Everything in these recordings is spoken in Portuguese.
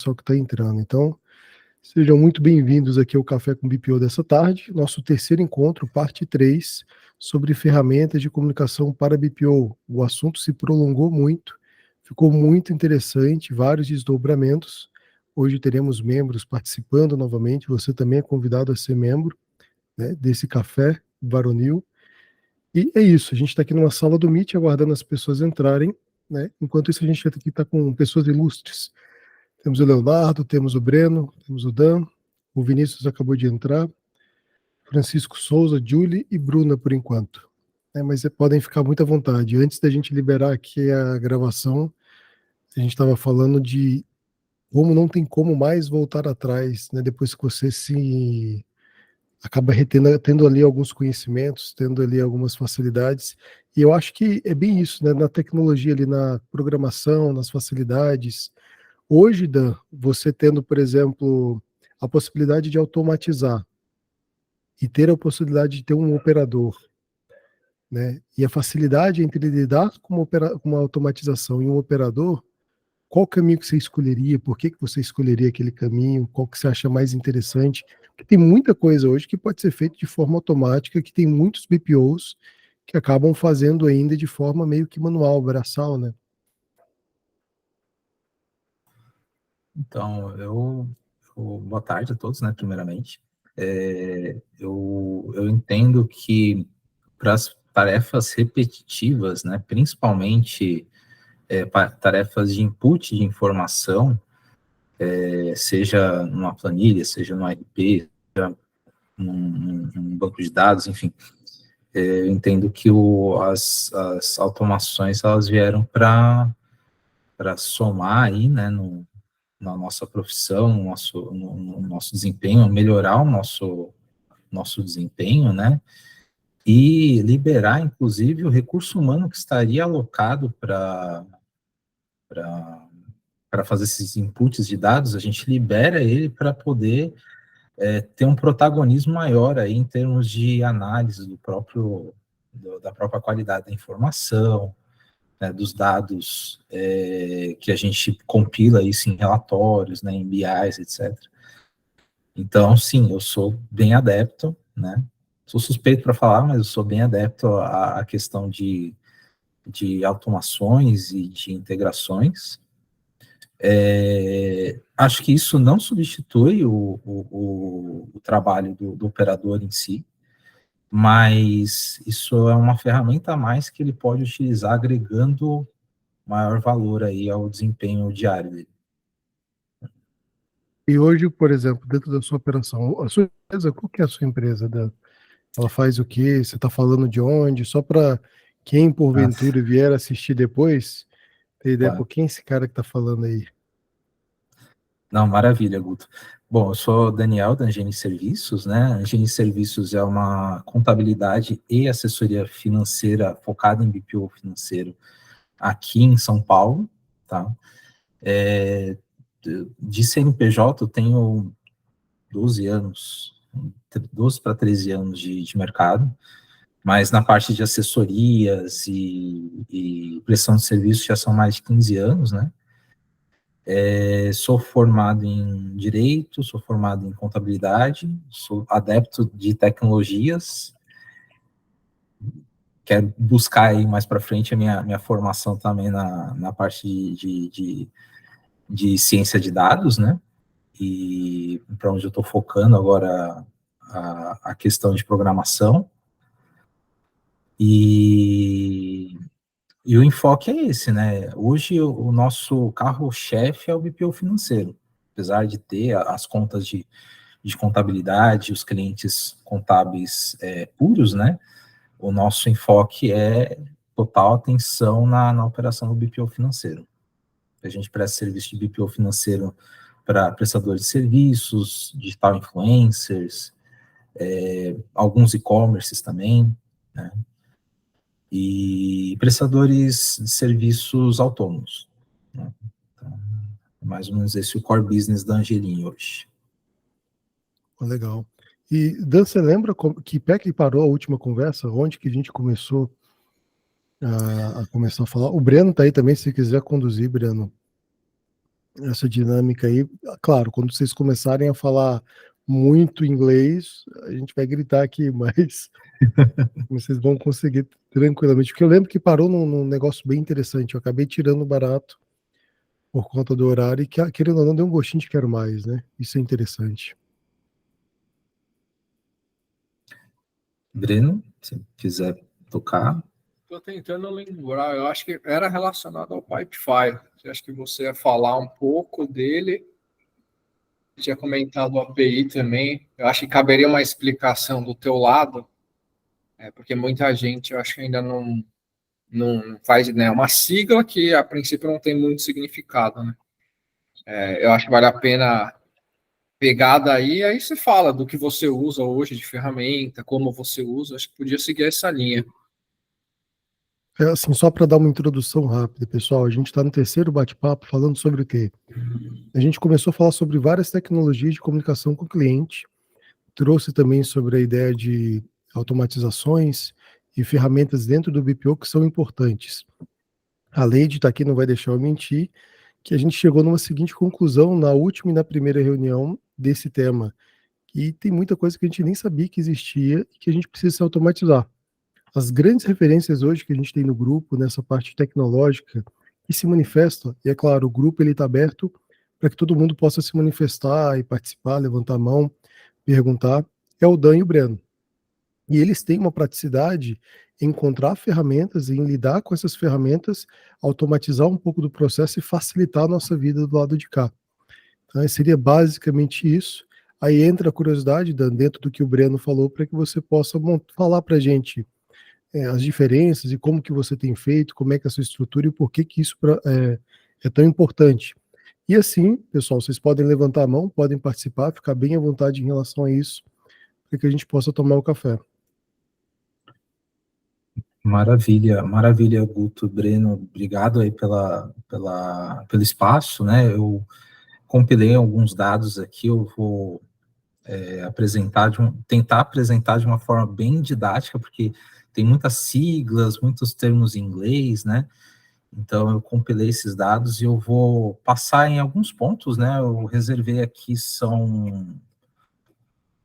pessoal que está entrando. Então, sejam muito bem-vindos aqui ao Café com BPO dessa tarde, nosso terceiro encontro, parte 3, sobre ferramentas de comunicação para BPO. O assunto se prolongou muito, ficou muito interessante, vários desdobramentos. Hoje teremos membros participando novamente, você também é convidado a ser membro, né, desse Café Varonil. E é isso, a gente está aqui numa sala do Meet, aguardando as pessoas entrarem, né? Enquanto isso, a gente aqui está com pessoas ilustres. Temos o Leonardo, temos o Breno, temos o Dan, o Vinícius acabou de entrar, Francisco Souza, Julie e Bruna por enquanto. Mas podem ficar muito à vontade. Antes da gente liberar aqui a gravação, a gente estava falando de como não tem como mais voltar atrás, né? Depois que você se acaba tendo ali alguns conhecimentos, tendo ali algumas facilidades. E eu acho que é bem isso, né? Na tecnologia ali, na programação, nas facilidades. Hoje, Dan, você tendo, por exemplo, a possibilidade de automatizar e ter a possibilidade de ter um operador, né? E a facilidade entre lidar com uma automatização e um operador, qual caminho que você escolheria? Por que que você escolheria aquele caminho? Qual que você acha mais interessante? Porque tem muita coisa hoje que pode ser feita de forma automática, que tem muitos BPOs que acabam fazendo ainda de forma meio que manual, braçal, né? Então, boa tarde a todos, né, primeiramente. Eu entendo que para as tarefas repetitivas, né, principalmente tarefas de input de informação, seja numa planilha, seja no RP, seja num banco de dados, enfim, eu entendo que as automações elas vieram para somar aí, né, na nossa profissão, no nosso desempenho, melhorar o nosso desempenho, né? E liberar, inclusive, o recurso humano que estaria alocado para fazer esses inputs de dados, a gente libera ele para poder ter um protagonismo maior aí em termos de análise da própria qualidade da informação, né, dos dados que a gente compila isso em relatórios, né, em BIs, etc. Então, sim, eu sou bem adepto, né? Sou suspeito para falar, mas eu sou bem adepto à questão de automações e de integrações. Acho que isso não substitui o trabalho do operador em si, mas isso é uma ferramenta a mais que ele pode utilizar agregando maior valor aí ao desempenho diário dele. E hoje, por exemplo, dentro da sua operação, a sua empresa, qual que é a sua empresa, Dan? Ela faz o quê? Você está falando de onde? Só para quem, porventura, vier assistir depois, ter ideia, Claro. por quem é esse cara que está falando aí? Não, maravilha, Guto. Bom, eu sou Daniel, da Engine Serviços, né? A Engine Serviços é uma contabilidade e assessoria financeira focada em BPO financeiro aqui em São Paulo, tá? De CNPJ eu tenho 12 anos, 12 para 13 anos de mercado, mas na parte de assessorias e prestação de serviços já são mais de 15 anos, né? Sou formado em Direito, sou formado em Contabilidade, sou adepto de tecnologias, quero buscar aí mais para frente a minha formação também na parte de ciência de dados, né? E para onde eu estou focando agora a questão de programação. E o enfoque é esse, né? Hoje o nosso carro-chefe é o BPO financeiro, apesar de ter as contas de contabilidade, os clientes contábeis puros, né? O nosso enfoque é total atenção na operação do BPO financeiro. A gente presta serviço de BPO financeiro para prestadores de serviços, digital influencers, alguns e-commerces também, né? E prestadores de serviços autônomos, né? Então, mais ou menos esse é o core business da Angelim hoje. Legal. E, Dan, você lembra que pé que parou a última conversa? Onde que a gente começou a começar a falar? O Breno tá aí também, se quiser conduzir, Breno. essa dinâmica aí. Claro, quando vocês começarem a falar muito inglês, a gente vai gritar aqui, mas vocês vão conseguir tranquilamente. Porque eu lembro que parou num negócio bem interessante. Eu acabei tirando barato por conta do horário e que, querendo ou não, deu um gostinho de quero mais, né? Isso é interessante. Breno, se quiser tocar. Estou tentando lembrar, eu acho que era relacionado ao Pipefy. Eu acho que você ia falar um pouco dele. Tinha comentado o API também. Eu acho que caberia uma explicação do teu lado, porque muita gente, eu acho que ainda não faz, né? Uma sigla que a princípio não tem muito significado, né? Eu acho que vale a pena pegar daí, aí você fala do que você usa hoje de ferramenta, como você usa. Acho que podia seguir essa linha. É assim, só para dar uma introdução rápida, pessoal, a gente está no terceiro bate-papo falando sobre o quê? A gente começou a falar sobre várias tecnologias de comunicação com o cliente, trouxe também sobre a ideia de automatizações e ferramentas dentro do BPO que são importantes. A Leide está aqui, não vai deixar eu mentir, que a gente chegou numa seguinte conclusão na última e na primeira reunião desse tema, que tem muita coisa que a gente nem sabia que existia e que a gente precisa se automatizar. As grandes referências hoje que a gente tem no grupo, nessa parte tecnológica, que se manifesta, e é claro, o grupo ele está aberto para que todo mundo possa se manifestar e participar, levantar a mão, perguntar, é o Dan e o Breno. E eles têm uma praticidade em encontrar ferramentas, em lidar com essas ferramentas, automatizar um pouco do processo e facilitar a nossa vida do lado de cá. Então, seria basicamente isso. Aí entra a curiosidade, Dan, dentro do que o Breno falou, para que você possa falar para a gente as diferenças e como que você tem feito, como é que é a sua estrutura e por que que isso é tão importante. E assim, pessoal, vocês podem levantar a mão, podem participar, ficar bem à vontade em relação a isso, para que a gente possa tomar o café. Maravilha, maravilha, Guto, Breno, obrigado aí pelo espaço, né? Eu compilei alguns dados aqui, eu vou tentar apresentar de uma forma bem didática, porque tem muitas siglas, muitos termos em inglês, né? Então, eu compilei esses dados e eu vou passar em alguns pontos, né? Eu reservei aqui, são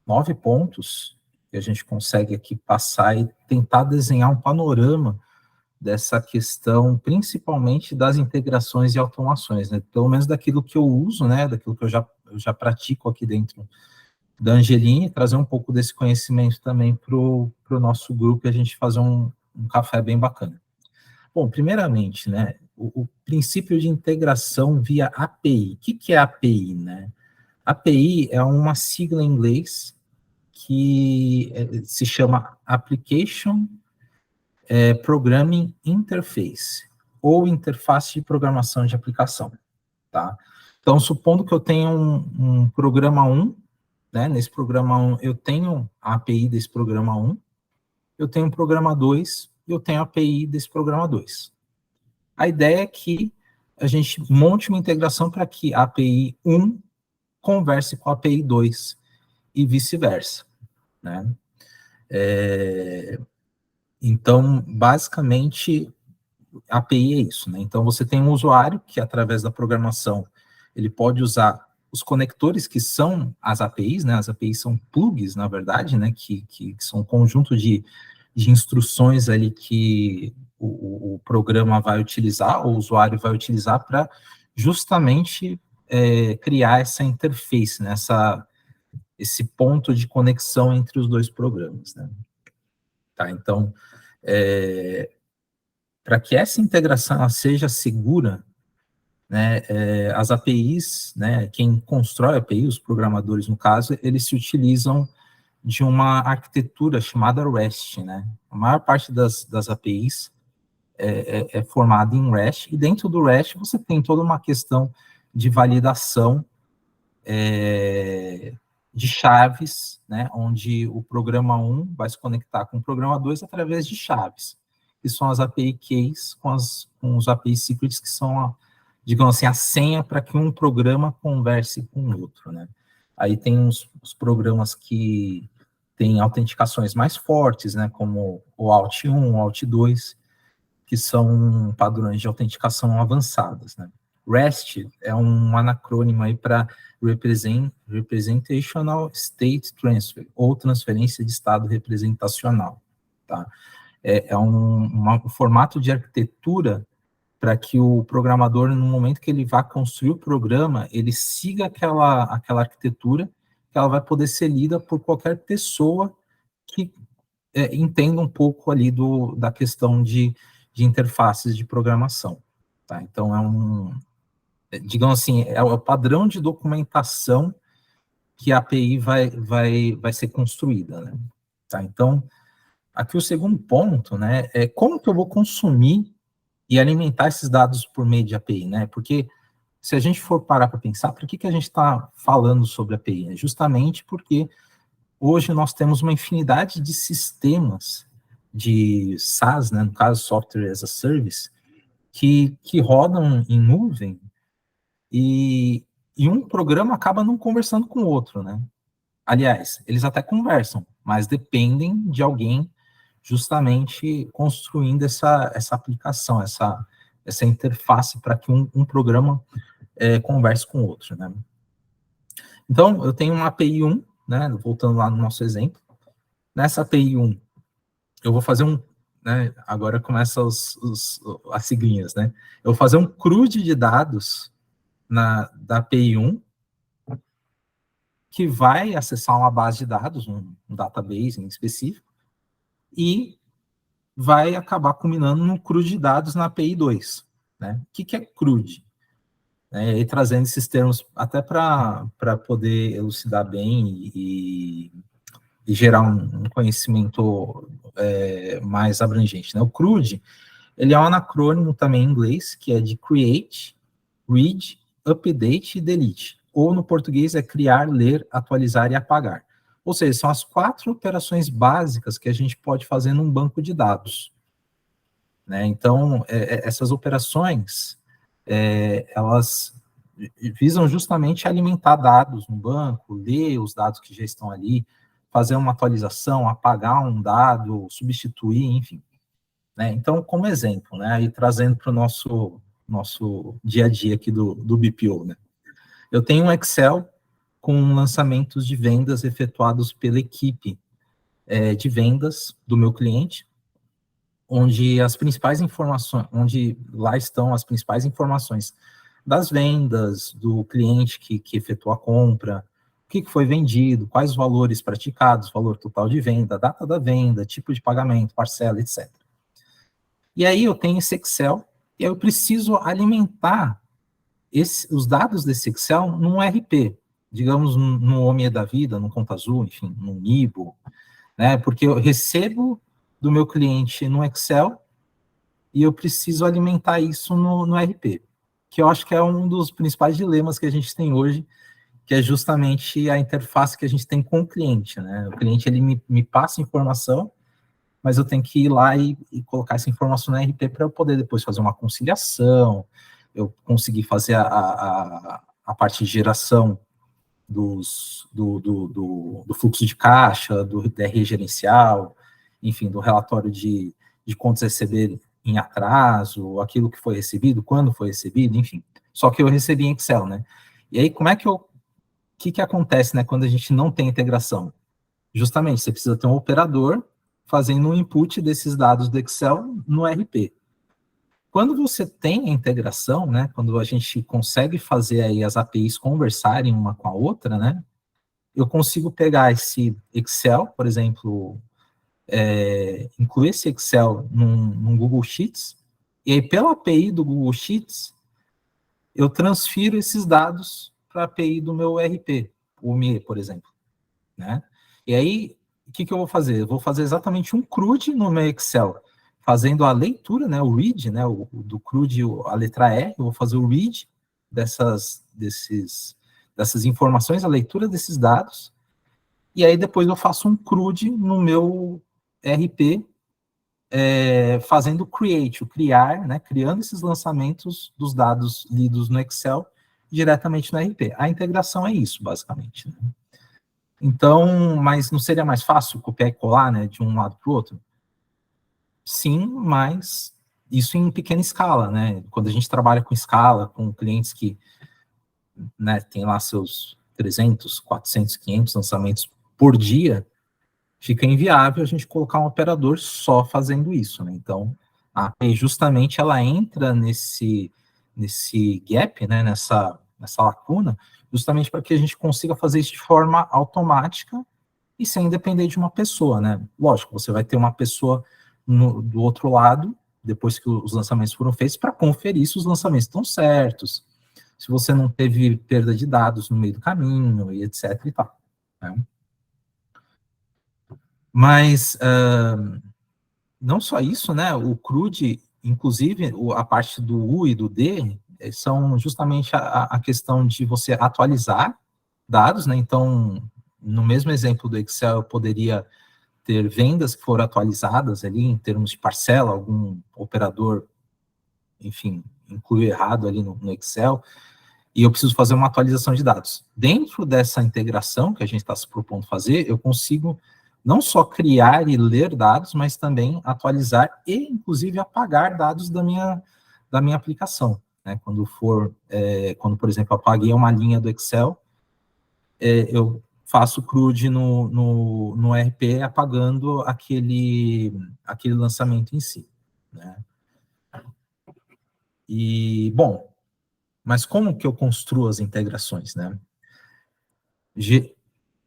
9 pontos que a gente consegue aqui passar e tentar desenhar um panorama dessa questão, principalmente das integrações e automações, né? Pelo menos daquilo que eu uso, né? Daquilo que eu já pratico aqui dentro da Angeline, trazer um pouco desse conhecimento também para o nosso grupo e a gente fazer um café bem bacana. Bom, primeiramente, né, o princípio de integração via API. O que é API, né? API é uma sigla em inglês que se chama Application Programming Interface, ou interface de programação de aplicação, tá? Então, supondo que eu tenha um programa 1, né, nesse programa 1 eu tenho a API desse programa 1, eu tenho um programa 2 e eu tenho a API desse programa 2. A ideia é que a gente monte uma integração para que a API 1 converse com a API 2 e vice-versa, né? Então, basicamente, a API é isso, né? Então, você tem um usuário que, através da programação, ele pode usar os conectores que são as APIs, né? As APIs são plugs, na verdade, né? Que são um conjunto de instruções ali que o programa vai utilizar, o usuário vai utilizar para justamente criar essa interface, né? Esse ponto de conexão entre os dois programas, né? Tá, então, para que essa integração ela seja segura, né, as APIs, né, quem constrói a API, os programadores no caso, eles se utilizam de uma arquitetura chamada REST, né? A maior parte das APIs é formada em REST, e dentro do REST você tem toda uma questão de validação de chaves, né, onde o programa 1 vai se conectar com o programa 2 através de chaves, que são as API keys com os API secrets, que são, digamos assim, a senha para que um programa converse com o outro, né? Aí tem os programas que têm autenticações mais fortes, né, como o AUT1, o AUT2, que são padrões de autenticação avançadas, né? REST é um anacrônimo aí para Representational State Transfer, ou transferência de estado representacional, tá? É um formato de arquitetura para que o programador, no momento que ele vá construir o programa, ele siga aquela arquitetura, que ela vai poder ser lida por qualquer pessoa que entenda um pouco ali da questão de interfaces de programação, tá? Então, digamos assim, é o padrão de documentação que a API vai ser construída, né? Tá? Então, aqui o segundo ponto, né, é como que eu vou consumir e alimentar esses dados por meio de API, né? Porque se a gente for parar para pensar, por que a gente está falando sobre API? É justamente porque hoje nós temos uma infinidade de sistemas de SaaS, né, no caso Software as a Service, que rodam em nuvem e um programa acaba não conversando com o outro, né? Aliás, eles até conversam, mas dependem de alguém justamente construindo essa aplicação, essa interface para que um programa converse com o outro, né? Então, eu tenho uma API 1, né, voltando lá no nosso exemplo. Nessa API 1, eu vou fazer né, agora começa as siglinhas, né? Eu vou fazer um CRUD de dados da API 1, que vai acessar uma base de dados, um database em específico, e vai acabar culminando no CRUD de dados na API 2. Né? O que é CRUD? E trazendo esses termos até para poder elucidar bem e gerar um conhecimento mais abrangente. Né? O CRUD, ele é um anacrônimo também em inglês, que é de Create, Read, Update e Delete. Ou no português é criar, ler, atualizar e apagar. Ou seja, são as 4 operações básicas que a gente pode fazer num banco de dados. Né? Então, essas operações, elas visam justamente alimentar dados no banco, ler os dados que já estão ali, fazer uma atualização, apagar um dado, substituir, enfim. Né? Então, como exemplo, né, e trazendo para o nosso dia a dia aqui do BPO, né? Eu tenho um Excel com lançamentos de vendas efetuados pela equipe de vendas do meu cliente, onde as principais informações, onde lá estão as principais informações das vendas, do cliente que efetuou a compra, o que foi vendido, quais os valores praticados, valor total de venda, data da venda, tipo de pagamento, parcela, etc. E aí eu tenho esse Excel, e eu preciso alimentar os dados desse Excel num RP, digamos, no OMIE da vida, no Conta Azul, enfim, no Nibo, né? Porque eu recebo do meu cliente no Excel e eu preciso alimentar isso no RP, que eu acho que é um dos principais dilemas que a gente tem hoje, que é justamente a interface que a gente tem com o cliente, né? O cliente, ele me passa informação, mas eu tenho que ir lá e colocar essa informação no RP para eu poder depois fazer uma conciliação, eu conseguir fazer a parte de geração do fluxo de caixa, do DRE gerencial, enfim, do relatório de contas a receber em atraso, aquilo que foi recebido, quando foi recebido, enfim. Só que eu recebi em Excel, né? E aí, o que acontece, né, quando a gente não tem integração? Justamente, você precisa ter um operador fazendo um input desses dados do Excel no RP. Quando você tem a integração, né, quando a gente consegue fazer aí as APIs conversarem uma com a outra, né, eu consigo pegar esse Excel, por exemplo, incluir esse Excel num Google Sheets, e aí pela API do Google Sheets, eu transfiro esses dados para a API do meu RP, o ME, por exemplo. Né? E aí, o que eu vou fazer? Eu vou fazer exatamente um CRUD no meu Excel, fazendo a leitura, né, o read, né, do CRUD, a letra E, eu vou fazer o read dessas informações, a leitura desses dados, e aí depois eu faço um CRUD no meu RP, fazendo o create, o criar, né, criando esses lançamentos dos dados lidos no Excel diretamente no RP. A integração é isso, basicamente. Né? Então, mas não seria mais fácil copiar e colar, né, de um lado para o outro? Sim, mas isso em pequena escala, né? Quando a gente trabalha com escala, com clientes que, né, tem lá seus 300, 400, 500 lançamentos por dia, fica inviável a gente colocar um operador só fazendo isso, né? Então, a API justamente ela entra nesse gap, né, nessa lacuna, justamente para que a gente consiga fazer isso de forma automática e sem depender de uma pessoa, né? Lógico, você vai ter uma pessoa do outro lado, depois que os lançamentos foram feitos, para conferir se os lançamentos estão certos, se você não teve perda de dados no meio do caminho, e etc e tal, né? Mas não só isso, né? O CRUD, inclusive, a parte do U e do D, são justamente a questão de você atualizar dados, né? Então, no mesmo exemplo do Excel, eu poderia ter vendas que foram atualizadas ali em termos de parcela, algum operador, enfim, incluiu errado ali no Excel, e eu preciso fazer uma atualização de dados. Dentro dessa integração que a gente está se propondo fazer, eu consigo não só criar e ler dados, mas também atualizar e, inclusive, apagar dados da minha aplicação, né? Quando, por exemplo, eu apaguei uma linha do Excel, eu faço CRUD no RP apagando aquele lançamento em si, né? E, bom, mas como que eu construo as integrações, né?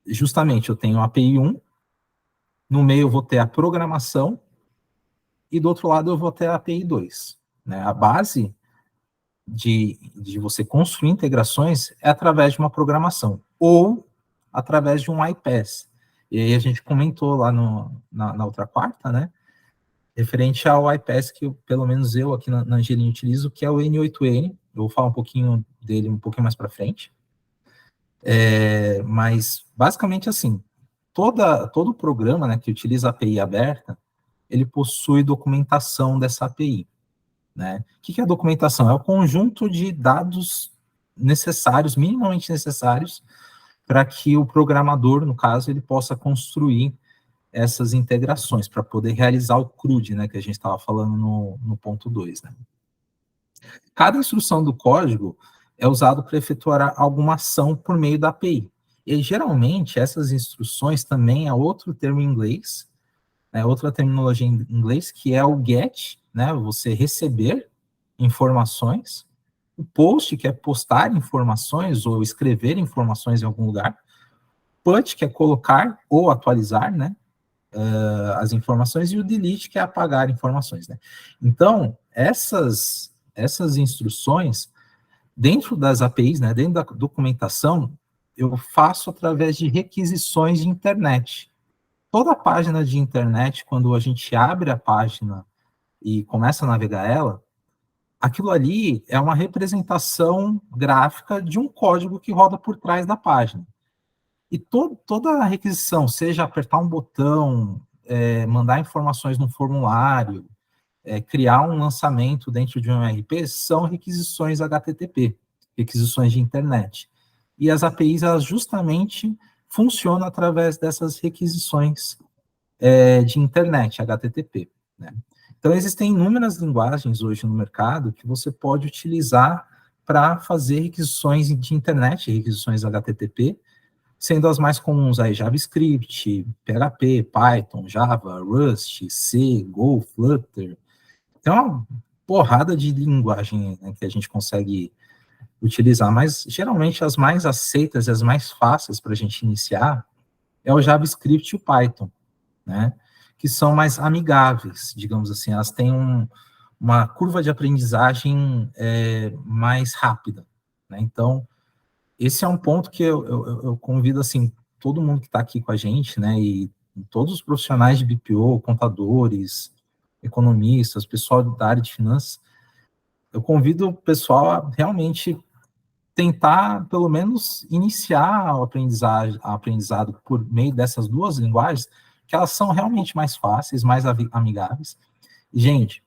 Justamente, eu tenho a API 1, no meio eu vou ter a programação, e do outro lado eu vou ter a API 2, né? A base de você construir integrações é através de uma programação, ou através de um iPaaS. E aí a gente comentou lá na outra quarta, né? Referente ao iPaaS que pelo menos eu aqui na Angelina utilizo, que é o N8N. Eu vou falar um pouquinho dele um pouquinho mais para frente. Mas basicamente assim, todo programa, né, que utiliza a API aberta, ele possui documentação dessa API, né? O que é a documentação? É o conjunto de dados necessários, minimamente necessários, para que o programador, no caso, ele possa construir essas integrações, para poder realizar o CRUD, né, que a gente estava falando no ponto 2, né? Cada instrução do código é usado para efetuar alguma ação por meio da API. E, geralmente, essas instruções também é outro termo em inglês, outra terminologia em inglês, que é o get, né, você receber informações, o post, que é postar informações ou escrever informações em algum lugar, put, que é colocar ou atualizar, né, as informações, e o delete, que é apagar informações, né. Então, essas instruções, dentro das APIs, né, dentro da documentação, eu faço através de requisições de internet. Toda página de internet, quando a gente abre a página e começa a navegar ela, aquilo ali é uma representação gráfica de um código que roda por trás da página. E toda a requisição, seja apertar um botão, mandar informações num formulário, criar um lançamento dentro de um RP, são requisições HTTP, requisições de internet. E as APIs, elas justamente funcionam através dessas requisições de internet, HTTP, né? Então, existem inúmeras linguagens hoje no mercado que você pode utilizar para fazer requisições de internet, requisições HTTP, sendo as mais comuns aí JavaScript, PHP, Python, Java, Rust, C, Go, Flutter. Tem uma porrada de linguagem, né, que a gente consegue utilizar, mas geralmente as mais aceitas e as mais fáceis para a gente iniciar é o JavaScript e o Python, né, que são mais amigáveis, digamos assim, elas têm uma curva de aprendizagem mais rápida, né? Então, esse é um ponto que eu convido, assim, todo mundo que está aqui com a gente, né, e todos os profissionais de BPO, contadores, economistas, pessoal da área de finanças, eu convido o pessoal a realmente tentar, pelo menos, iniciar o aprendizado por meio dessas duas linguagens, que elas são realmente mais fáceis, mais amigáveis. E, gente,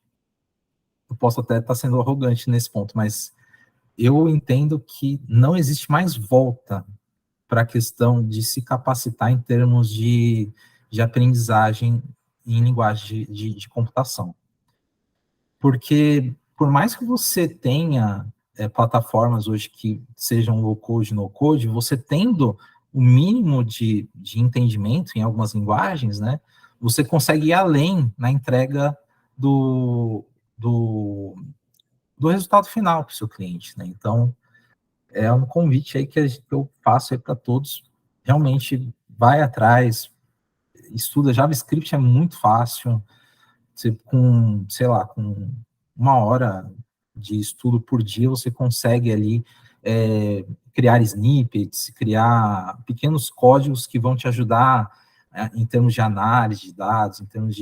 eu posso até estar sendo arrogante nesse ponto, mas eu entendo que não existe mais volta para a questão de se capacitar em termos de aprendizagem em linguagem de computação. porque por mais que você tenha plataformas hoje que sejam low-code, no-code, você tendo o mínimo de entendimento em algumas linguagens, né, você consegue ir além na entrega do resultado final para o seu cliente, né? Então, é um convite aí que eu faço aí para todos. Realmente, vai atrás, estuda. JavaScript é muito fácil. Você, com 1 hora de estudo por dia, você consegue ali criar snippets, criar pequenos códigos que vão te ajudar em termos de análise de dados, em termos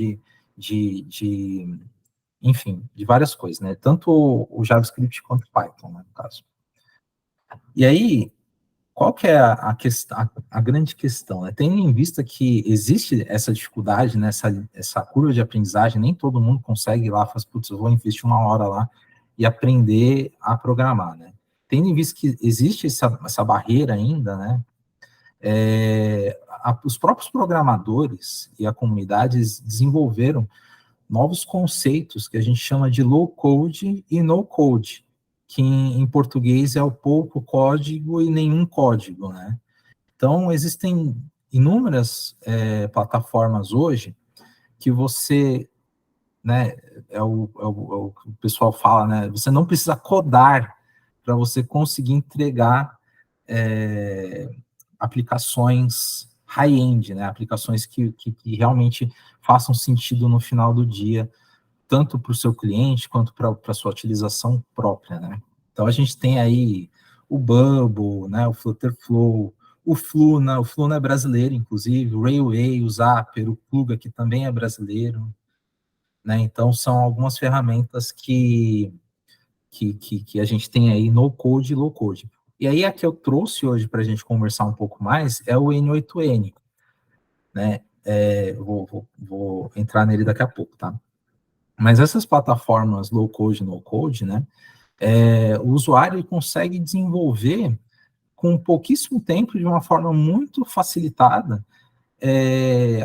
enfim, de várias coisas, né? Tanto o JavaScript quanto o Python, né, no caso. E aí, qual que é a grande questão? Né? Tendo em vista que existe essa dificuldade, né, essa curva de aprendizagem, nem todo mundo consegue ir lá, faz, putz, eu vou investir 1 hora lá e aprender a programar, né? Tendo em vista que existe essa barreira ainda, né, os próprios programadores e a comunidade desenvolveram novos conceitos que a gente chama de low code e no code, que em português é o pouco código e nenhum código, né? Então, existem inúmeras plataformas hoje que você, né, é o que o pessoal fala, né? Você não precisa codar para você conseguir entregar aplicações high-end, né? Aplicações que realmente façam sentido no final do dia, tanto para o seu cliente quanto para a sua utilização própria, né? Então, a gente tem aí o Bubble, né, o Flutterflow, o Fluna é brasileiro, inclusive, o Railway, o Zapper, o Pluga, que também é brasileiro, né? Então, são algumas ferramentas que a gente tem aí no code e low code. E aí, a que eu trouxe hoje para a gente conversar um pouco mais é o N8N, né? Vou entrar nele daqui a pouco, tá? Mas essas plataformas low code, no code, né? O usuário consegue desenvolver com pouquíssimo tempo, de uma forma muito facilitada,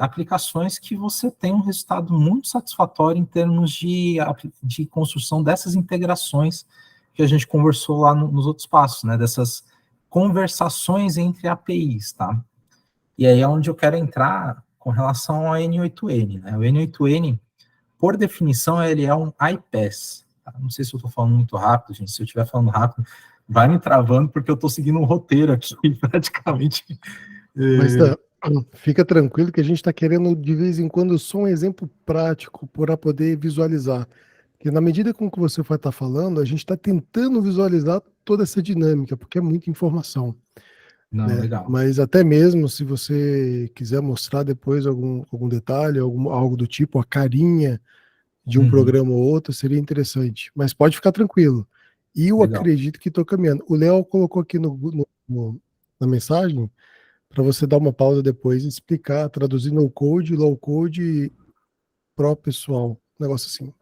aplicações que você tem um resultado muito satisfatório em termos de construção dessas integrações que a gente conversou lá nos outros passos, né? Dessas conversações entre APIs, tá? E aí é onde eu quero entrar com relação ao N8N, né? O N8N, por definição, ele é um iPaaS. Tá? Não sei se eu estou falando muito rápido, gente. Se eu estiver falando rápido, vai me travando, porque eu estou seguindo um roteiro aqui, praticamente. Mas fica tranquilo que a gente está querendo, de vez em quando, só um exemplo prático para poder visualizar. Porque na medida com que você vai estar falando, a gente está tentando visualizar toda essa dinâmica, porque é muita informação. Não, Né? legal. Mas até mesmo se você quiser mostrar depois algum detalhe, algo do tipo, a carinha de um programa ou outro, seria interessante. Mas pode ficar tranquilo. E eu acredito que estou caminhando. O Léo colocou aqui na mensagem para você dar uma pausa depois e explicar, traduzir no code, low code pro pessoal. Um negócio assim.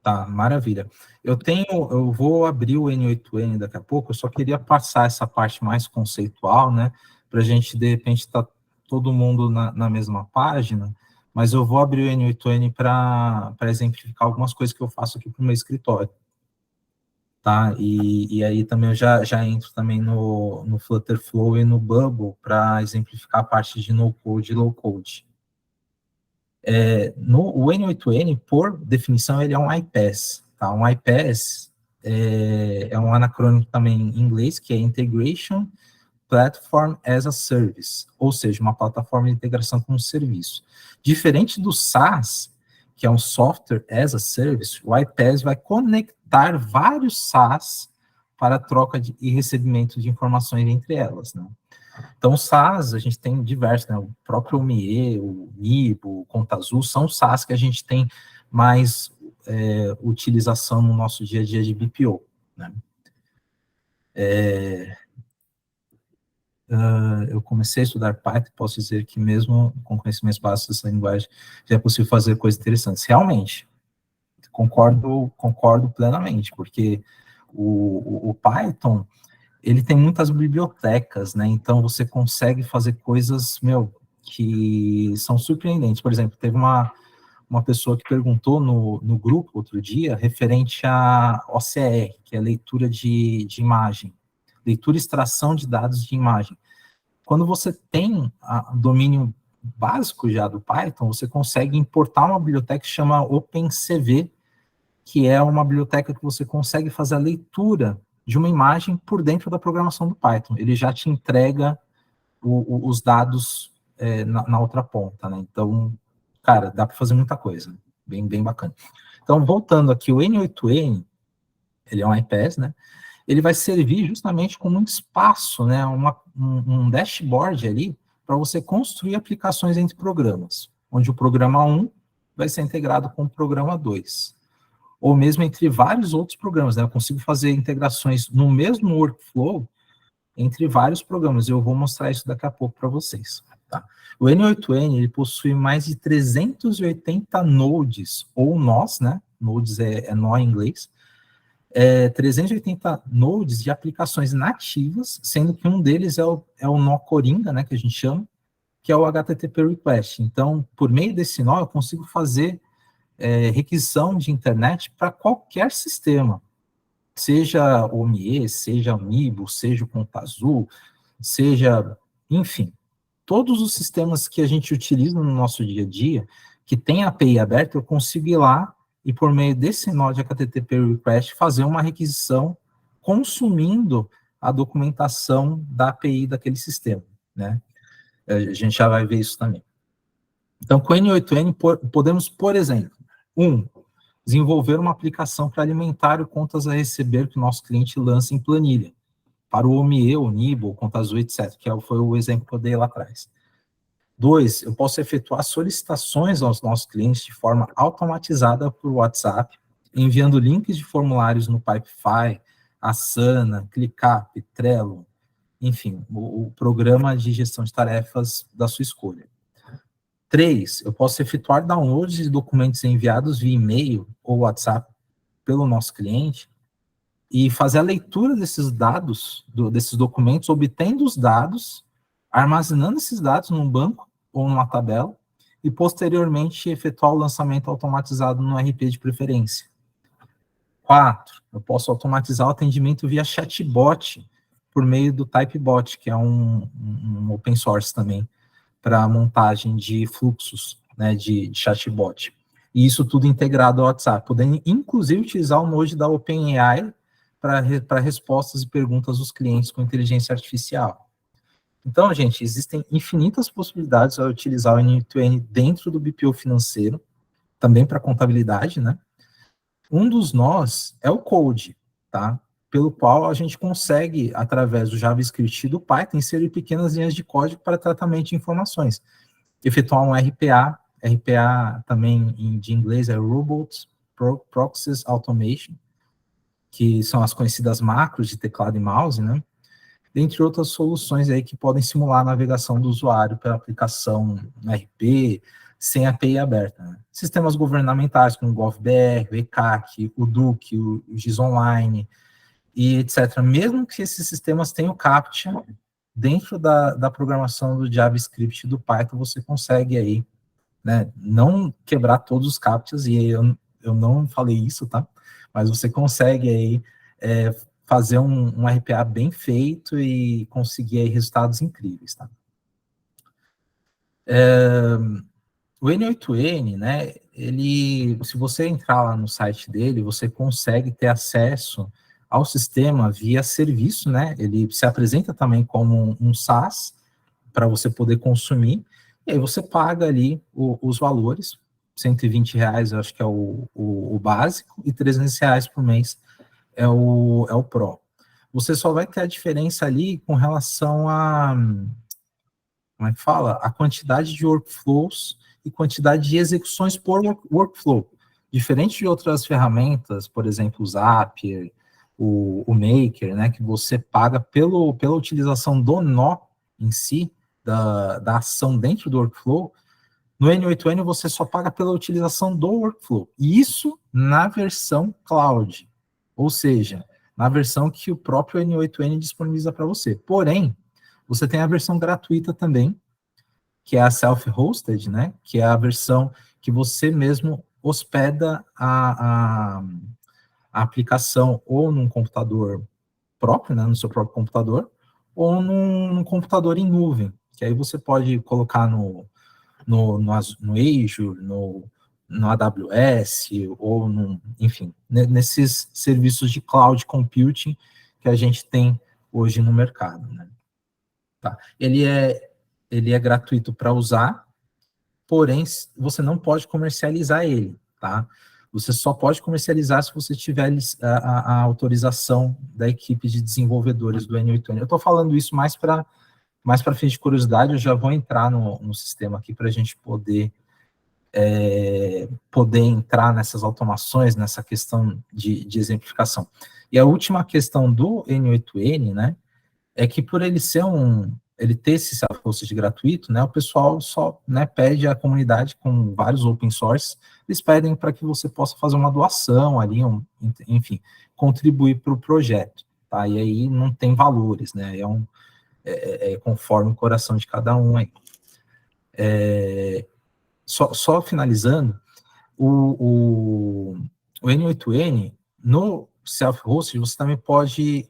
Tá, maravilha. Eu vou abrir o N8N daqui a pouco, eu só queria passar essa parte mais conceitual, né, para a gente, de repente, estar todo mundo na mesma página, mas eu vou abrir o N8N para exemplificar algumas coisas que eu faço aqui para o meu escritório, tá? E aí também eu já entro também no Flutterflow e no Bubble para exemplificar a parte de no-code e low-code. O N8N, por definição, ele é um iPaaS. Tá? Um iPaaS é um anacrônimo também em inglês, que é Integration Platform as a Service, ou seja, uma plataforma de integração com um serviço. Diferente do SaaS, que é um Software as a Service, o iPaaS vai conectar vários SaaS para troca e recebimento de informações entre elas, né? Então, SaaS, a gente tem diversos, né? O próprio OMIE, o Nibo, o Conta Azul, são SaaS que a gente tem mais utilização no nosso dia a dia de BPO, né? Eu comecei a estudar Python, posso dizer que mesmo com conhecimentos básicos dessa linguagem, já é possível fazer coisas interessantes. Realmente, concordo plenamente, porque o Python, ele tem muitas bibliotecas, né? Então você consegue fazer coisas, que são surpreendentes. Por exemplo, teve uma uma pessoa que perguntou no grupo outro dia, referente a OCR, que é leitura de imagem, leitura e extração de dados de imagem. Quando você tem domínio básico já do Python, você consegue importar uma biblioteca que chama OpenCV, que é uma biblioteca que você consegue fazer a leitura de uma imagem por dentro da programação do Python. Ele já te entrega os dados na outra ponta, né? Então, cara, dá para fazer muita coisa, bem bacana. Então, voltando aqui, o N8N, ele é um iPaaS, né? Ele vai servir justamente como um espaço, né? Um dashboard ali para você construir aplicações entre programas, onde o programa 1 vai ser integrado com o programa 2, ou mesmo entre vários outros programas, né? Eu consigo fazer integrações no mesmo workflow entre vários programas. Eu vou mostrar isso daqui a pouco para vocês. Tá? O N8N, ele possui mais de 380 nodes, ou nós, né? Nodes é nó em inglês. 380 nodes de aplicações nativas, sendo que um deles é o nó Coringa, né? Que a gente chama, que é o HTTP Request. Então, por meio desse nó, eu consigo fazer requisição de internet para qualquer sistema, seja o OMIE, seja o Nibo, seja o Conta Azul, seja, enfim, todos os sistemas que a gente utiliza no nosso dia a dia, que tem API aberta, eu consigo ir lá e, por meio desse nó de HTTP Request, fazer uma requisição consumindo a documentação da API daquele sistema, né? A gente já vai ver isso também. Então, com o N8N, podemos, por exemplo, desenvolver uma aplicação para alimentar o contas a receber que o nosso cliente lança em planilha, para o OMIE, o Nibo, o Conta Azul, etc., que foi o exemplo que eu dei lá atrás. 2, eu posso efetuar solicitações aos nossos clientes de forma automatizada por WhatsApp, enviando links de formulários no Pipefy, Asana, ClickUp, Trello, enfim, o programa de gestão de tarefas da sua escolha. 3, eu posso efetuar downloads de documentos enviados via e-mail ou WhatsApp pelo nosso cliente e fazer a leitura desses dados, desses documentos, obtendo os dados, armazenando esses dados num banco ou numa tabela e, posteriormente, efetuar o lançamento automatizado no RP de preferência. 4, eu posso automatizar o atendimento via chatbot por meio do Typebot, que é um open source também, para a montagem de fluxos, né, de chatbot. E isso tudo integrado ao WhatsApp, podendo inclusive utilizar o Node da OpenAI para respostas e perguntas dos clientes com inteligência artificial. Então, gente, existem infinitas possibilidades de utilizar o N8N dentro do BPO financeiro, também para contabilidade, né? Um dos nós é o Code, tá? Pelo qual a gente consegue, através do JavaScript e do Python, inserir pequenas linhas de código para tratamento de informações. Efetuar um RPA também de inglês é Robot Process Automation, que são as conhecidas macros de teclado e mouse, né? Dentre outras soluções aí que podem simular a navegação do usuário pela aplicação no RP, sem API aberta. Né? Sistemas governamentais como o GovBR, o ECAC, o DUC, o GIS Online, e etc. Mesmo que esses sistemas tenham CAPTCHA, dentro da programação do JavaScript e do Python, você consegue aí, né, não quebrar todos os CAPTCHAs, e eu não falei isso, tá? Mas você consegue aí fazer um RPA bem feito e conseguir aí resultados incríveis, tá? O N8N, né, se você entrar lá no site dele, você consegue ter acesso ao sistema via serviço, né? Ele se apresenta também como um SaaS para você poder consumir, e aí você paga ali os valores, R$120, eu acho que é o básico, e R$300 por mês é o Pro. Você só vai ter a diferença ali com relação a, como é que fala? A quantidade de workflows e quantidade de execuções por workflow. Diferente de outras ferramentas, por exemplo, o Zapier, o Maker, né, que você paga pela utilização do nó em si, da ação dentro do workflow, no N8N você só paga pela utilização do workflow. E isso na versão cloud, ou seja, na versão que o próprio N8N disponibiliza para você. Porém, você tem a versão gratuita também, que é a self-hosted, né, que é a versão que você mesmo hospeda a aplicação ou num computador próprio, né, no seu próprio computador, ou num computador em nuvem, que aí você pode colocar no Azure, no AWS, ou enfim, nesses serviços de cloud computing que a gente tem hoje no mercado, né? Tá. Ele é gratuito para usar, porém, você não pode comercializar ele, tá? Você só pode comercializar se você tiver a autorização da equipe de desenvolvedores do N8N. Eu estou falando isso mais para fim de curiosidade, eu já vou entrar no sistema aqui para a gente poder entrar nessas automações, nessa questão de exemplificação. E a última questão do N8N, né, é que por ele ter esse self-hosted gratuito, né, o pessoal só, né, pede à comunidade com vários open source, eles pedem para que você possa fazer uma doação ali, enfim, contribuir para o projeto, tá? E aí não tem valores, né, conforme o coração de cada um aí. Só finalizando, o N8N, no self-hosted, você também pode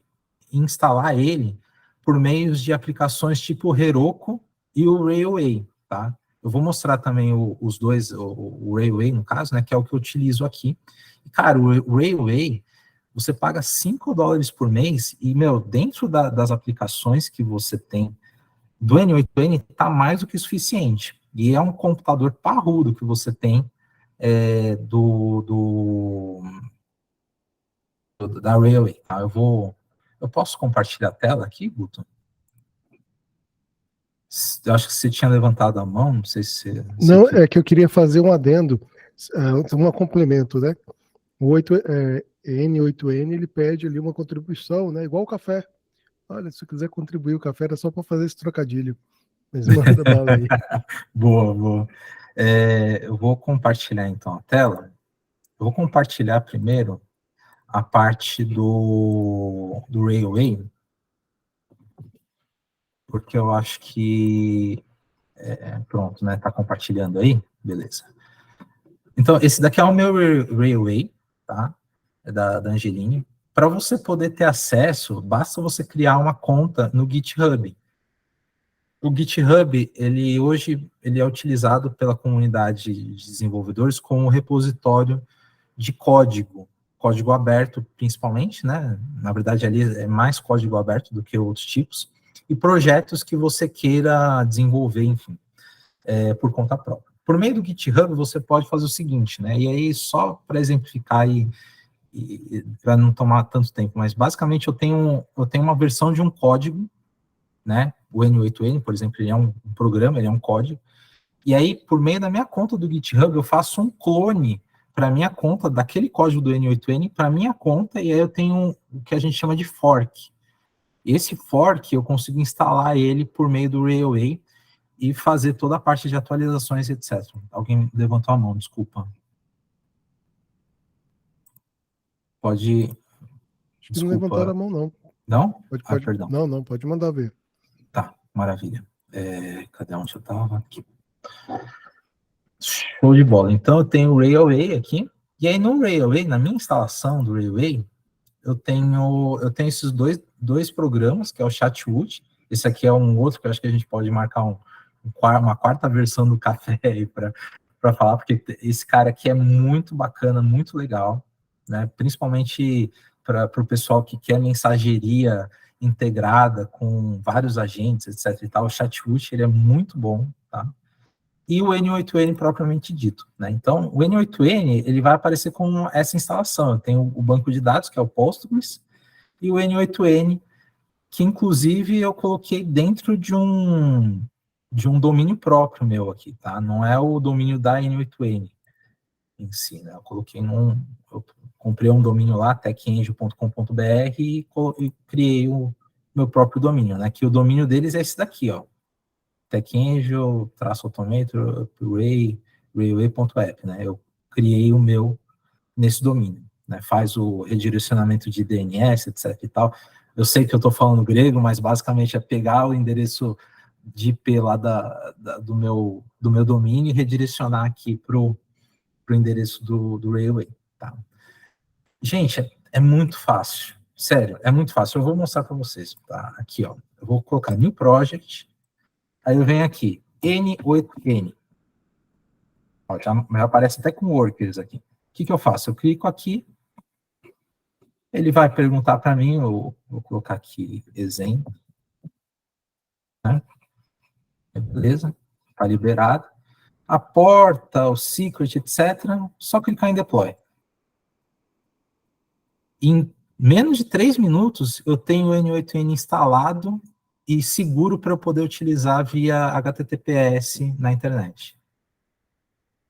instalar ele por meio de aplicações tipo Heroku e o Railway, tá? Eu vou mostrar também os dois, o Railway, no caso, né, que é o que eu utilizo aqui. E, cara, o Railway, você paga $5 por mês e, dentro das aplicações que você tem do N8N, tá mais do que suficiente. E é um computador parrudo que você tem da Railway, tá? Eu posso compartilhar a tela aqui, Guto? Eu acho que você tinha levantado a mão, não sei se... Não, é que eu queria fazer um adendo, um complemento, né? O N8N, ele pede ali uma contribuição, né? Igual o café. Olha, se quiser contribuir o café, era só para fazer esse trocadilho. Mas manda bala aí. Boa. Eu vou compartilhar, então, a tela. Eu vou compartilhar primeiro a parte do Railway, porque eu acho que... pronto, né? Tá compartilhando aí? Beleza. Então, esse daqui é o meu Railway, tá? É da Angeline. Para você poder ter acesso, basta você criar uma conta no GitHub. O GitHub, hoje é utilizado pela comunidade de desenvolvedores como repositório de código aberto, principalmente, né? Na verdade, ali é mais código aberto do que outros tipos, e projetos que você queira desenvolver, enfim, por conta própria. Por meio do GitHub, você pode fazer o seguinte, né? E aí, só para exemplificar e para não tomar tanto tempo, mas basicamente eu tenho uma versão de um código, né? O N8N, por exemplo, ele é um programa, ele é um código, e aí, por meio da minha conta do GitHub, eu faço um clone para minha conta, daquele código do N8N, para minha conta, e aí eu tenho o que a gente chama de fork. Esse fork, eu consigo instalar ele por meio do Railway e fazer toda a parte de atualizações, etc. Alguém levantou a mão, desculpa. Pode... Acho que não levantaram a mão, não. Não? Pode, perdão. Não, pode mandar ver. Tá, maravilha. Cadê onde eu estava? Aqui. Show de bola. Então, eu tenho o Railway aqui, e aí no Railway, na minha instalação do Railway, eu tenho esses dois programas, que é o Chatwood. Esse aqui é um outro que eu acho que a gente pode marcar uma quarta versão do café aí para falar, porque esse cara aqui é muito bacana, muito legal, né? Principalmente para o pessoal que quer mensageria integrada com vários agentes, etc. e tal. O Chatwood, ele é muito bom, tá? E o N8N propriamente dito, né? Então, o N8N, ele vai aparecer com essa instalação. Eu tenho o banco de dados, que é o Postgres, e o N8N, que inclusive eu coloquei dentro de um domínio próprio meu aqui, tá? Não é o domínio da N8N em si, né? Eu comprei um domínio lá, techangel.com.br, e criei o meu próprio domínio, né? Que o domínio deles é esse daqui, ó. techangel, _automator, railway.app, né? Eu criei o meu nesse domínio, né? Faz o redirecionamento de DNS, etc e tal. Eu sei que eu estou falando grego, mas basicamente é pegar o endereço de IP lá do meu domínio e redirecionar aqui endereço do Railway, tá? Gente, é muito fácil. Sério, é muito fácil. Eu vou mostrar para vocês, tá? Aqui, ó. Eu vou colocar New Project. Aí eu venho aqui, N8N. Ó, já aparece até com workers aqui. O que eu faço? Eu clico aqui, ele vai perguntar para mim, eu vou colocar aqui exemplo, né? Beleza, está liberado. A porta, o secret, etc., só clicar em deploy. Em menos de 3 minutos, eu tenho o N8N instalado e seguro para eu poder utilizar via HTTPS na internet.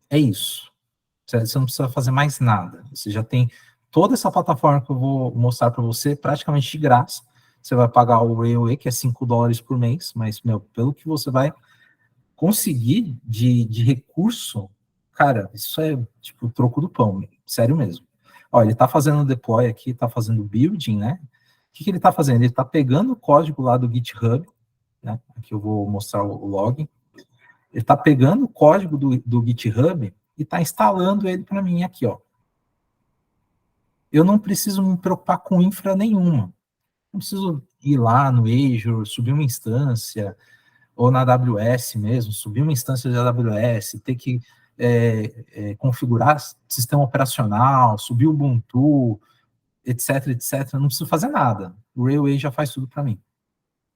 É isso. Você não precisa fazer mais nada. Você já tem toda essa plataforma que eu vou mostrar para você praticamente de graça. Você vai pagar o Railway, que é $5 por mês, mas, meu, pelo que você vai conseguir de recurso, cara, isso é tipo o troco do pão, sério mesmo. Ó, ele está fazendo deploy aqui, está fazendo building, né? O que ele está fazendo? Ele está pegando o código lá do GitHub, né? Aqui eu vou mostrar o log. Ele está pegando o código do GitHub e está instalando ele para mim aqui, ó. Eu não preciso me preocupar com infra nenhuma. Não preciso ir lá no Azure, subir uma instância, ou na AWS mesmo, subir uma instância de AWS, ter que configurar sistema operacional, subir o Ubuntu, etc, etc. Não preciso fazer nada. O Railway já faz tudo para mim.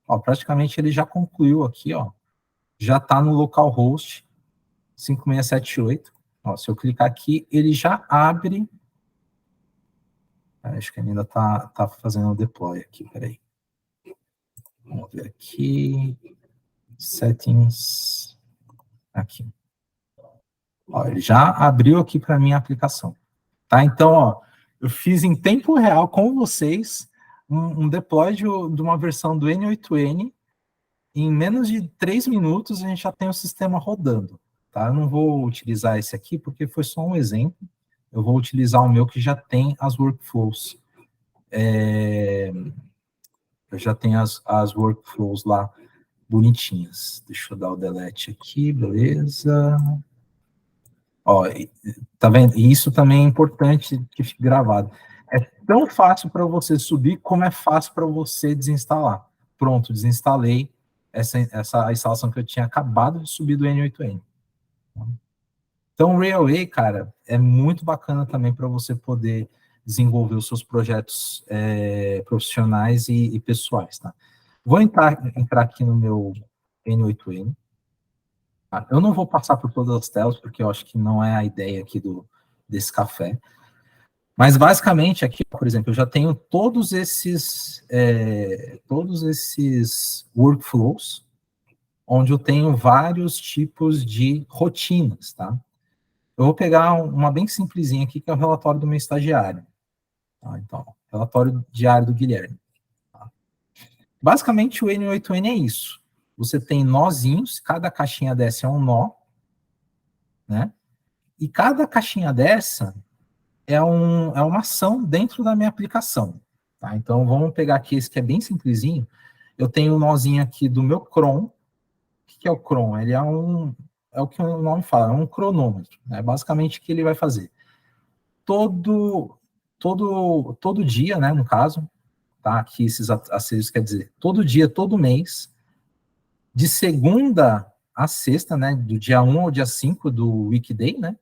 Ó, praticamente ele já concluiu aqui, ó. Já está no localhost 5678. Ó, se eu clicar aqui, ele já abre. Acho que ele ainda tá fazendo o deploy aqui, peraí. Vamos ver aqui. Settings. Aqui. Ó, ele já abriu aqui para minha aplicação. Tá? Então, ó, eu fiz em tempo real com vocês um deploy de uma versão do N8N. Em menos de 3 minutos, a gente já tem o sistema rodando. Tá? Eu não vou utilizar esse aqui, porque foi só um exemplo. Eu vou utilizar o meu que já tem as workflows. Eu já tenho as workflows lá bonitinhas. Deixa eu dar o delete aqui, beleza. Ó, tá vendo? E isso também é importante que fique gravado. É tão fácil para você subir como é fácil para você desinstalar. Pronto, desinstalei essa instalação que eu tinha acabado de subir do N8N. Então, o Railway, cara, é muito bacana também para você poder desenvolver os seus projetos profissionais e pessoais, tá? Vou entrar aqui no meu N8N. Tá? Eu não vou passar por todas as telas, porque eu acho que não é a ideia aqui desse café. Mas, basicamente, aqui, por exemplo, eu já tenho todos esses workflows, onde eu tenho vários tipos de rotinas, tá? Eu vou pegar uma bem simplesinha aqui, que é o relatório do meu estagiário. Tá? Então, relatório diário do Guilherme. Tá? Basicamente, o N8N é isso. Você tem nozinhos, cada caixinha dessa é um nó, né? E cada caixinha dessa é uma ação dentro da minha aplicação. Tá? Então, vamos pegar aqui esse que é bem simplesinho. Eu tenho um nozinho aqui do meu cron. O que é o cron? Ele é o que o nome fala, é um cronômetro. Né? Basicamente, o que ele vai fazer? Todo dia, né, no caso, tá? Aqui esses acessos quer dizer todo dia, todo mês, de segunda a sexta, né, do dia 1 ao dia 5 do weekday, né,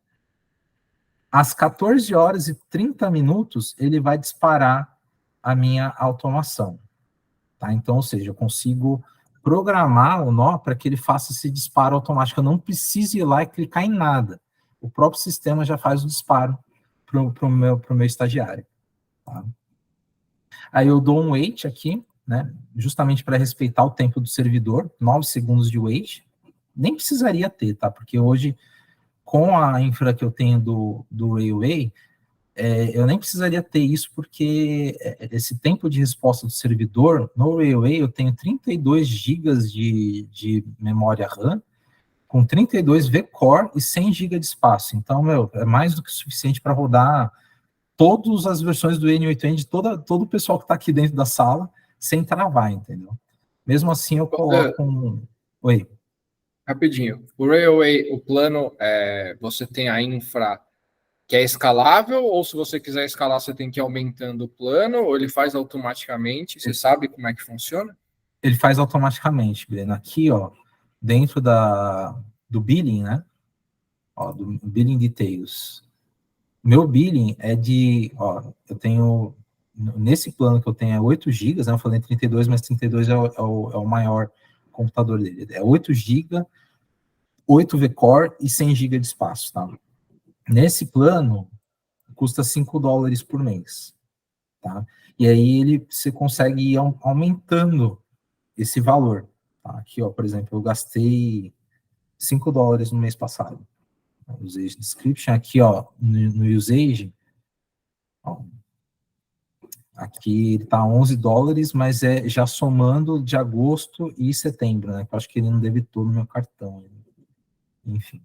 às 14 horas e 30 minutos, ele vai disparar a minha automação, tá? Então, ou seja, eu consigo programar o nó para que ele faça esse disparo automático, eu não preciso ir lá e clicar em nada. O próprio sistema já faz o disparo para o meu estagiário. Tá? Aí eu dou um wait aqui, né, justamente para respeitar o tempo do servidor, 9 segundos de wait. Nem precisaria ter, tá? Porque hoje, com a infra que eu tenho do Railway, eu nem precisaria ter isso, porque esse tempo de resposta do servidor, no Railway, eu tenho 32 GB de memória RAM, com 32 vCore e 100 GB de espaço. Então, meu, é mais do que suficiente para rodar todas as versões do N8N de todo o pessoal que está aqui dentro da sala, sem travar, entendeu? Mesmo assim, eu coloco Rapidinho. O Railway, o plano, você tem a infra que é escalável, ou se você quiser escalar, você tem que ir aumentando o plano, ou ele faz automaticamente? Você sabe como é que funciona? Ele faz automaticamente, Breno. Aqui, ó, dentro do billing, né? Ó, do billing details. Meu billing é eu tenho, nesse plano que eu tenho é 8 GB, né? Eu falei 32, mas 32 é o maior computador dele. É 8 GB, 8 V-Core e 100 GB de espaço, tá? Nesse plano, custa $5 por mês, tá? E aí você consegue ir aumentando esse valor. Tá? Aqui, ó, por exemplo, eu gastei $5 no mês passado. Usage description, aqui, ó, no usage, ó, aqui ele tá $11, mas é já somando de agosto e setembro, né? Eu acho que ele não debitou no meu cartão. Enfim.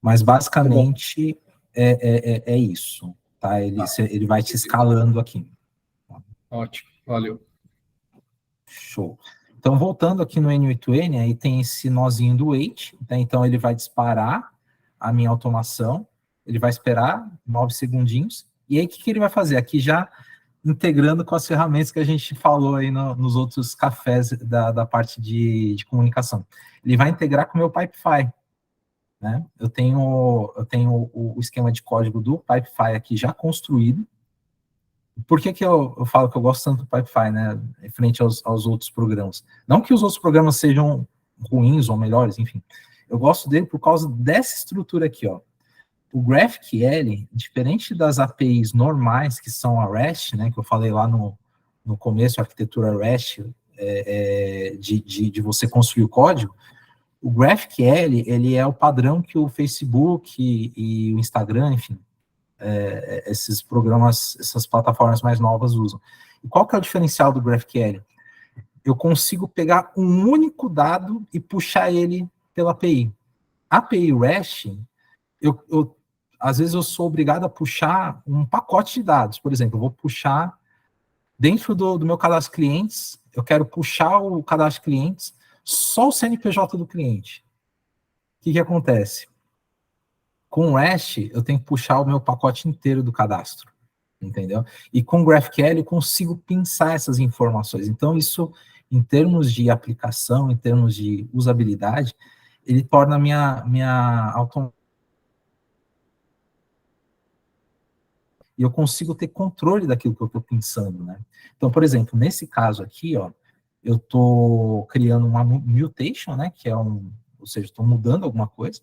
Mas basicamente é isso, tá? Ele vai te escalando aqui. Ótimo, valeu. Show. Então, voltando aqui no N8N, aí tem esse nozinho do wait, tá? Então ele vai disparar a minha automação, ele vai esperar 9 segundinhos, e aí o que ele vai fazer? Aqui já integrando com as ferramentas que a gente falou aí nos outros cafés da parte de comunicação. Ele vai integrar com o meu Pipefy, né? Eu tenho o esquema de código do Pipefy aqui já construído. Por que eu falo que eu gosto tanto do Pipefy, né, frente aos outros programas? Não que os outros programas sejam ruins ou melhores, enfim. Eu gosto dele por causa dessa estrutura aqui, ó. O GraphQL, diferente das APIs normais, que são a REST, né, que eu falei lá no começo, a arquitetura REST, de você construir o código, o GraphQL, ele é o padrão que o Facebook e o Instagram, enfim, esses programas, essas plataformas mais novas usam. E qual que é o diferencial do GraphQL? Eu consigo pegar um único dado e puxar ele pela API. A API REST, às vezes eu sou obrigado a puxar um pacote de dados. Por exemplo, eu vou puxar dentro do meu cadastro clientes, eu quero puxar o cadastro clientes, só o CNPJ do cliente. O que acontece? Com o REST, eu tenho que puxar o meu pacote inteiro do cadastro, entendeu? E com o GraphQL, eu consigo pensar essas informações. Então, isso, em termos de aplicação, em termos de usabilidade, ele torna a minha autonomia. E eu consigo ter controle daquilo que eu estou pensando, né? Então, por exemplo, nesse caso aqui, ó, eu estou criando uma mutation, né? Que é ou seja, estou mudando alguma coisa.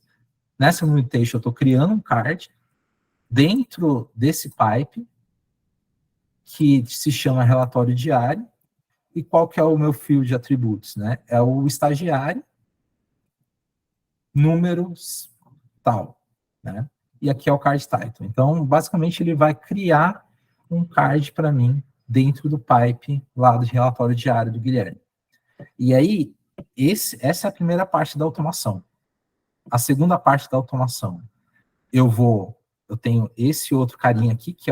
Nessa mutation, eu estou criando um card dentro desse pipe que se chama relatório diário. E qual que é o meu field de atributos, né? É o estagiário, números, tal, né? E aqui é o card title. Então, basicamente, ele vai criar um card para mim dentro do pipe lá do relatório diário do Guilherme. E aí, essa é a primeira parte da automação. A segunda parte da automação, eu tenho esse outro carinha aqui, que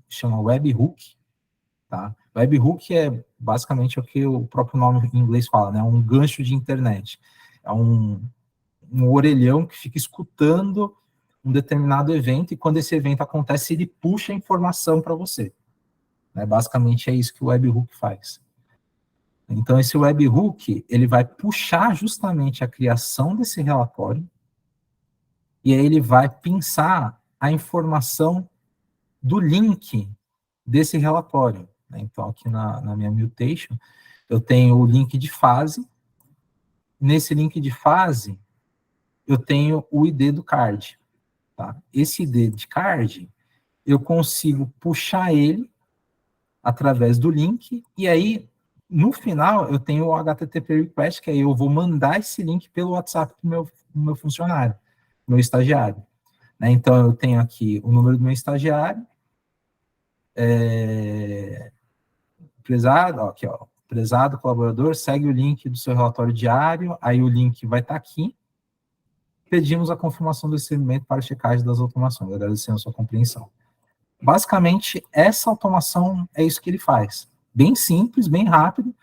chama webhook, tá? Webhook é basicamente o que o próprio nome em inglês fala, né? Um gancho de internet. É um orelhão que fica escutando um determinado evento, e quando esse evento acontece, ele puxa a informação para você. Né? Basicamente é isso que o webhook faz. Então, esse webhook, ele vai puxar justamente a criação desse relatório, e aí ele vai pensar a informação do link desse relatório. Né? Então, aqui na minha mutation, eu tenho o link de fase. Nesse link de fase, eu tenho o ID do card. Tá? Esse ID de card, eu consigo puxar ele através do link, e aí, no final, eu tenho o HTTP request, que aí eu vou mandar esse link pelo WhatsApp para o meu funcionário, meu estagiário. Né? Então, eu tenho aqui o número do meu estagiário, prezado, ó, aqui, ó, prezado colaborador, segue o link do seu relatório diário, aí o link vai estar aqui. Pedimos a confirmação do recebimento para checagem das automações, agradecendo a sua compreensão. Basicamente, essa automação é isso que ele faz. Bem simples, bem rápido,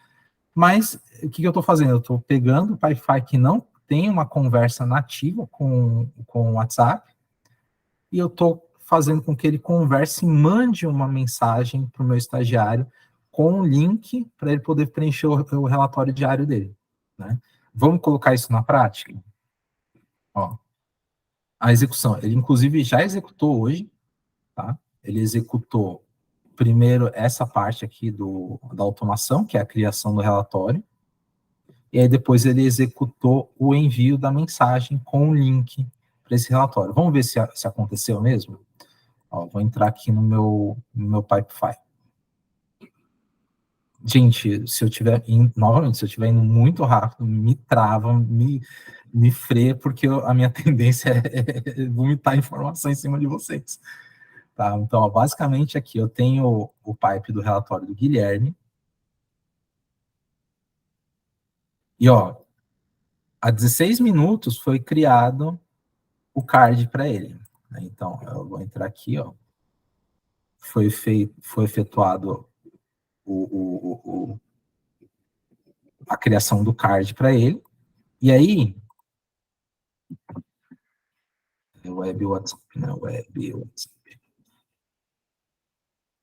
mas o que eu estou fazendo? Eu estou pegando o Pipefy que não tem uma conversa nativa com o WhatsApp, e eu estou fazendo com que ele converse e mande uma mensagem para o meu estagiário com um link para ele poder preencher o relatório diário dele, né? Vamos colocar isso na prática? Ó, a execução, ele inclusive já executou hoje, tá? Ele executou primeiro essa parte aqui da automação, que é a criação do relatório, e aí depois ele executou o envio da mensagem com o link para esse relatório. Vamos ver se aconteceu mesmo? Ó, vou entrar aqui no meu Pipefy. Gente, se eu tiver novamente, se eu estiver indo muito rápido, me trava, me freia, porque a minha tendência é vomitar informação em cima de vocês. Tá? Então, ó, basicamente aqui eu tenho o pipe do relatório do Guilherme. E, ó, há 16 minutos foi criado o card para ele. Né? Então, eu vou entrar aqui, ó. Foi efetuado a criação do card para ele. E aí, web WhatsApp, né? Web WhatsApp.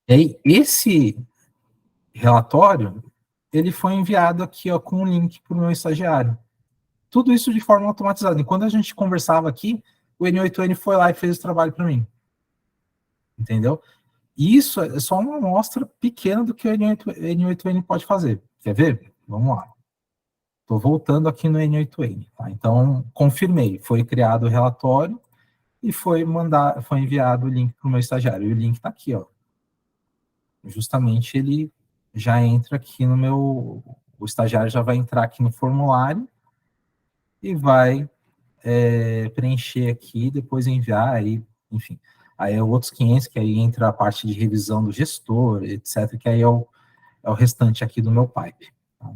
E aí, esse relatório, ele foi enviado aqui, ó, com um link para o meu estagiário. Tudo isso de forma automatizada. E quando a gente conversava aqui, o N8N foi lá e fez o trabalho para mim. Entendeu? Isso é só uma amostra pequena do que o N8N pode fazer. Quer ver? Vamos lá. Estou voltando aqui no N8N. Tá? Então, confirmei. Foi criado o relatório e foi enviado o link para o meu estagiário. E o link está aqui, ó. Justamente ele já entra aqui no meu... O estagiário já vai entrar aqui no formulário e vai preencher aqui, depois enviar, aí, enfim. Aí é outros 500, que aí entra a parte de revisão do gestor, etc., que aí é o restante aqui do meu pipe. Tá?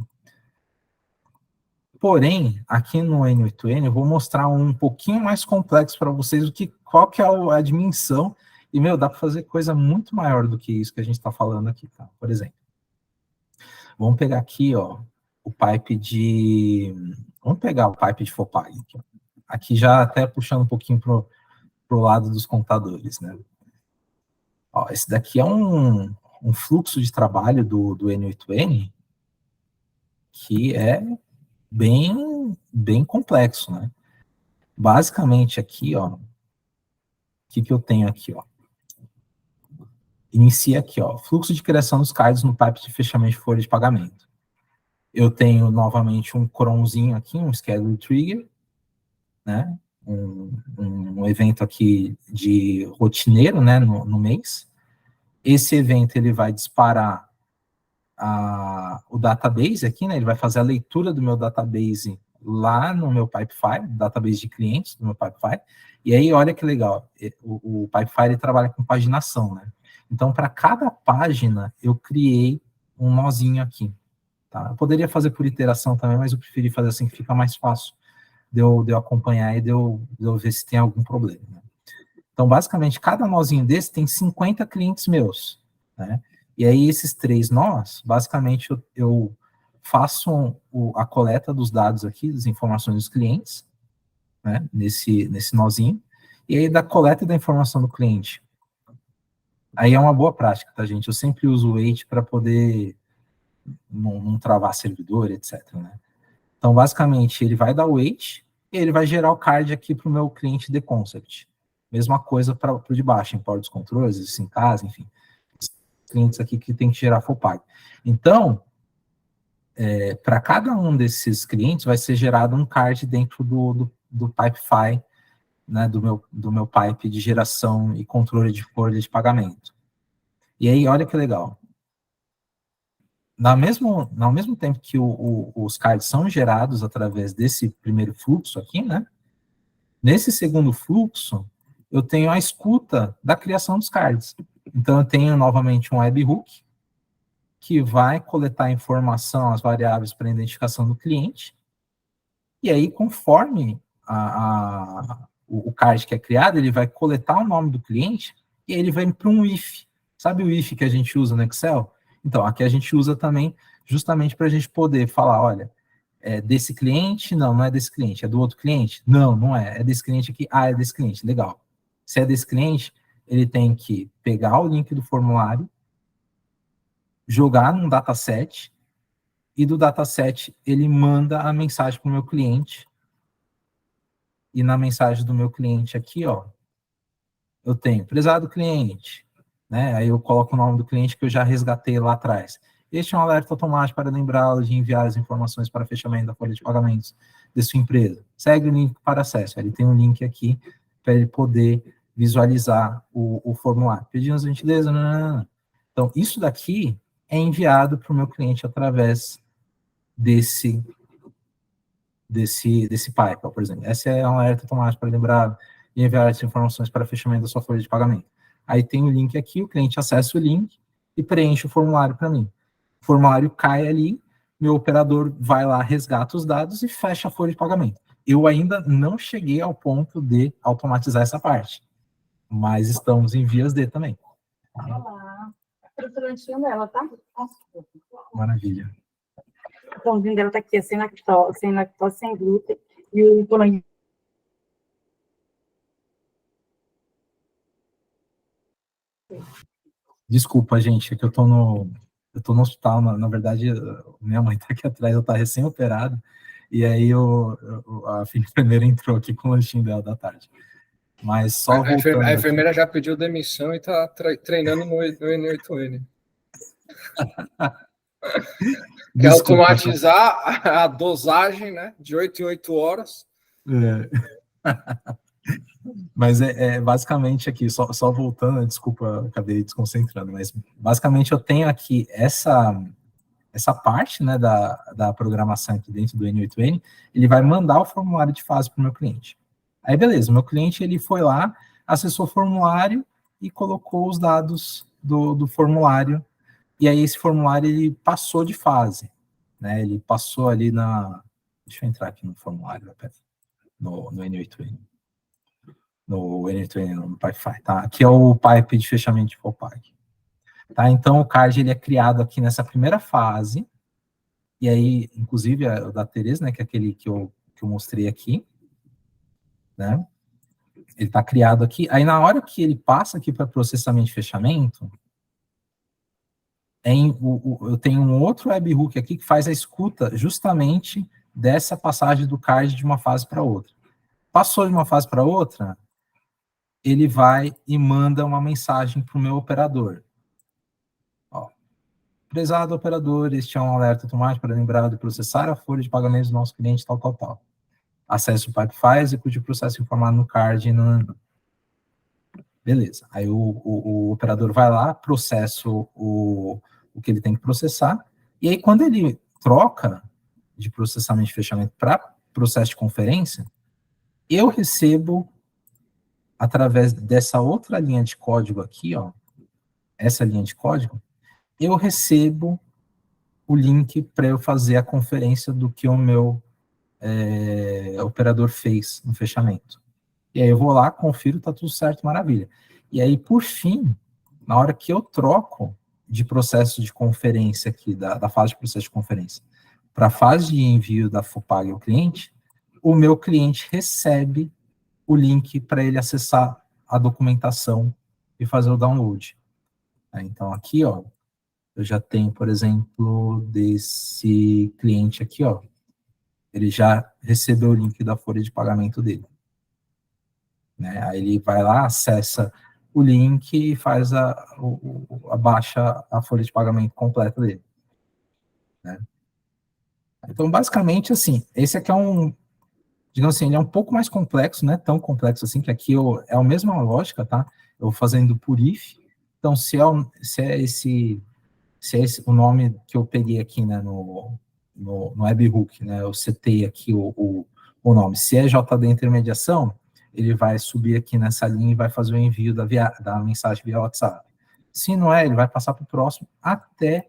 Porém, aqui no N8N, eu vou mostrar um pouquinho mais complexo para vocês, qual que é a dimensão, e, dá para fazer coisa muito maior do que isso que a gente está falando aqui, tá? Por exemplo, vamos pegar aqui, ó, o pipe de... Vamos pegar o pipe de FOPAG aqui, ó. Aqui já até puxando um pouquinho pro lado dos contadores, né? Ó, esse daqui é um fluxo de trabalho do N8N que é bem complexo, né? Basicamente aqui, ó, o que eu tenho aqui, ó? Inicia aqui, ó, fluxo de criação dos cards no pipe de fechamento de folha de pagamento. Eu tenho novamente um cronzinho aqui, um schedule trigger, né? Um evento aqui de rotineiro, né, no mês. Esse evento ele vai disparar o database aqui, né? Ele vai fazer a leitura do meu database lá no meu Pipefy, database de clientes do meu Pipefy. E aí, olha que legal, o Pipefy ele trabalha com paginação, né? Então, para cada página, eu criei um nozinho aqui. Tá? Eu poderia fazer por iteração também, mas eu preferi fazer assim, que fica mais fácil de eu acompanhar e de eu ver se tem algum problema. Né? Então, basicamente, cada nozinho desse tem 50 clientes meus, né? E aí, esses 3 nós, basicamente, eu faço a coleta dos dados aqui, das informações dos clientes, né? Nesse nozinho. E aí, da coleta da informação do cliente. Aí é uma boa prática, tá, gente? Eu sempre uso o wait para poder não travar servidor, etc, né? Então, basicamente, ele vai dar o wait e ele vai gerar o card aqui para o meu cliente de concept. Mesma coisa para o de baixo, import dos controles, isso em casa, enfim. Clientes aqui que tem que gerar FOPAG. Então, para cada um desses clientes vai ser gerado um card dentro do Pipefy, né, do meu pipe de geração e controle de folha de pagamento. E aí, olha que legal. No mesmo tempo que os cards são gerados através desse primeiro fluxo aqui, né? Nesse segundo fluxo, eu tenho a escuta da criação dos cards. Então, eu tenho novamente um webhook, que vai coletar informação, as variáveis para identificação do cliente, e aí, conforme o card que é criado, ele vai coletar o nome do cliente, e aí ele vai para um if. Sabe o if que a gente usa no Excel? Então, aqui a gente usa também justamente para a gente poder falar, olha, é desse cliente? Não, não é desse cliente. É do outro cliente? Não, não é. É desse cliente aqui? Ah, é desse cliente. Legal. Se é desse cliente, ele tem que pegar o link do formulário, jogar num dataset, e do dataset ele manda a mensagem para o meu cliente, e na mensagem do meu cliente aqui, ó, eu tenho, prezado cliente, né? Aí eu coloco o nome do cliente que eu já resgatei lá atrás. Este é um alerta automático para lembrá-lo de enviar as informações para fechamento da folha de pagamentos de sua empresa. Segue o link para acesso. Ele tem um link aqui para ele poder visualizar o formulário. Pedimos a gentileza, não. Então, isso daqui é enviado para o meu cliente através desse pipe, por exemplo. Esse é um alerta automático para lembrar e enviar as informações para fechamento da sua folha de pagamento. Aí tem o link aqui, o cliente acessa o link e preenche o formulário para mim. O formulário cai ali, meu operador vai lá, resgata os dados e fecha a folha de pagamento. Eu ainda não cheguei ao ponto de automatizar essa parte, mas estamos em vias de também. Olá, a professora dela, tá? Maravilha. O pãozinho dela tá aqui, sem lactose, sem glúten, e o pão. Desculpa, gente, é que eu tô no hospital, na verdade, minha mãe tá aqui atrás, eu tá recém-operada, e aí a enfermeira entrou aqui com o lanchinho dela da tarde. Mas só voltando... A enfermeira já pediu demissão e tá treinando no N8N. Quer automatizar a dosagem, né, de 8 em 8 horas. Mas basicamente aqui, só voltando, desculpa, acabei desconcentrando, mas basicamente eu tenho aqui essa parte, né, da programação aqui dentro do N8N, ele vai mandar o formulário de fase para o meu cliente. Aí, beleza, o meu cliente, ele foi lá, acessou o formulário e colocou os dados do formulário, e aí esse formulário, ele passou de fase, né, ele passou ali deixa eu entrar aqui no formulário, no N8N. No N8N, no Pipefy, tá? Aqui é o pipe de fechamento de FOPAG. Tá? Então, o card, ele é criado aqui nessa primeira fase, e aí, inclusive, o da Tereza, né, que é aquele que eu mostrei aqui, né? Ele está criado aqui. Aí, na hora que ele passa aqui para processamento de fechamento, eu tenho um outro webhook aqui que faz a escuta justamente dessa passagem do card de uma fase para outra. Passou de uma fase para outra, ele vai e manda uma mensagem para o meu operador. Ó, prezado operador, este é um alerta automático para lembrar de processar a folha de pagamentos do nosso cliente, tal, tal, tal. Acesse o Pipefy, execute o processo informado no card. Beleza. Aí o operador vai lá, processa o que ele tem que processar, e aí quando ele troca de processamento de fechamento para processo de conferência, eu recebo através dessa outra linha de código aqui, ó, essa linha de código, eu recebo o link para eu fazer a conferência do que o meu operador fez no fechamento. E aí eu vou lá, confiro, tá tudo certo, maravilha. E aí, por fim, na hora que eu troco de processo de conferência aqui, da fase de processo de conferência, para a fase de envio da FOPAG ao cliente, o meu cliente recebe o link para ele acessar a documentação e fazer o download. Então, aqui, ó, eu já tenho, por exemplo, desse cliente aqui, ó, ele já recebeu o link da folha de pagamento dele. Né? Aí ele vai lá, acessa o link e faz abaixa a folha de pagamento completa dele. Né? Então, basicamente, assim, esse aqui é digamos assim, ele é um pouco mais complexo, não é tão complexo assim, que aqui é a mesma lógica, tá? Eu vou fazendo por if. Então, se é esse o nome que eu peguei aqui, né, no webhook, né, eu setei aqui o nome. Se é JD intermediação, ele vai subir aqui nessa linha e vai fazer o envio da mensagem via WhatsApp. Se não é, ele vai passar para o próximo até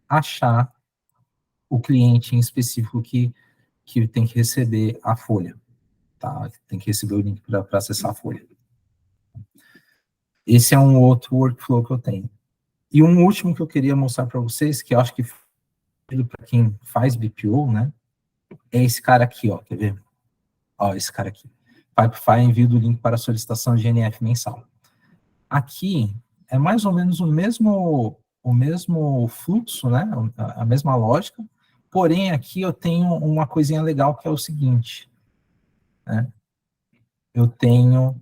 achar o cliente em específico que tem que receber a folha, tá? Tem que receber o link para acessar a folha. Esse é um outro workflow que eu tenho. E um último que eu queria mostrar para vocês, que eu acho que para quem faz BPO, né, é esse cara aqui, ó, quer ver? Ó, esse cara aqui. Pipefy envio do link para a solicitação de NF mensal. Aqui é mais ou menos o mesmo fluxo, né? A mesma lógica, porém aqui eu tenho uma coisinha legal que é o seguinte, né? Eu tenho,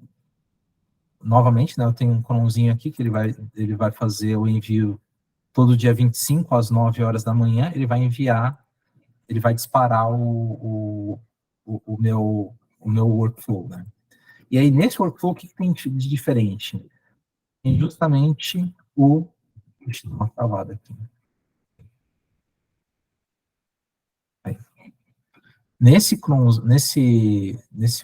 novamente, né, eu tenho um cronzinho aqui que ele vai fazer o envio todo dia 25 às 9 horas da manhã, ele vai disparar o meu workflow, né? E aí, nesse workflow, o que tem de diferente? Tem justamente o... Deixa eu dar uma travada aqui. Aí. Nesse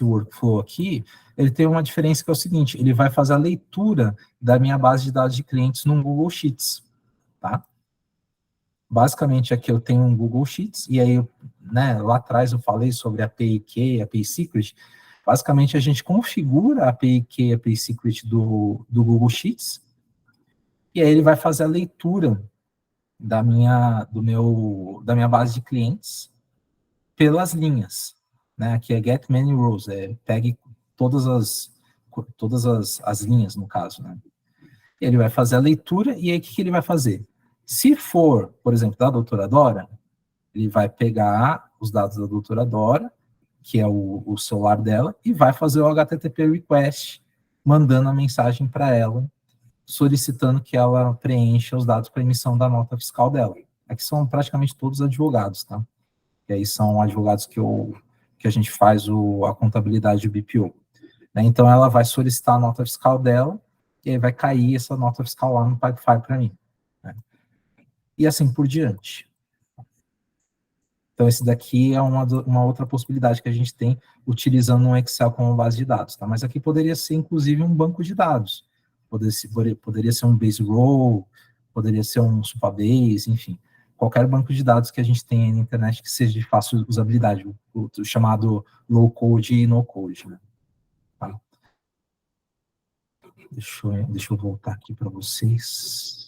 workflow aqui, ele tem uma diferença que é o seguinte, ele vai fazer a leitura da minha base de dados de clientes no Google Sheets, tá? Basicamente, aqui eu tenho um Google Sheets, e aí, né, lá atrás eu falei sobre a API Key e a API Secret. Basicamente, a gente configura a API Key e a API Secret do Google Sheets, e aí ele vai fazer a leitura da minha base de clientes pelas linhas, né? Aqui é get many rows, pegue todas as linhas, no caso, né? Ele vai fazer a leitura, e aí o que ele vai fazer? Se for, por exemplo, da doutora Dora, ele vai pegar os dados da doutora Dora, que é o celular dela, e vai fazer o HTTP request, mandando a mensagem para ela, solicitando que ela preencha os dados para emissão da nota fiscal dela. Aqui são praticamente todos advogados, tá? E aí são advogados que a gente faz a contabilidade do BPO. Né? Então, ela vai solicitar a nota fiscal dela, e aí vai cair essa nota fiscal lá no Pipefy para mim. Né? E assim por diante. Então, esse daqui é uma outra possibilidade que a gente tem utilizando um Excel como base de dados. Tá? Mas aqui poderia ser, inclusive, um banco de dados. Poderia ser um Base Row, poderia ser um Supabase, enfim. Qualquer banco de dados que a gente tenha na internet que seja de fácil usabilidade, o chamado low code e no code. Né? Tá? Deixa eu voltar aqui para vocês.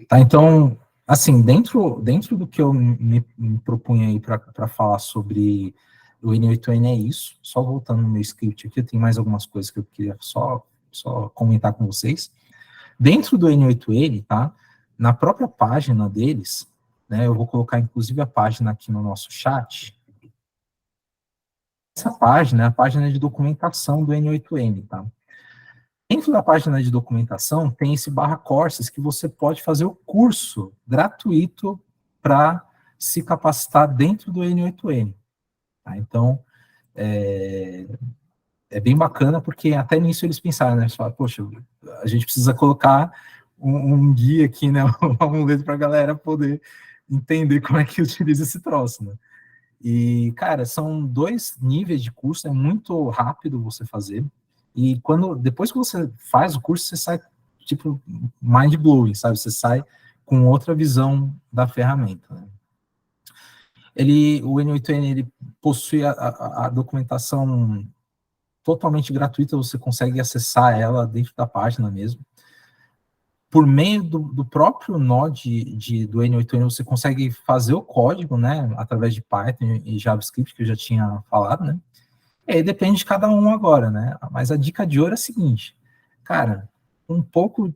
Tá, então, assim, dentro do que eu me propunha aí para falar sobre o N8N é isso, só voltando no meu script aqui, tem mais algumas coisas que eu queria só comentar com vocês. Dentro do N8N, tá, na própria página deles, né, eu vou colocar inclusive a página aqui no nosso chat. Essa página é a página de documentação do N8N, tá? Dentro da página de documentação, tem esse /courses que você pode fazer o curso gratuito para se capacitar dentro do N8N. Tá? Então, é bem bacana, porque até nisso eles pensaram, né? Eles falaram, poxa, a gente precisa colocar um guia aqui, né? Um letra para a galera poder entender como é que utiliza esse troço, né? E, cara, são 2 níveis de curso, é muito rápido você fazer. E depois que você faz o curso, você sai, tipo, mind-blowing, sabe? Você sai com outra visão da ferramenta. Né? O N8N, ele possui a documentação totalmente gratuita, você consegue acessar ela dentro da página mesmo. Por meio do próprio nó do N8N, você consegue fazer o código, né? Através de Python e JavaScript, que eu já tinha falado, né? E aí depende de cada um agora, né? Mas a dica de ouro é a seguinte, cara, pouquinho,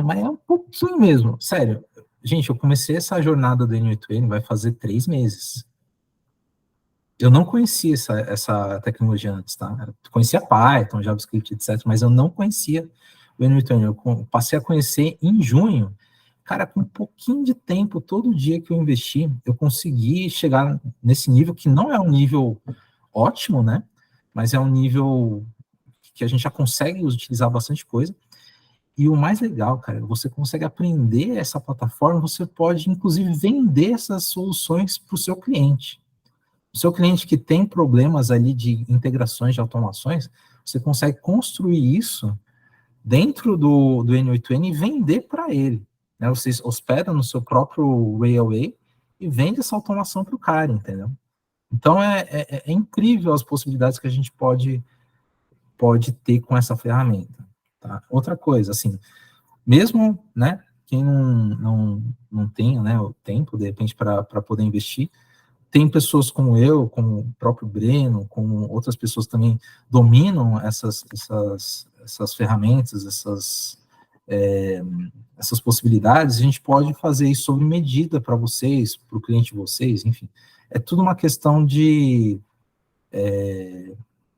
mas é um pouquinho mesmo, sério. Gente, eu comecei essa jornada do N8N, vai fazer 3 meses. Eu não conhecia essa tecnologia antes, tá? Eu conhecia Python, JavaScript, etc., mas eu não conhecia o N8N. Eu passei a conhecer em junho. Cara, com um pouquinho de tempo, todo dia que eu investi, eu consegui chegar nesse nível, que não é um nível ótimo, né? Mas é um nível que a gente já consegue utilizar bastante coisa. E o mais legal, cara, você consegue aprender essa plataforma, você pode, inclusive, vender essas soluções para o seu cliente. O seu cliente que tem problemas ali de integrações, de automações, você consegue construir isso dentro do N8N e vender para ele. Né? Você hospeda no seu próprio Railway e vende essa automação para o cara, entendeu? Então, é incrível as possibilidades que a gente pode ter com essa ferramenta. Tá? Outra coisa, assim, mesmo, né, quem não tenha, né, o tempo, de repente, para poder investir, tem pessoas como eu, como o próprio Breno, como outras pessoas também dominam essas ferramentas, essas possibilidades, a gente pode fazer isso sob medida para vocês, para o cliente de vocês, enfim. É tudo uma questão de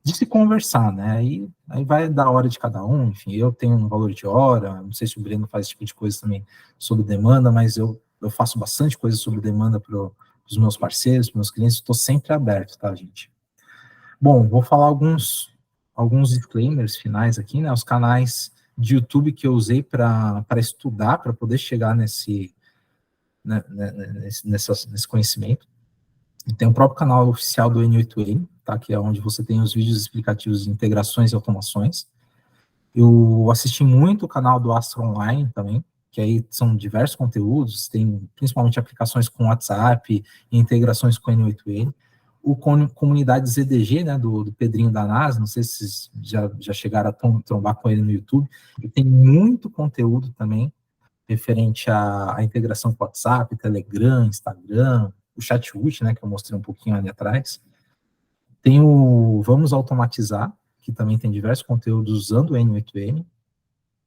se conversar, né? Aí vai da hora de cada um, enfim, eu tenho um valor de hora, não sei se o Breno faz esse tipo de coisa também sobre demanda, mas eu faço bastante coisa sobre demanda para os meus parceiros, para os meus clientes, estou sempre aberto, tá, gente? Bom, vou falar alguns disclaimers finais aqui, né? Os canais de YouTube que eu usei para estudar, para poder chegar nesse conhecimento. Tem o próprio canal oficial do N8N, tá? Que é onde você tem os vídeos explicativos de integrações e automações. Eu assisti muito o canal do Astra Online também, que aí são diversos conteúdos, tem principalmente aplicações com WhatsApp e integrações com o N8N. O Comunidade ZDG, né, do Pedrinho da NASA, não sei se vocês já chegaram a trombar com ele no YouTube, e tem muito conteúdo também referente à integração com WhatsApp, Telegram, Instagram, o Chatwood, né, que eu mostrei um pouquinho ali atrás. Tem o Vamos Automatizar, que também tem diversos conteúdos usando o N8N.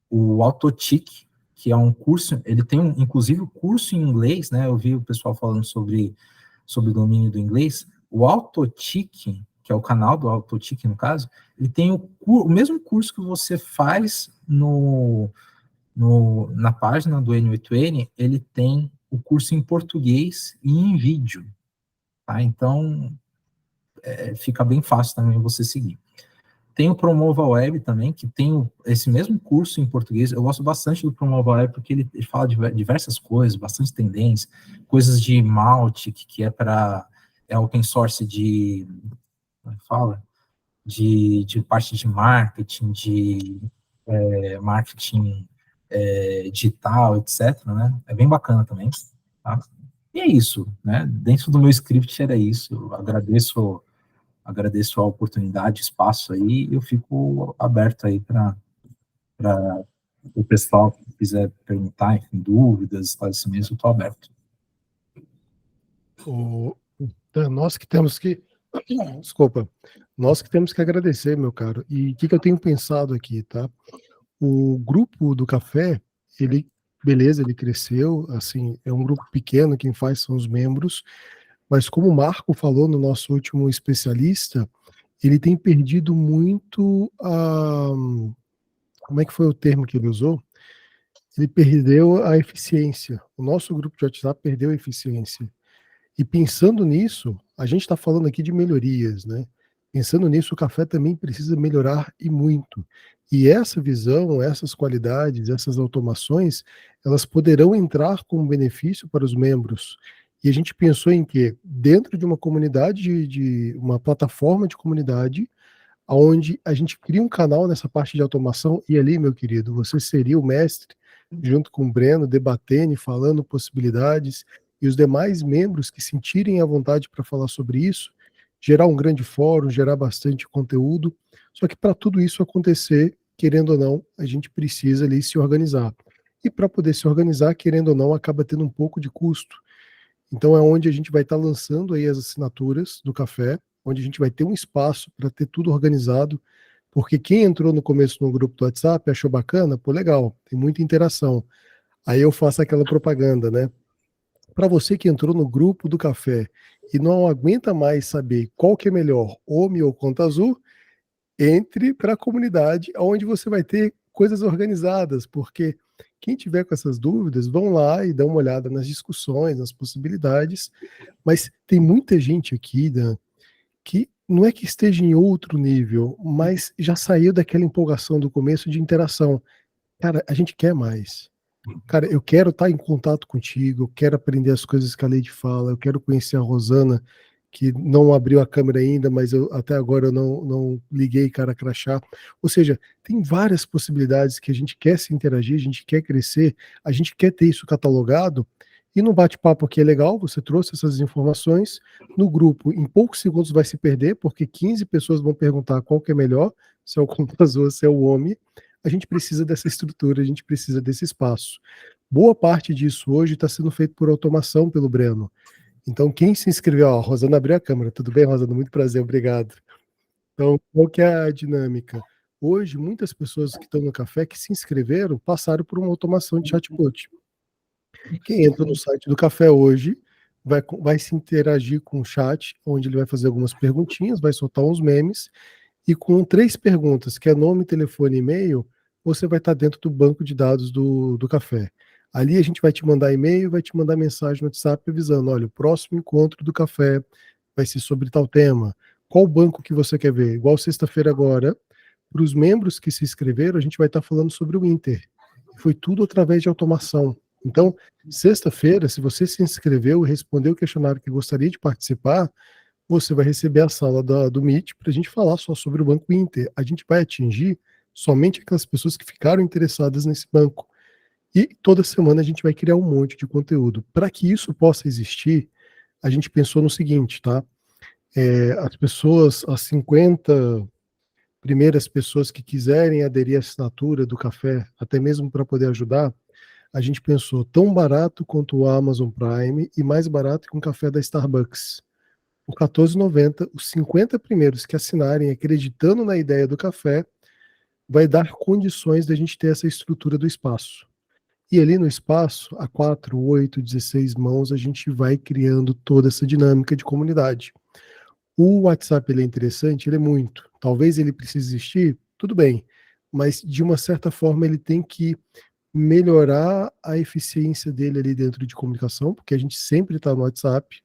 O Autotic, que é um curso, ele tem inclusive o curso em inglês, né, eu vi o pessoal falando sobre o domínio do inglês. O Autotic, que é o canal do Autotic, no caso, ele tem o mesmo curso que você faz na página do N8N, ele tem o curso em português e em vídeo, tá? Então, fica bem fácil também você seguir. Tem o Promova Web também, que tem esse mesmo curso em português. Eu gosto bastante do Promova Web, porque ele fala de diversas coisas, bastante tendências, coisas de Mautic, que é open source de parte de marketing, marketing digital, etc., né? É bem bacana também, tá? E é isso, né? Dentro do meu script era isso. Eu agradeço a oportunidade, espaço aí, eu fico aberto aí para o pessoal que quiser perguntar, enfim, dúvidas, esclarecimentos, eu estou aberto. Nós que temos que agradecer, meu caro. E o que eu tenho pensado aqui, tá? O grupo do café, ele cresceu, assim, é um grupo pequeno, quem faz são os membros, mas como o Marco falou no nosso último especialista, ele tem perdido muito como é que foi o termo que ele usou? Ele perdeu a eficiência. O nosso grupo de WhatsApp perdeu a eficiência. E pensando nisso, a gente está falando aqui de melhorias, né? Pensando nisso, o café também precisa melhorar e muito. E essa visão, essas qualidades, essas automações, elas poderão entrar como benefício para os membros. E a gente pensou em que, dentro de uma comunidade, de uma plataforma de comunidade, onde a gente cria um canal nessa parte de automação, e ali, meu querido, você seria o mestre, junto com o Breno, debatendo e falando possibilidades, e os demais membros que sentirem a vontade para falar sobre isso, gerar um grande fórum, gerar bastante conteúdo. Só que para tudo isso acontecer, querendo ou não, a gente precisa ali se organizar. E para poder se organizar, querendo ou não, acaba tendo um pouco de custo. Então é onde a gente vai estar lançando aí as assinaturas do café, onde a gente vai ter um espaço para ter tudo organizado, porque quem entrou no começo no grupo do WhatsApp achou bacana, pô, legal, tem muita interação. Aí eu faço aquela propaganda, né? Para você que entrou no grupo do café e não aguenta mais saber qual que é melhor, OMI ou Conta Azul, entre para a comunidade, onde você vai ter coisas organizadas, porque quem tiver com essas dúvidas, vão lá e dão uma olhada nas discussões, nas possibilidades, mas tem muita gente aqui, Dan, que não é que esteja em outro nível, mas já saiu daquela empolgação do começo de interação. Cara, a gente quer mais. Cara, eu quero estar em contato contigo, eu quero aprender as coisas que a Leide fala, eu quero conhecer a Rosana, que não abriu a câmera ainda, mas até agora eu não liguei cara a crachá. Ou seja, tem várias possibilidades que a gente quer se interagir, a gente quer crescer, a gente quer ter isso catalogado, e no bate-papo aqui é legal, você trouxe essas informações, no grupo em poucos segundos vai se perder, porque 15 pessoas vão perguntar qual que é melhor, se é o Conta Azul, se é o OMI. A gente precisa dessa estrutura, a gente precisa desse espaço. Boa parte disso hoje está sendo feito por automação pelo Breno. Então, quem se inscreveu, ó, a Rosana abriu a câmera. Tudo bem, Rosana? Muito prazer, obrigado. Então, qual que é a dinâmica? Hoje, muitas pessoas que estão no café, que se inscreveram, passaram por uma automação de chatbot. Quem entra no site do café hoje vai se interagir com o chat, onde ele vai fazer algumas perguntinhas, vai soltar uns memes, e com 3 perguntas, que é nome, telefone e e-mail, você vai estar dentro do banco de dados do café. Ali a gente vai te mandar e-mail, vai te mandar mensagem no WhatsApp avisando, olha, o próximo encontro do café vai ser sobre tal tema. Qual banco que você quer ver? Igual sexta-feira agora, para os membros que se inscreveram, a gente vai estar falando sobre o Inter. Foi tudo através de automação. Então, sexta-feira, se você se inscreveu e respondeu o questionário que gostaria de participar, você vai receber a sala do Meet para a gente falar só sobre o Banco Inter. A gente vai atingir somente aquelas pessoas que ficaram interessadas nesse banco. E toda semana a gente vai criar um monte de conteúdo. Para que isso possa existir, a gente pensou no seguinte, tá? As pessoas, as 50 primeiras pessoas que quiserem aderir à assinatura do café, até mesmo para poder ajudar, a gente pensou tão barato quanto o Amazon Prime e mais barato que um café da Starbucks. Por R$14,90, os 50 primeiros que assinarem acreditando na ideia do café, vai dar condições da gente ter essa estrutura do espaço. E ali no espaço, a 4, 8, 16 mãos, a gente vai criando toda essa dinâmica de comunidade. O WhatsApp ele é interessante, ele é muito. Talvez ele precise existir, tudo bem, mas de uma certa forma ele tem que melhorar a eficiência dele ali dentro de comunicação, porque a gente sempre está no WhatsApp.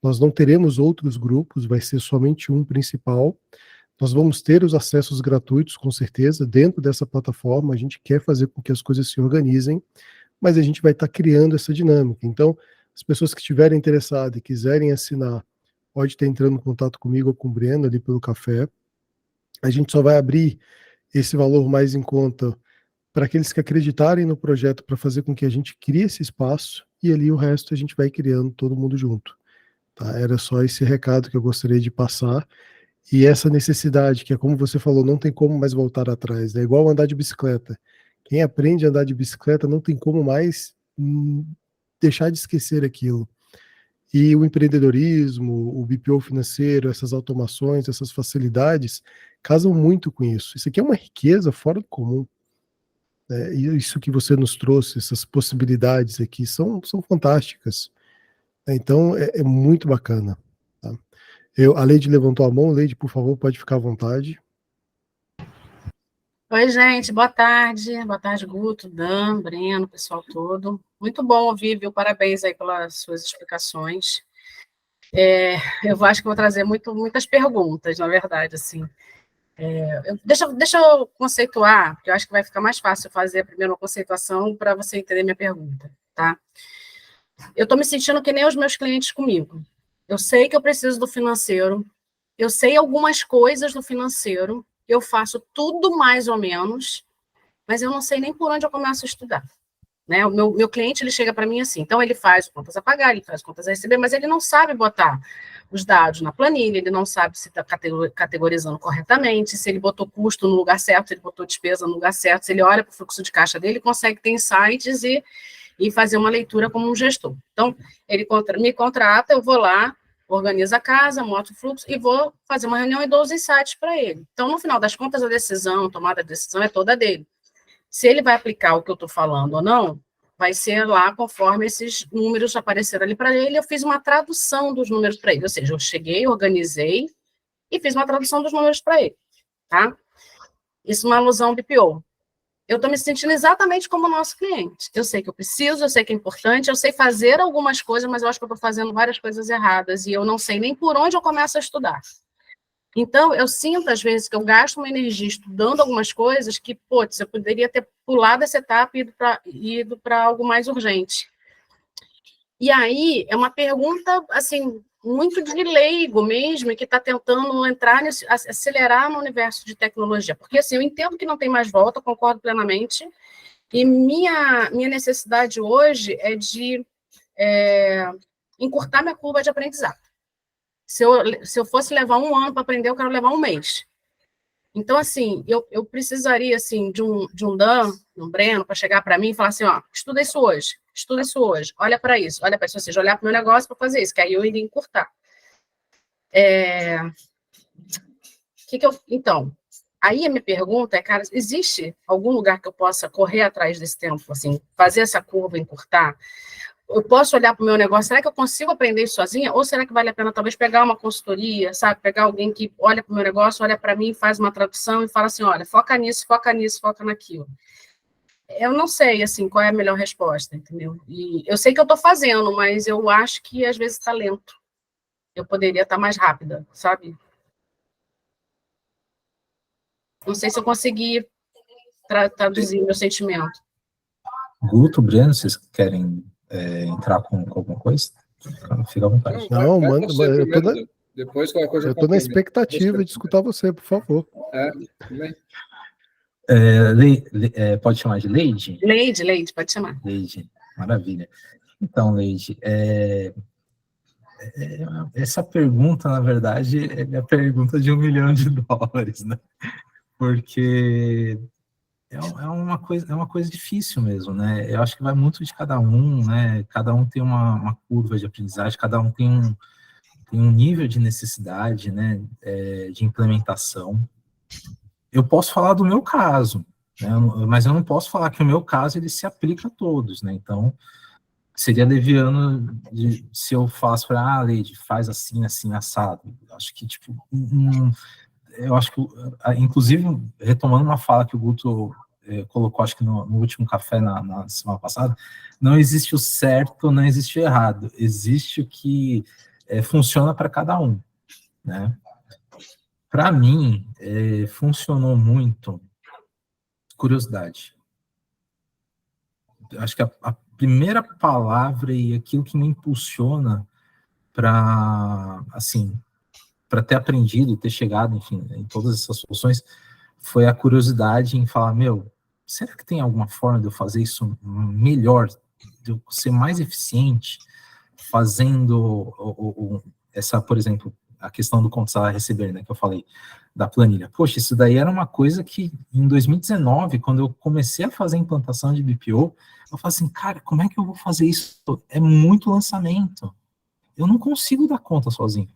Nós não teremos outros grupos, vai ser somente um principal. Nós vamos ter os acessos gratuitos, com certeza, dentro dessa plataforma. A gente quer fazer com que as coisas se organizem, mas a gente vai estar criando essa dinâmica. Então, as pessoas que estiverem interessadas e quiserem assinar, pode estar entrando em contato comigo ou com o Breno ali pelo café. A gente só vai abrir esse valor mais em conta para aqueles que acreditarem no projeto, para fazer com que a gente crie esse espaço, e ali o resto a gente vai criando todo mundo junto. Tá? Era só esse recado que eu gostaria de passar. E essa necessidade, que é como você falou, não tem como mais voltar atrás. É igual andar de bicicleta. Quem aprende a andar de bicicleta não tem como mais deixar de esquecer aquilo. E o empreendedorismo, o BPO financeiro, essas automações, essas facilidades, casam muito com isso. Isso aqui é uma riqueza fora do comum. E isso que você nos trouxe, essas possibilidades aqui, são fantásticas. Então, é muito bacana. Tá? A Leide levantou a mão. Leide, por favor, pode ficar à vontade. Oi, gente, boa tarde. Boa tarde, Guto, Dan, Breno, pessoal todo. Muito bom ouvir, viu? Parabéns aí pelas suas explicações. Eu acho que vou trazer muitas perguntas, na verdade, assim. Deixa eu conceituar, porque eu acho que vai ficar mais fácil fazer primeiro uma conceituação para você entender minha pergunta, tá? Eu estou me sentindo que nem os meus clientes comigo. Eu sei que eu preciso do financeiro, eu sei algumas coisas do financeiro, eu faço tudo mais ou menos, mas eu não sei nem por onde eu começo a estudar. Né? O meu cliente, ele chega para mim assim, então ele faz contas a pagar, ele faz contas a receber, mas ele não sabe botar os dados na planilha, ele não sabe se está categorizando corretamente, se ele botou custo no lugar certo, se ele botou despesa no lugar certo, se ele olha para o fluxo de caixa dele, consegue ter insights e fazer uma leitura como um gestor. Então, ele me contrata, eu vou lá, organizo a casa, mostro o fluxo e vou fazer uma reunião e dou os insights para ele. Então, no final das contas, a tomada de decisão é toda dele. Se ele vai aplicar o que eu estou falando ou não, vai ser lá conforme esses números apareceram ali para ele. Eu fiz uma tradução dos números para ele, ou seja, eu cheguei, organizei e fiz uma tradução dos números para ele, tá? Isso é uma alusão BPO. Eu estou me sentindo exatamente como o nosso cliente. Eu sei que eu preciso, eu sei que é importante, eu sei fazer algumas coisas, mas eu acho que eu estou fazendo várias coisas erradas e eu não sei nem por onde eu começo a estudar. Então, eu sinto, às vezes, que eu gasto uma energia estudando algumas coisas que, putz, eu poderia ter pulado essa etapa e ido para algo mais urgente. E aí, é uma pergunta, assim, muito de leigo mesmo, que está tentando entrar, acelerar no universo de tecnologia. Porque, assim, eu entendo que não tem mais volta, concordo plenamente, e minha necessidade hoje é de encurtar minha curva de aprendizado. Se eu fosse levar 1 ano para aprender, eu quero levar 1 mês. Então, assim, eu precisaria, assim, de um Dan, de um Breno, para chegar para mim e falar assim, ó, estuda isso hoje, estuda isso hoje, olha para isso, ou seja, olhar para o meu negócio para fazer isso, que aí eu iria encurtar. Então, aí a minha pergunta é, cara, existe algum lugar que eu possa correr atrás desse tempo, assim, fazer essa curva encurtar? Eu posso olhar para o meu negócio, será que eu consigo aprender isso sozinha? Ou será que vale a pena talvez pegar uma consultoria, sabe? Pegar alguém que olha para o meu negócio, olha para mim, faz uma tradução e fala assim, olha, foca nisso, foca naquilo. Eu não sei, assim, qual é a melhor resposta, entendeu? E eu sei que eu estou fazendo, mas eu acho que às vezes está lento. Eu poderia estar mais rápida, sabe? Não sei se eu consegui traduzir meu sentimento. Guto, Breno, vocês querem entrar com alguma coisa? Fica à vontade. Não, mano, depois qualquer coisa eu tô na expectativa de escutar você, por favor. Também. Pode chamar de Leide? Leide, pode chamar. Leide, maravilha. Então, Leide, essa pergunta, na verdade, é a pergunta de $1 milhão, né? Porque é uma coisa difícil mesmo, né? Eu acho que vai muito de cada um, né? Cada um tem uma curva de aprendizagem, cada um tem um nível de necessidade, né? De implementação. Eu posso falar do meu caso, né? Mas eu não posso falar que o meu caso ele se aplica a todos, né? Então, seria leviano se eu faço para Leide, faz assim, assado. Acho que, tipo, eu acho que, inclusive, retomando uma fala que o Guto colocou, acho que no último café na semana passada, não existe o certo, não existe o errado, existe o que funciona para cada um, né? Para mim, funcionou muito curiosidade. Acho que a primeira palavra e aquilo que me impulsiona para, assim, para ter aprendido, ter chegado, enfim, em todas essas soluções, foi a curiosidade em falar, será que tem alguma forma de eu fazer isso melhor, de eu ser mais eficiente, fazendo essa, por exemplo, a questão do contas a receber, né, que eu falei, da planilha. Poxa, isso daí era uma coisa que, em 2019, quando eu comecei a fazer a implantação de BPO, eu falei assim, cara, como é que eu vou fazer isso? É muito lançamento. Eu não consigo dar conta sozinho.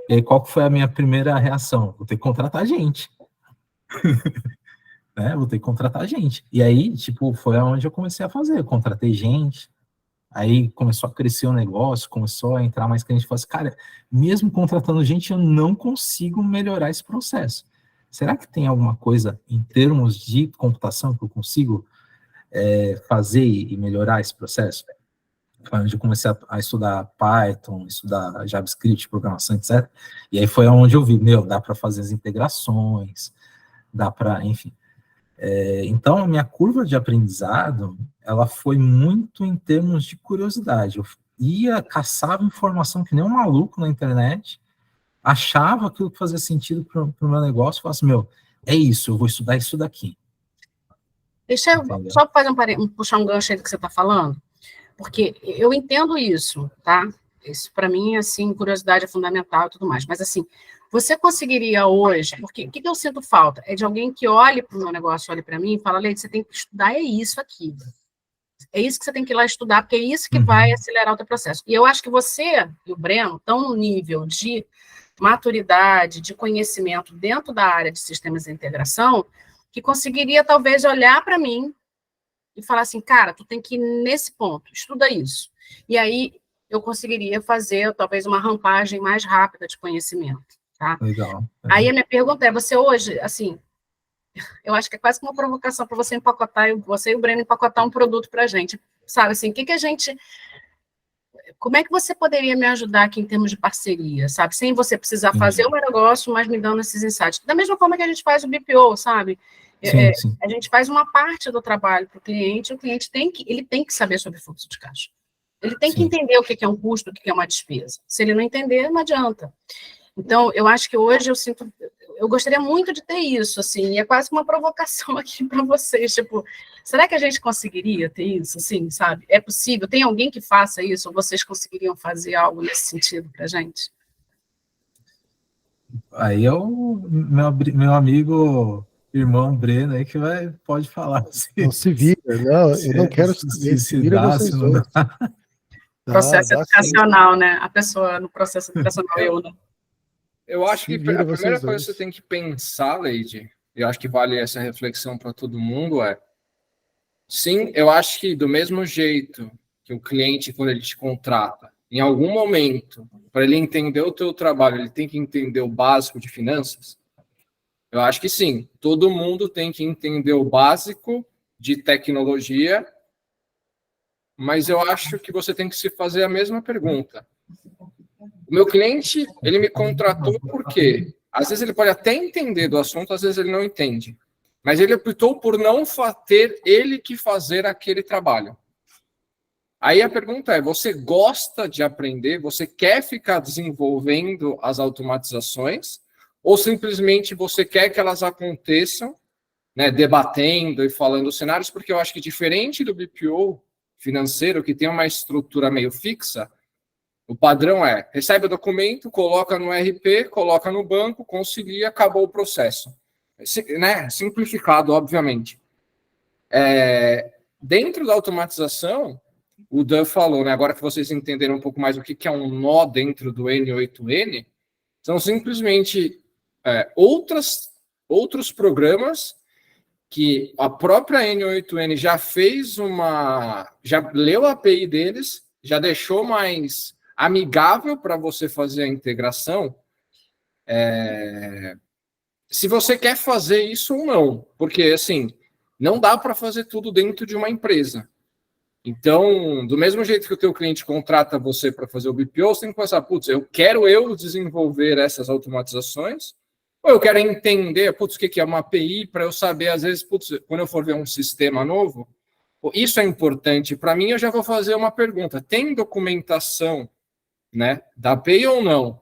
E aí, qual que foi a minha primeira reação? Vou ter que contratar gente. Né? Vou ter que contratar gente. E aí, tipo, foi aonde eu comecei a fazer. Eu contratei gente, aí começou a crescer o negócio, começou a entrar mais cliente. Eu falei assim, cara, mesmo contratando gente, eu não consigo melhorar esse processo. Será que tem alguma coisa em termos de computação que eu consigo fazer e melhorar esse processo? Foi onde eu comecei a estudar Python, estudar JavaScript, programação, etc. E aí foi onde eu vi, dá para fazer as integrações, dá para, enfim. Então, a minha curva de aprendizado, ela foi muito em termos de curiosidade. Eu caçava informação que nem um maluco na internet, achava aquilo que fazia sentido para o meu negócio, e falava assim, é isso, eu vou estudar isso daqui. Deixa eu só fazer puxar um gancho aí do que você está falando, porque eu entendo isso, tá? Isso, para mim, assim, curiosidade é fundamental e tudo mais. Mas, assim, você conseguiria hoje... Porque o que eu sinto falta? É de alguém que olhe para o meu negócio, olhe para mim e fala, Leide, você tem que estudar isso aqui. É isso que você tem que ir lá estudar, porque é isso que vai acelerar o teu processo. E eu acho que você e o Breno estão no nível de maturidade, de conhecimento dentro da área de sistemas de integração, que conseguiria, talvez, olhar para mim e falar assim, cara, tu tem que ir nesse ponto, estuda isso. E aí eu conseguiria fazer, talvez, uma rampagem mais rápida de conhecimento, tá? Legal. Aí a minha pergunta é, você hoje, assim, eu acho que é quase uma provocação para você empacotar, você e o Breno empacotar um produto para a gente, sabe, assim, como é que você poderia me ajudar aqui em termos de parceria, sabe, sem você precisar fazer o meu negócio, mas me dando esses insights, da mesma forma que a gente faz o BPO, sabe? Sim. A gente faz uma parte do trabalho para o cliente tem que saber sobre fluxo de caixa. Ele tem que entender o que é um custo, o que é uma despesa. Se ele não entender, não adianta. Então, eu acho que hoje eu gostaria muito de ter isso, assim, e é quase uma provocação aqui para vocês, tipo, será que a gente conseguiria ter isso, assim, sabe? É possível? Tem alguém que faça isso? Ou vocês conseguiriam fazer algo nesse sentido para a gente? Aí é o meu amigo irmão Breno aí que pode falar. Não se vira, não, eu não quero saber, se vira dá, vocês se não dois. dá. Processo Dá sim. educacional, né? A pessoa no processo educacional, eu, né? Eu acho Se que vira a primeira vocês coisa dois. que você tem que pensar, Leide, eu acho que vale essa reflexão para todo mundo, sim, eu acho que do mesmo jeito que o cliente, quando ele te contrata, em algum momento, para ele entender o teu trabalho, ele tem que entender o básico de finanças. Eu acho que sim, todo mundo tem que entender o básico de tecnologia, mas eu acho que você tem que se fazer a mesma pergunta. O meu cliente, ele me contratou por quê? Às vezes ele pode até entender do assunto, às vezes ele não entende. Mas ele optou por não ter ele que fazer aquele trabalho. Aí a pergunta é, você gosta de aprender? Você quer ficar desenvolvendo as automatizações? Ou simplesmente você quer que elas aconteçam, né, debatendo e falando cenários? Porque eu acho que diferente do BPO financeiro, que tem uma estrutura meio fixa, o padrão é, recebe o documento, coloca no RP, coloca no banco, concilia, acabou o processo. Né? Simplificado, obviamente. Dentro da automatização, o Dan falou, né, agora que vocês entenderam um pouco mais o que é um nó dentro do N8N, são simplesmente outros programas que a própria N8N já fez já leu a API deles, já deixou mais amigável para você fazer a integração, se você quer fazer isso ou não, porque assim, não dá para fazer tudo dentro de uma empresa. Então, do mesmo jeito que o teu cliente contrata você para fazer o BPO, você tem que pensar, putz, eu quero desenvolver essas automatizações, ou eu quero entender, putz, o que é uma API, para eu saber, às vezes, putz, quando eu for ver um sistema novo, isso é importante para mim, eu já vou fazer uma pergunta, tem documentação, né, da API ou não?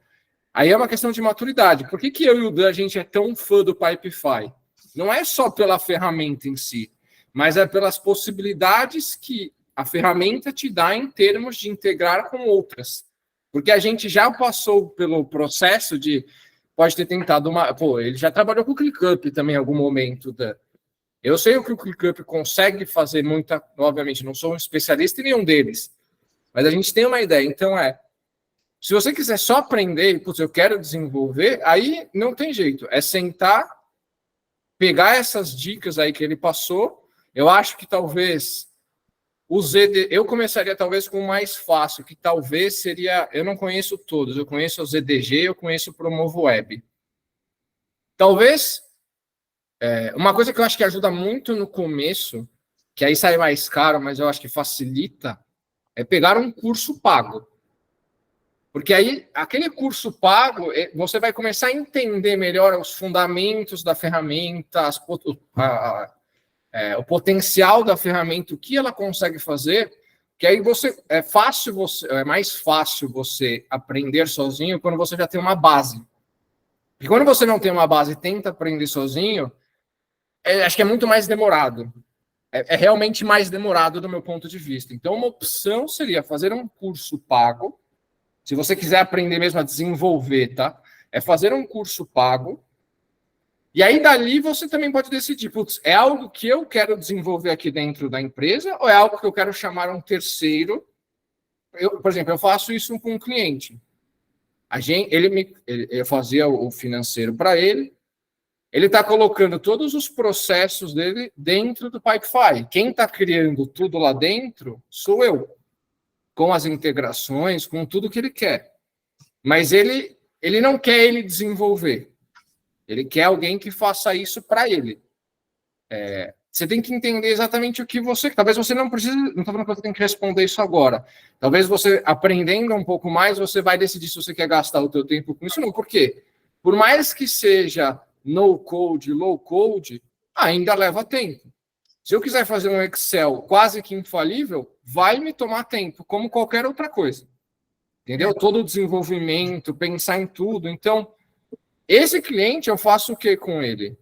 Aí é uma questão de maturidade. Por que eu e o Dan, a gente é tão fã do Pipefy? Não é só pela ferramenta em si, mas é pelas possibilidades que a ferramenta te dá em termos de integrar com outras. Porque a gente já passou pelo processo de... Pode ter tentado uma... Pô, ele já trabalhou com o ClickUp também em algum momento. Eu sei o que o ClickUp consegue fazer muita... Obviamente, não sou um especialista em nenhum deles. Mas a gente tem uma ideia. Então, se você quiser só aprender, putz, eu quero desenvolver, aí não tem jeito. É sentar, pegar essas dicas aí que ele passou. Eu acho que talvez eu começaria talvez com o mais fácil, que talvez seria, eu não conheço todos, eu conheço o ZDG, eu conheço o Promovo Web. Talvez, uma coisa que eu acho que ajuda muito no começo, que aí sai mais caro, mas eu acho que facilita, é pegar um curso pago. Porque aí, aquele curso pago, você vai começar a entender melhor os fundamentos da ferramenta, o potencial da ferramenta, o que ela consegue fazer, que aí é mais fácil você aprender sozinho quando você já tem uma base. E quando você não tem uma base e tenta aprender sozinho, acho que é muito mais demorado. É realmente mais demorado do meu ponto de vista. Então, uma opção seria fazer um curso pago. Se você quiser aprender mesmo a desenvolver, tá? É fazer um curso pago. E aí, dali, você também pode decidir, putz, é algo que eu quero desenvolver aqui dentro da empresa ou é algo que eu quero chamar um terceiro? Por exemplo, eu faço isso com um cliente. Eu fazia o financeiro para ele. Ele está colocando todos os processos dele dentro do Pipefy. Quem está criando tudo lá dentro sou eu. Com as integrações, com tudo que ele quer. Mas ele não quer ele desenvolver. Ele quer alguém que faça isso para ele. Você tem que entender exatamente o que você... Talvez você não precise... Não estou falando que você tem que responder isso agora. Talvez você, aprendendo um pouco mais, você vai decidir se você quer gastar o seu tempo com isso. Não, por quê? Por mais que seja no-code, low-code, ainda leva tempo. Se eu quiser fazer um Excel quase que infalível, vai me tomar tempo, como qualquer outra coisa. Entendeu? Todo o desenvolvimento, pensar em tudo. Então, esse cliente, eu faço o que com ele?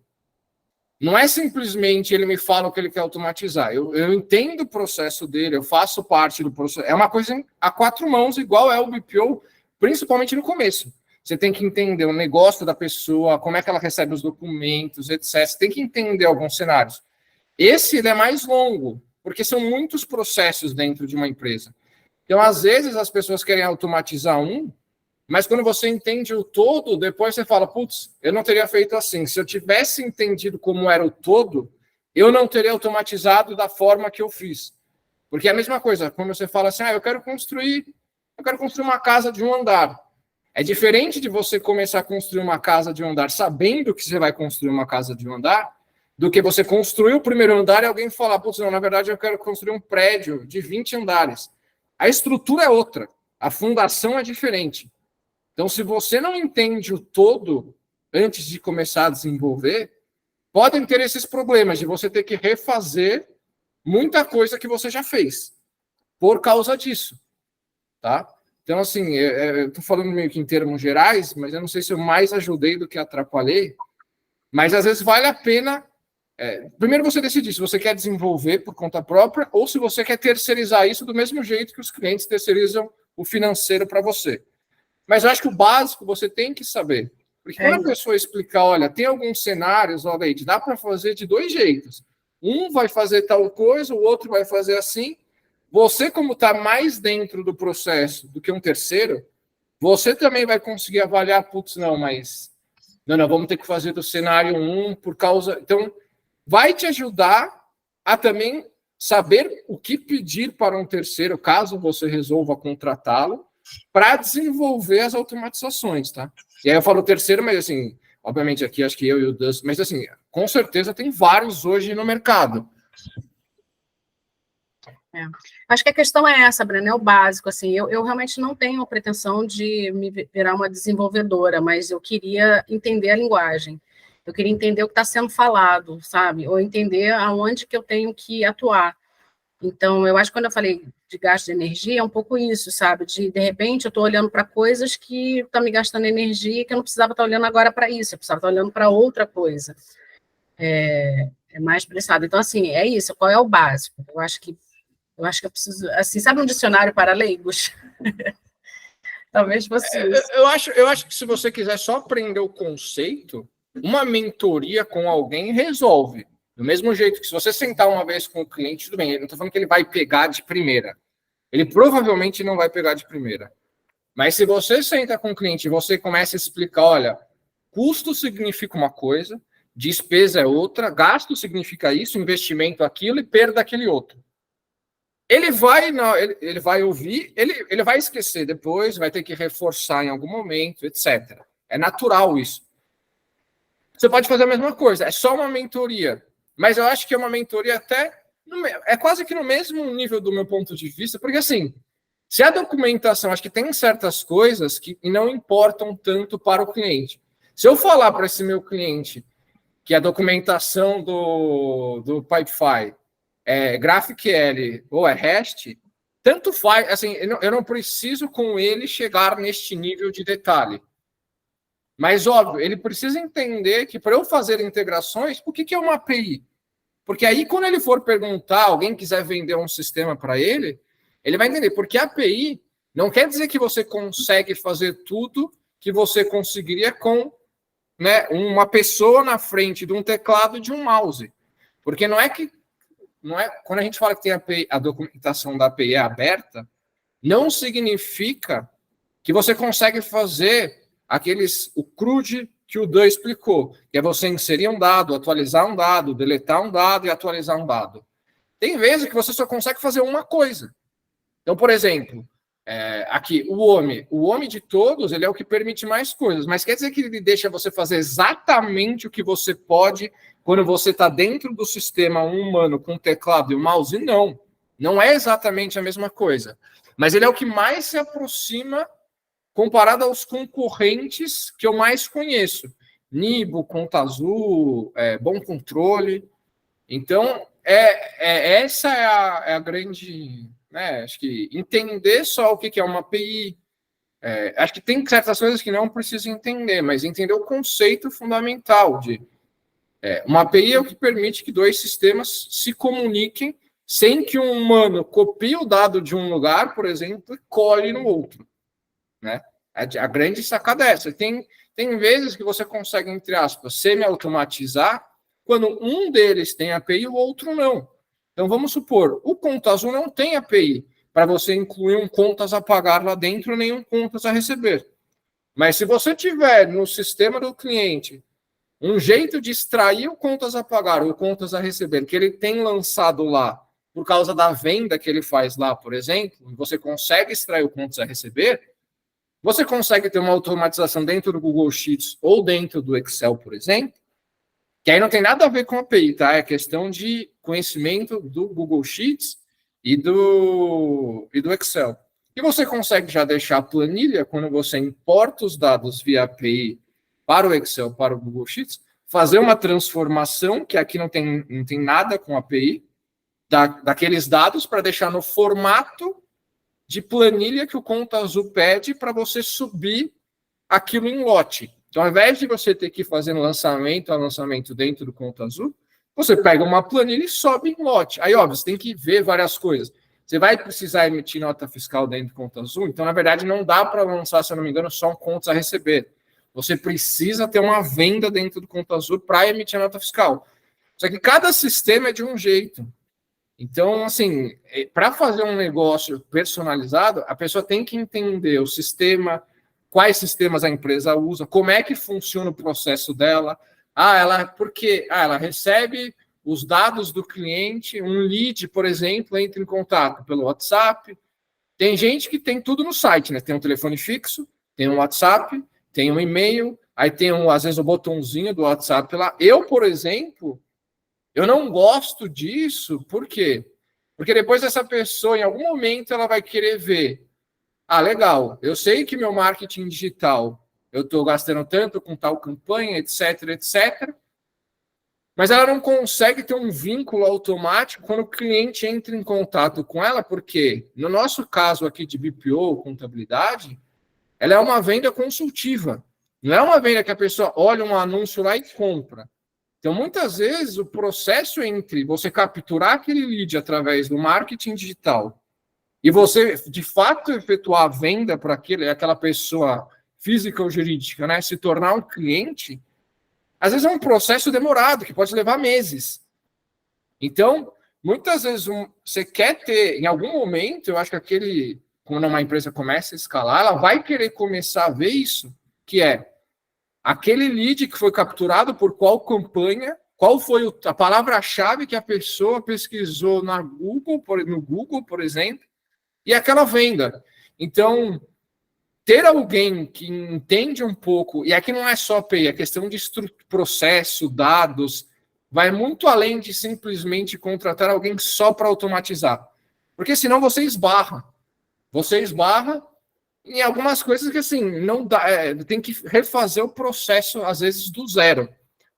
Não é simplesmente ele me fala o que ele quer automatizar. Eu entendo o processo dele, eu faço parte do processo. É uma coisa a quatro mãos, igual é o BPO, principalmente no começo. você tem que entender o negócio da pessoa, como é que ela recebe os documentos, etc. Você tem que entender alguns cenários. Esse ele é mais longo, porque são muitos processos dentro de uma empresa. Então, às vezes, as pessoas querem automatizar mas quando você entende o todo, depois você fala, putz, eu não teria feito assim. Se eu tivesse entendido como era o todo, eu não teria automatizado da forma que eu fiz. Porque é a mesma coisa, quando você fala assim, eu quero construir uma casa de um andar. É diferente de você começar a construir uma casa de um andar sabendo que você vai construir uma casa de um andar, do que você construir o primeiro andar e alguém falar, putz, não, na verdade eu quero construir um prédio de 20 andares. A estrutura é outra, a fundação é diferente. Então, se você não entende o todo antes de começar a desenvolver, podem ter esses problemas de você ter que refazer muita coisa que você já fez por causa disso, tá? Então, assim, eu estou falando meio que em termos gerais, mas eu não sei se eu mais ajudei do que atrapalhei, mas às vezes vale a pena, primeiro você decidir se você quer desenvolver por conta própria ou se você quer terceirizar isso do mesmo jeito que os clientes terceirizam o financeiro para você. Mas eu acho que o básico você tem que saber. Porque quando a pessoa explicar, olha, tem alguns cenários, olha aí, dá para fazer de 2 jeitos. Um vai fazer tal coisa, o outro vai fazer assim. Você, como está mais dentro do processo do que um terceiro, você também vai conseguir avaliar, putz, não, mas não, vamos ter que fazer do cenário 1 por causa... Então, vai te ajudar a também saber o que pedir para um terceiro, caso você resolva contratá-lo, para desenvolver as automatizações, tá? E aí eu falo terceiro, mas assim, obviamente aqui acho que eu e o Dus, mas assim, com certeza tem vários hoje no mercado. Acho que a questão é essa, Breno, é o básico, assim, eu realmente não tenho a pretensão de me virar uma desenvolvedora, mas eu queria entender a linguagem, eu queria entender o que está sendo falado, sabe, ou entender aonde que eu tenho que atuar. Então, eu acho que quando eu falei de gasto de energia, é um pouco isso, sabe? De repente, eu estou olhando para coisas que estão me gastando energia que eu não precisava estar olhando agora para isso, eu precisava estar olhando para outra coisa. É mais pressado. Então, assim, é isso. Qual é o básico? Eu acho que eu preciso... Assim, sabe um dicionário para leigos? Talvez fosse isso. Eu acho que se você quiser só aprender o conceito, uma mentoria com alguém resolve. Do mesmo jeito que se você sentar uma vez com o cliente, tudo bem, eu não estou falando que ele vai pegar de primeira. Ele provavelmente não vai pegar de primeira. Mas se você senta com o cliente e você começa a explicar, olha, custo significa uma coisa, despesa é outra, gasto significa isso, investimento aquilo e perda aquele outro. Ele vai ouvir, ele vai esquecer depois, vai ter que reforçar em algum momento, etc. É natural isso. Você pode fazer a mesma coisa, é só uma mentoria. Mas eu acho que é uma mentoria até... É quase que no mesmo nível do meu ponto de vista, porque assim, se a documentação, acho que tem certas coisas que não importam tanto para o cliente. Se eu falar para esse meu cliente que a documentação do Pipefy é GraphQL ou é REST, tanto faz, assim, eu não preciso com ele chegar neste nível de detalhe. Mas, óbvio, ele precisa entender que para eu fazer integrações, o que é uma API? Porque aí, quando ele for perguntar, alguém quiser vender um sistema para ele, ele vai entender. Porque API não quer dizer que você consegue fazer tudo que você conseguiria com, né, uma pessoa na frente de um teclado e de um mouse. Porque não é quando a gente fala que tem a documentação da API aberta, não significa que você consegue fazer o CRUD que o Dan explicou, que é você inserir um dado, atualizar um dado, deletar um dado e atualizar um dado. Tem vezes que você só consegue fazer uma coisa. Então, por exemplo, aqui, o OMI de todos, ele é o que permite mais coisas, mas quer dizer que ele deixa você fazer exatamente o que você pode quando você está dentro do sistema humano com teclado e mouse? Não. Não é exatamente a mesma coisa. Mas ele é o que mais se aproxima comparado aos concorrentes que eu mais conheço. Nibo, Conta-Azul, Bom Controle. Então, essa é a grande... Né, acho que entender só o que é uma API. Acho que tem certas coisas que não preciso entender, mas entender o conceito fundamental de... uma API é o que permite que 2 sistemas se comuniquem sem que um humano copie o dado de um lugar, por exemplo, e cole no outro. Né? A grande sacada é essa. Tem vezes que você consegue, entre aspas, semi-automatizar quando um deles tem API e o outro não. Então, vamos supor, o Conta Azul não tem API para você incluir um contas a pagar lá dentro, nem um contas a receber. Mas se você tiver no sistema do cliente um jeito de extrair o contas a pagar ou contas a receber, que ele tem lançado lá, por causa da venda que ele faz lá, por exemplo, você consegue extrair o contas a receber, você consegue ter uma automatização dentro do Google Sheets ou dentro do Excel, por exemplo, que aí não tem nada a ver com a API, tá? É questão de conhecimento do Google Sheets e do Excel. E você consegue já deixar a planilha, quando você importa os dados via API para o Excel, para o Google Sheets, fazer uma transformação, que aqui não tem nada com API, daqueles dados para deixar no formato de planilha que o Conta Azul pede para você subir aquilo em lote. Então, ao invés de você ter que fazer lançamento a lançamento dentro do Conta Azul, você pega uma planilha e sobe em lote. Aí, óbvio, você tem que ver várias coisas. Você vai precisar emitir nota fiscal dentro do Conta Azul, então, na verdade, não dá para lançar, se eu não me engano, só um contas a receber. Você precisa ter uma venda dentro do Conta Azul para emitir a nota fiscal. Só que cada sistema é de um jeito. Então, assim, para fazer um negócio personalizado, a pessoa tem que entender o sistema, quais sistemas a empresa usa, como é que funciona o processo dela. Porque ela recebe os dados do cliente, um lead, por exemplo, entra em contato pelo WhatsApp. Tem gente que tem tudo no site, né? Tem um telefone fixo, tem um WhatsApp, tem um e-mail, aí tem, às vezes, o botãozinho do WhatsApp lá. Eu, por exemplo, eu não gosto disso, por quê? Porque depois essa pessoa, em algum momento, ela vai querer ver. Legal, eu sei que meu marketing digital, eu estou gastando tanto com tal campanha, etc, etc. Mas ela não consegue ter um vínculo automático quando o cliente entra em contato com ela, porque, no nosso caso aqui de BPO, contabilidade, ela é uma venda consultiva. Não é uma venda que a pessoa olha um anúncio lá e compra. Então, muitas vezes, o processo entre você capturar aquele lead através do marketing digital e você, de fato, efetuar a venda para aquela pessoa física ou jurídica, né, se tornar um cliente, às vezes é um processo demorado, que pode levar meses. Então, muitas vezes, você quer ter, em algum momento, eu acho que quando uma empresa começa a escalar, ela vai querer começar a ver isso, que é aquele lead que foi capturado por qual campanha, qual foi a palavra-chave que a pessoa pesquisou no Google, por exemplo, e aquela venda. Então, ter alguém que entende um pouco, e aqui não é só API, é questão de processo, dados, vai muito além de simplesmente contratar alguém só para automatizar. Porque senão você esbarra. Você esbarra em algumas coisas que, assim, não dá, tem que refazer o processo, às vezes, do zero,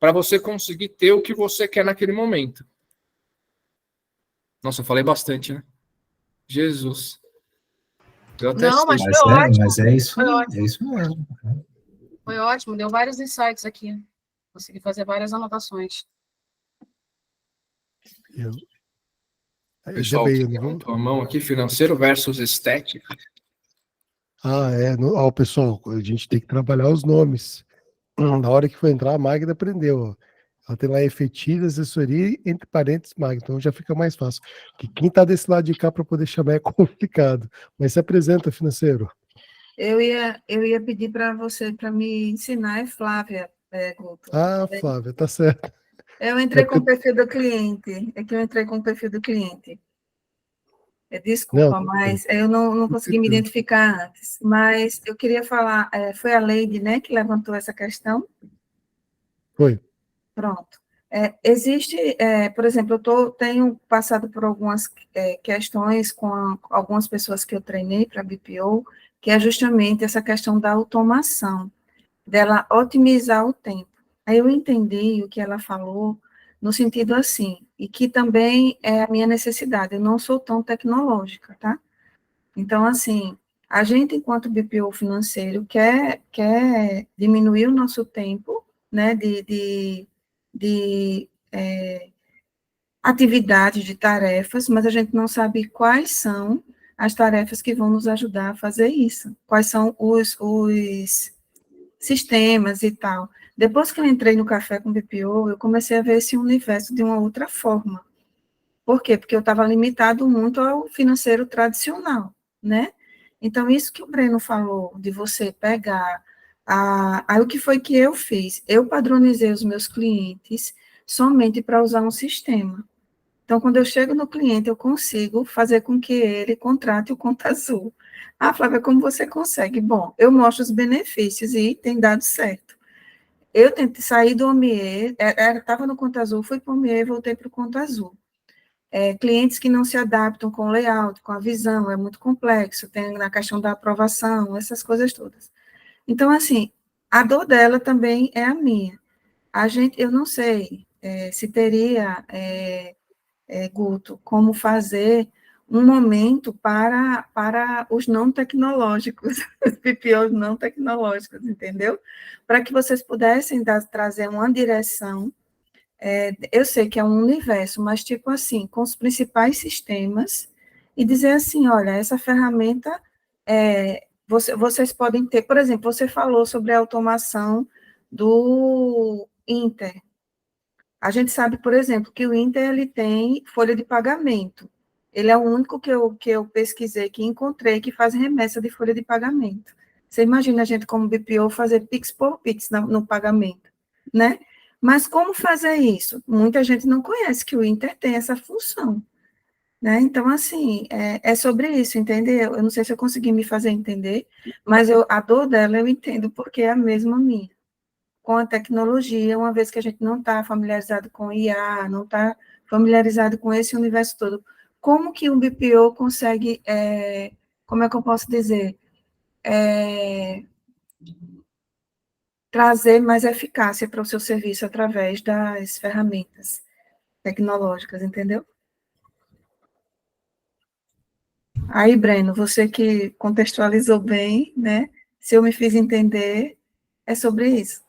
para você conseguir ter o que você quer naquele momento. Nossa, eu falei bastante, né? Jesus. Não, mas foi ótimo. Mas é isso mesmo. Foi ótimo, deu vários insights aqui. Consegui fazer várias anotações. Pessoal, a mão aqui, financeiro versus estética. Pessoal, a gente tem que trabalhar os nomes. Na hora que for entrar, a Magda aprendeu. Ó. Ela tem lá efetiva, assessoria, entre parênteses, Magda. Então já fica mais fácil. Porque quem está desse lado de cá para poder chamar é complicado. Mas se apresenta, financeiro. Eu ia pedir para você, para me ensinar, é Flávia. Guto. Flávia, tá certo. Eu entrei com o perfil do cliente. É que eu entrei com o perfil do cliente. Desculpa, mas eu não consegui me identificar antes. Mas eu queria falar, foi a Leide, né, que levantou essa questão? Foi. Pronto. Existe, por exemplo, tenho passado por algumas questões com algumas pessoas que eu treinei para BPO, que é justamente essa questão da automação, dela otimizar o tempo. Aí eu entendi o que ela falou, no sentido assim, e que também é a minha necessidade, eu não sou tão tecnológica, tá? Então, assim, a gente, enquanto BPO financeiro, quer diminuir o nosso tempo, né, de atividades, de tarefas, mas a gente não sabe quais são as tarefas que vão nos ajudar a fazer isso. Quais são os sistemas e tal. Depois que eu entrei no Café com BPO, eu comecei a ver esse universo de uma outra forma. Por quê? Porque eu estava limitado muito ao financeiro tradicional, né? Então, isso que o Breno falou, de você pegar... Aí, o que foi que eu fiz? Eu padronizei os meus clientes somente para usar um sistema. Então, quando eu chego no cliente, eu consigo fazer com que ele contrate o Conta Azul. Ah, Flávia, como você consegue? Bom, eu mostro os benefícios e tem dado certo. Eu tentei sair do OMIE, estava no Conta Azul, fui para o OMIE e voltei para o Conta Azul. Clientes que não se adaptam com o layout, com a visão, é muito complexo, tem na questão da aprovação, essas coisas todas. Então, assim, a dor dela também é a minha. Eu não sei se teria, Guto, como fazer um momento para os não tecnológicos, os PPOs não tecnológicos, entendeu? Para que vocês pudessem trazer uma direção. Eu sei que é um universo, mas tipo assim, com os principais sistemas, e dizer assim, olha, essa ferramenta, vocês podem ter, por exemplo, você falou sobre a automação do Inter. A gente sabe, por exemplo, que o Inter ele tem folha de pagamento. Ele é o único que eu pesquisei, que encontrei, que faz remessa de folha de pagamento. Você imagina a gente, como BPO, fazer Pix por Pix no pagamento, né? Mas como fazer isso? Muita gente não conhece que o Inter tem essa função, né? Então, assim, é sobre isso, entendeu? Eu não sei se eu consegui me fazer entender, mas a dor dela eu entendo, porque é a mesma minha. Com a tecnologia, uma vez que a gente não está familiarizado com IA, não está familiarizado com esse universo todo, como que o BPO consegue, como é que eu posso dizer, trazer mais eficácia para o seu serviço através das ferramentas tecnológicas, entendeu? Aí, Breno, você que contextualizou bem, né? Se eu me fiz entender, é sobre isso.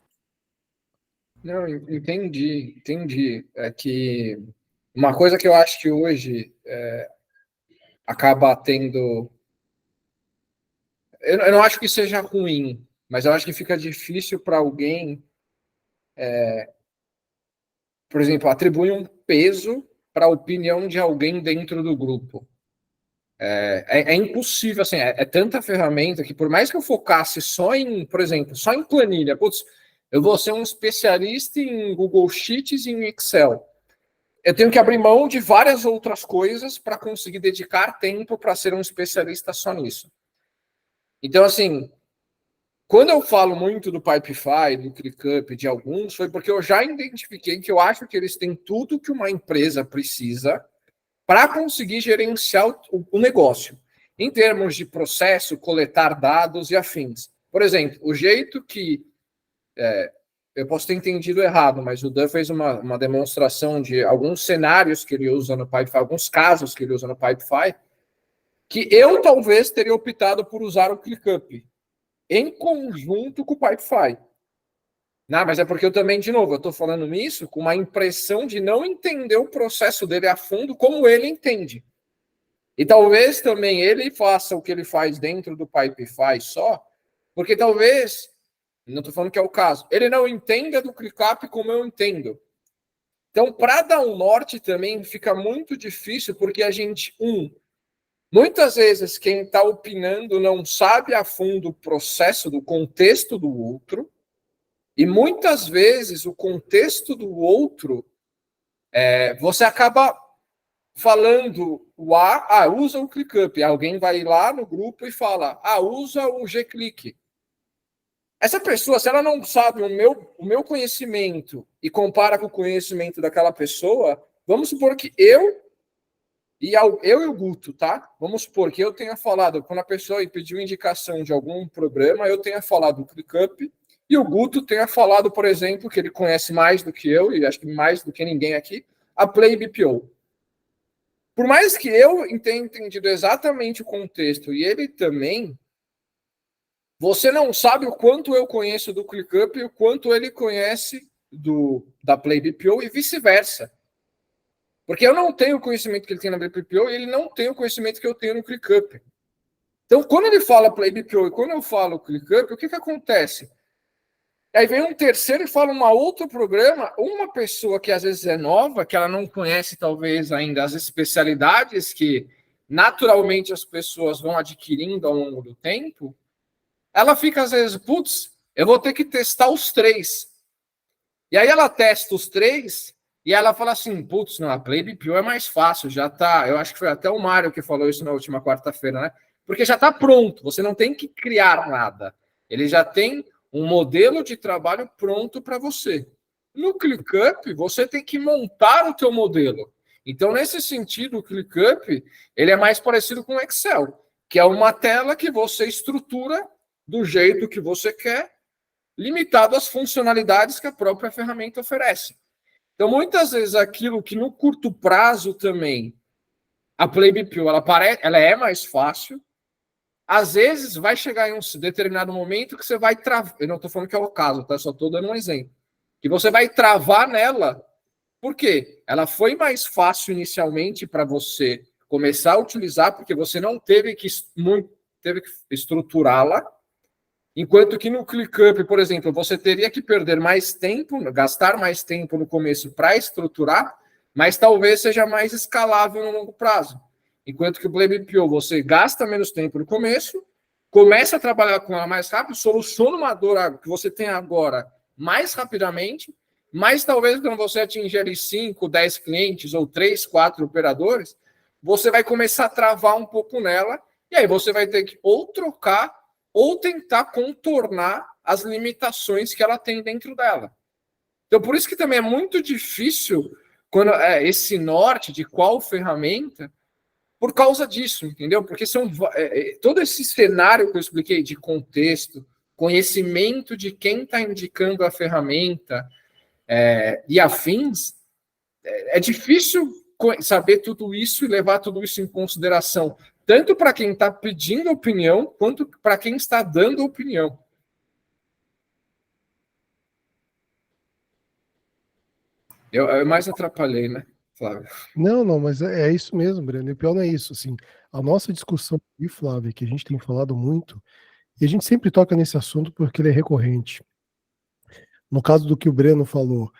Não, entendi. É que uma coisa que eu acho que hoje acaba tendo... Eu não acho que seja ruim, mas eu acho que fica difícil para alguém, por exemplo, atribuir um peso para a opinião de alguém dentro do grupo. É impossível, assim, é tanta ferramenta que, por mais que eu focasse só em, por exemplo, só em planilha, putz, eu vou ser um especialista em Google Sheets e em Excel. Eu tenho que abrir mão de várias outras coisas para conseguir dedicar tempo para ser um especialista só nisso. Então, assim, quando eu falo muito do Pipefy, do ClickUp, de alguns, foi porque eu já identifiquei que eu acho que eles têm tudo que uma empresa precisa para conseguir gerenciar o negócio, em termos de processo, coletar dados e afins. Por exemplo, o jeito que... eu posso ter entendido errado, mas o Dan fez uma demonstração de alguns cenários que ele usa no Pipefy, alguns casos que ele usa no Pipefy, que eu talvez teria optado por usar o ClickUp em conjunto com o Pipefy. Não, mas é porque eu também, de novo, eu estou falando isso com uma impressão de não entender o processo dele a fundo como ele entende. E talvez também ele faça o que ele faz dentro do Pipefy só, porque talvez, não estou falando que é o caso, ele não entenda do ClickUp como eu entendo. Então, para dar um norte também fica muito difícil, porque a gente, muitas vezes quem está opinando não sabe a fundo o processo do contexto do outro, e muitas vezes o contexto do outro, você acaba falando usa o ClickUp. Alguém vai lá no grupo e fala, usa o G-Click. Essa pessoa, se ela não sabe o meu conhecimento e compara com o conhecimento daquela pessoa, vamos supor que eu e o Guto, tá? Vamos supor que eu tenha falado, quando a pessoa pediu indicação de algum programa, eu tenha falado do ClickUp, e o Guto tenha falado, por exemplo, que ele conhece mais do que eu, e acho que mais do que ninguém aqui, a Play BPO. Por mais que eu tenha entendido exatamente o contexto, e ele também, você não sabe o quanto eu conheço do ClickUp e o quanto ele conhece da Play BPO, e vice-versa. Porque eu não tenho o conhecimento que ele tem na BPO e ele não tem o conhecimento que eu tenho no ClickUp. Então, quando ele fala Play BPO e quando eu falo ClickUp, o que acontece? Aí vem um terceiro e fala um outro programa, uma pessoa que às vezes é nova, que ela não conhece talvez ainda as especialidades que naturalmente as pessoas vão adquirindo ao longo do tempo, ela fica às vezes, putz, eu vou ter que testar os 3. E aí ela testa os 3 e ela fala assim, putz, não, a Play BPO é mais fácil, já tá, eu acho que foi até o Mário que falou isso na última quarta-feira, né? Porque já está pronto, você não tem que criar nada. Ele já tem um modelo de trabalho pronto para você. No ClickUp, você tem que montar o teu modelo. Então, nesse sentido, o ClickUp, ele é mais parecido com o Excel, que é uma tela que você estrutura do jeito que você quer, limitado às funcionalidades que a própria ferramenta oferece. Então, muitas vezes, aquilo que no curto prazo também, a Play BPO, ela é mais fácil. Às vezes, vai chegar em um determinado momento que você vai travar. Eu não estou falando que é o caso, tá? Só estou dando um exemplo. Que você vai travar nela. Por quê? Ela foi mais fácil inicialmente para você começar a utilizar, porque você não teve que estruturá-la. Enquanto que no ClickUp, por exemplo, você teria que perder mais tempo, gastar mais tempo no começo para estruturar, mas talvez seja mais escalável no longo prazo. Enquanto que o Play BPO, você gasta menos tempo no começo, começa a trabalhar com ela mais rápido, soluciona uma dor que você tem agora mais rapidamente, mas talvez quando você atingir ali 5, 10 clientes ou 3, 4 operadores, você vai começar a travar um pouco nela, e aí você vai ter que ou trocar ou tentar contornar as limitações que ela tem dentro dela. Então, por isso que também é muito difícil quando esse norte de qual ferramenta, por causa disso, entendeu? Porque são todo esse cenário que eu expliquei de contexto, conhecimento de quem está indicando a ferramenta e afins, é difícil saber tudo isso e levar tudo isso em consideração, tanto para quem está pedindo opinião, quanto para quem está dando opinião. Eu mais atrapalhei, né, Flávio? Não, mas é isso mesmo, Breno. E o pior não é isso. Assim, a nossa discussão aqui, Flávio, que a gente tem falado muito, e a gente sempre toca nesse assunto porque ele é recorrente. No caso do que o Breno falou,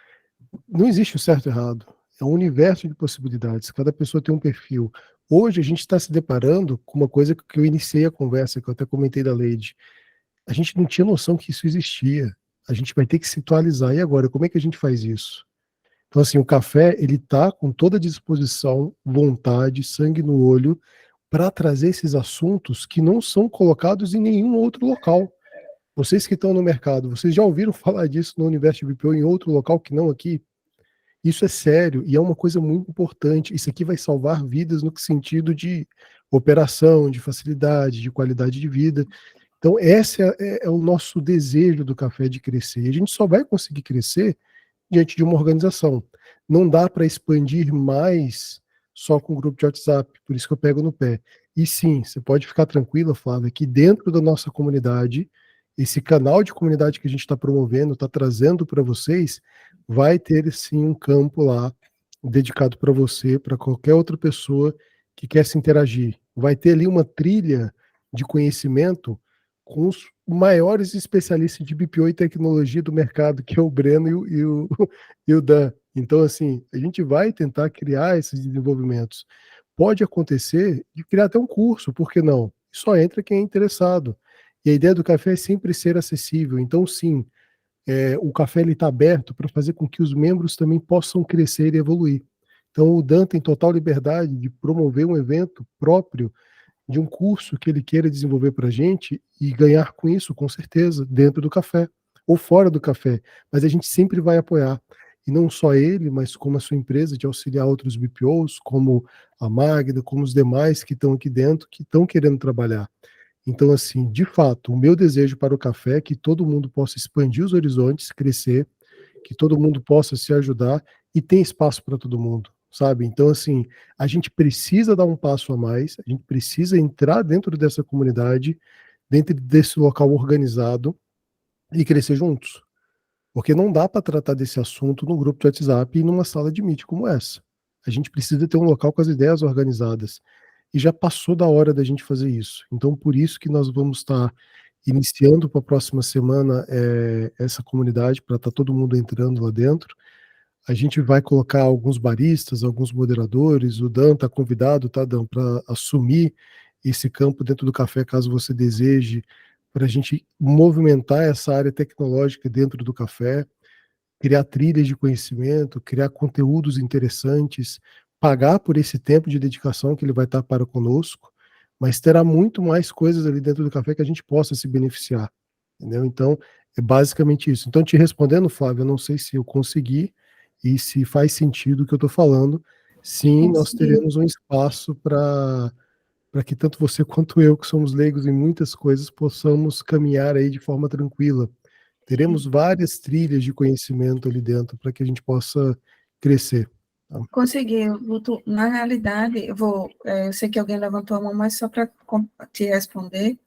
não existe o certo e errado. É um universo de possibilidades. Cada pessoa tem um perfil. Hoje a gente está se deparando com uma coisa que eu iniciei a conversa, que eu até comentei da Leide. A gente não tinha noção que isso existia. A gente vai ter que se atualizar. E agora, como é que a gente faz isso? Então, assim, o café, ele tá com toda a disposição, vontade, sangue no olho, para trazer esses assuntos que não são colocados em nenhum outro local. Vocês que estão no mercado, vocês já ouviram falar disso no universo de BPO em outro local que não aqui? Isso é sério e é uma coisa muito importante. Isso aqui vai salvar vidas no sentido de operação, de facilidade, de qualidade de vida. Então, esse é o nosso desejo do café de crescer. E a gente só vai conseguir crescer diante de uma organização. Não dá para expandir mais só com o grupo de WhatsApp, por isso que eu pego no pé. E sim, você pode ficar tranquila, Flávia, que dentro da nossa comunidade, esse canal de comunidade que a gente está promovendo, está trazendo para vocês, vai ter sim um campo lá dedicado para você, para qualquer outra pessoa que quer se interagir. Vai ter ali uma trilha de conhecimento com os maiores especialistas de BPO e tecnologia do mercado, que é o Breno e o Dan. Então, assim, a gente vai tentar criar esses desenvolvimentos. Pode acontecer de criar até um curso, por que não? Só entra quem é interessado. E a ideia do café é sempre ser acessível. Então, sim, o café está aberto para fazer com que os membros também possam crescer e evoluir. Então, o Dan tem total liberdade de promover um evento próprio de um curso que ele queira desenvolver para a gente e ganhar com isso, com certeza, dentro do café ou fora do café. Mas a gente sempre vai apoiar. E não só ele, mas como a sua empresa de auxiliar outros BPOs, como a Magda, como os demais que estão aqui dentro, que estão querendo trabalhar. Então, assim, de fato, o meu desejo para o café é que todo mundo possa expandir os horizontes, crescer, que todo mundo possa se ajudar e tem espaço para todo mundo, sabe? Então, assim, a gente precisa dar um passo a mais, a gente precisa entrar dentro dessa comunidade, dentro desse local organizado e crescer juntos. Porque não dá para tratar desse assunto no grupo de WhatsApp e numa sala de meet como essa. A gente precisa ter um local com as ideias organizadas. E já passou da hora da gente fazer isso. Então, por isso que nós vamos estar iniciando para a próxima semana essa comunidade, para estar todo mundo entrando lá dentro. A gente vai colocar alguns baristas, alguns moderadores, o Dan está convidado, tá, Dan, para assumir esse campo dentro do café, caso você deseje, para a gente movimentar essa área tecnológica dentro do café, criar trilhas de conhecimento, criar conteúdos interessantes, pagar por esse tempo de dedicação que ele vai estar para conosco, mas terá muito mais coisas ali dentro do café que a gente possa se beneficiar, entendeu? Então, é basicamente isso. Então, te respondendo, Flávio, eu não sei se eu consegui e se faz sentido o que eu estou falando. Sim, nós teremos um espaço para que tanto você quanto eu, que somos leigos em muitas coisas, possamos caminhar aí de forma tranquila. Teremos várias trilhas de conhecimento ali dentro para que a gente possa crescer. Tá? Consegui, Guto. Na realidade, eu sei que alguém levantou a mão, mas só para te responder,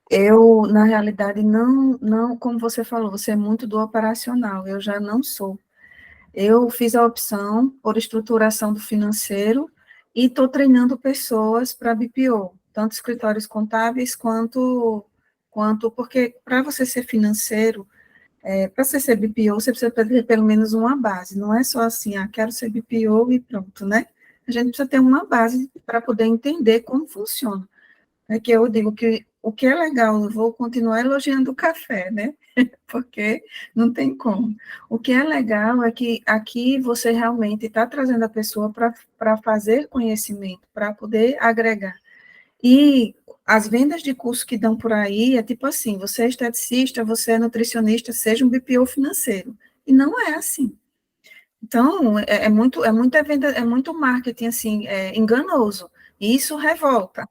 eu, na realidade, não, como você falou, você é muito do operacional, eu já não sou. Eu fiz a opção por estruturação do financeiro e estou treinando pessoas para BPO, tanto escritórios contábeis quanto porque para você ser financeiro, para você ser BPO, você precisa ter pelo menos uma base, não é só assim, quero ser BPO e pronto, né? A gente precisa ter uma base para poder entender como funciona. É que eu digo que o que é legal, eu vou continuar elogiando o café, né? Porque não tem como. O que é legal é que aqui você realmente está trazendo a pessoa para fazer conhecimento, para poder agregar. E as vendas de curso que dão por aí é tipo assim, você é esteticista, você é nutricionista, seja um BPO financeiro. E não é assim. Então, muita venda, é muito marketing, assim, enganoso. E isso revolta,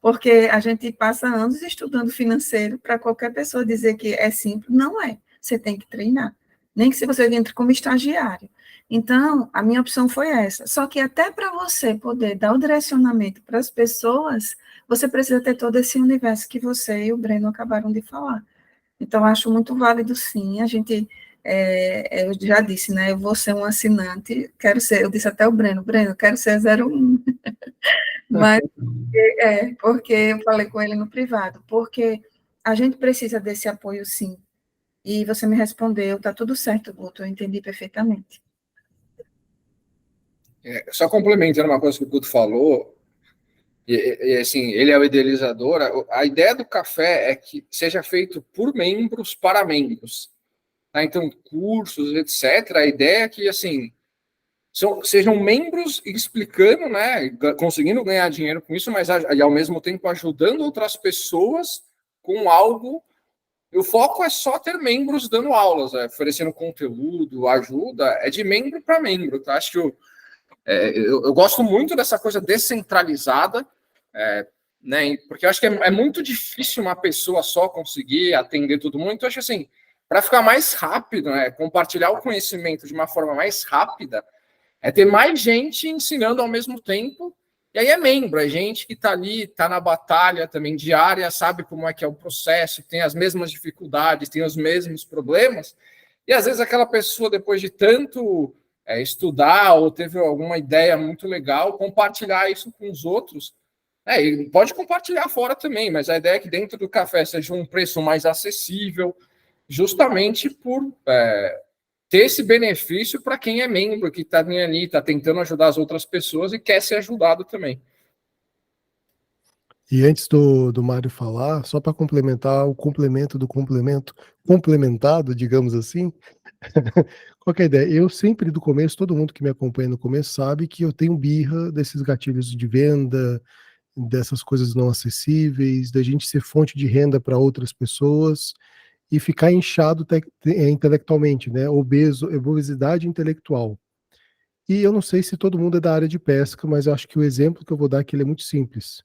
porque a gente passa anos estudando financeiro para qualquer pessoa dizer que é simples, não é. Você tem que treinar, nem que se você entre como estagiário. Então, a minha opção foi essa. Só que até para você poder dar o direcionamento para as pessoas, você precisa ter todo esse universo que você e o Breno acabaram de falar. Então, acho muito válido, sim. A gente, eu já disse, né? Eu vou ser um assinante, quero ser, eu disse até o Breno, quero ser 01. Mas, porque eu falei com ele no privado, porque a gente precisa desse apoio, sim. E você me respondeu, tá tudo certo, Guto, eu entendi perfeitamente. Só complementando uma coisa que o Guto falou, assim, ele é o idealizador, a ideia do café é que seja feito por membros para membros. Tá? Então, cursos, etc. A ideia é que, assim, sejam membros explicando, né, conseguindo ganhar dinheiro com isso, mas ao mesmo tempo ajudando outras pessoas com algo. O foco é só ter membros dando aulas, oferecendo conteúdo, ajuda, é de membro para membro, tá? Acho que eu gosto muito dessa coisa descentralizada, né? Porque eu acho que é muito difícil uma pessoa só conseguir atender todo mundo. Então, acho que assim, para ficar mais rápido, né, compartilhar o conhecimento de uma forma mais rápida, é ter mais gente ensinando ao mesmo tempo. E aí é membro, é gente que está ali, está na batalha também diária, sabe como é que é o processo, tem as mesmas dificuldades, tem os mesmos problemas. E às vezes aquela pessoa, depois de tanto estudar ou teve alguma ideia muito legal, compartilhar isso com os outros. E pode compartilhar fora também, mas a ideia é que dentro do café seja um preço mais acessível, justamente por ter esse benefício para quem é membro, que está ali, está tentando ajudar as outras pessoas e quer ser ajudado também. E antes do Mário falar, só para complementar o complemento do complemento, complementado, digamos assim, qual que é a ideia? Eu sempre do começo, todo mundo que me acompanha no começo sabe que eu tenho birra desses gatilhos de venda, dessas coisas não acessíveis, da gente ser fonte de renda para outras pessoas e ficar inchado intelectualmente, né? Obesidade intelectual. E eu não sei se todo mundo é da área de pesca, mas eu acho que o exemplo que eu vou dar aqui ele é muito simples.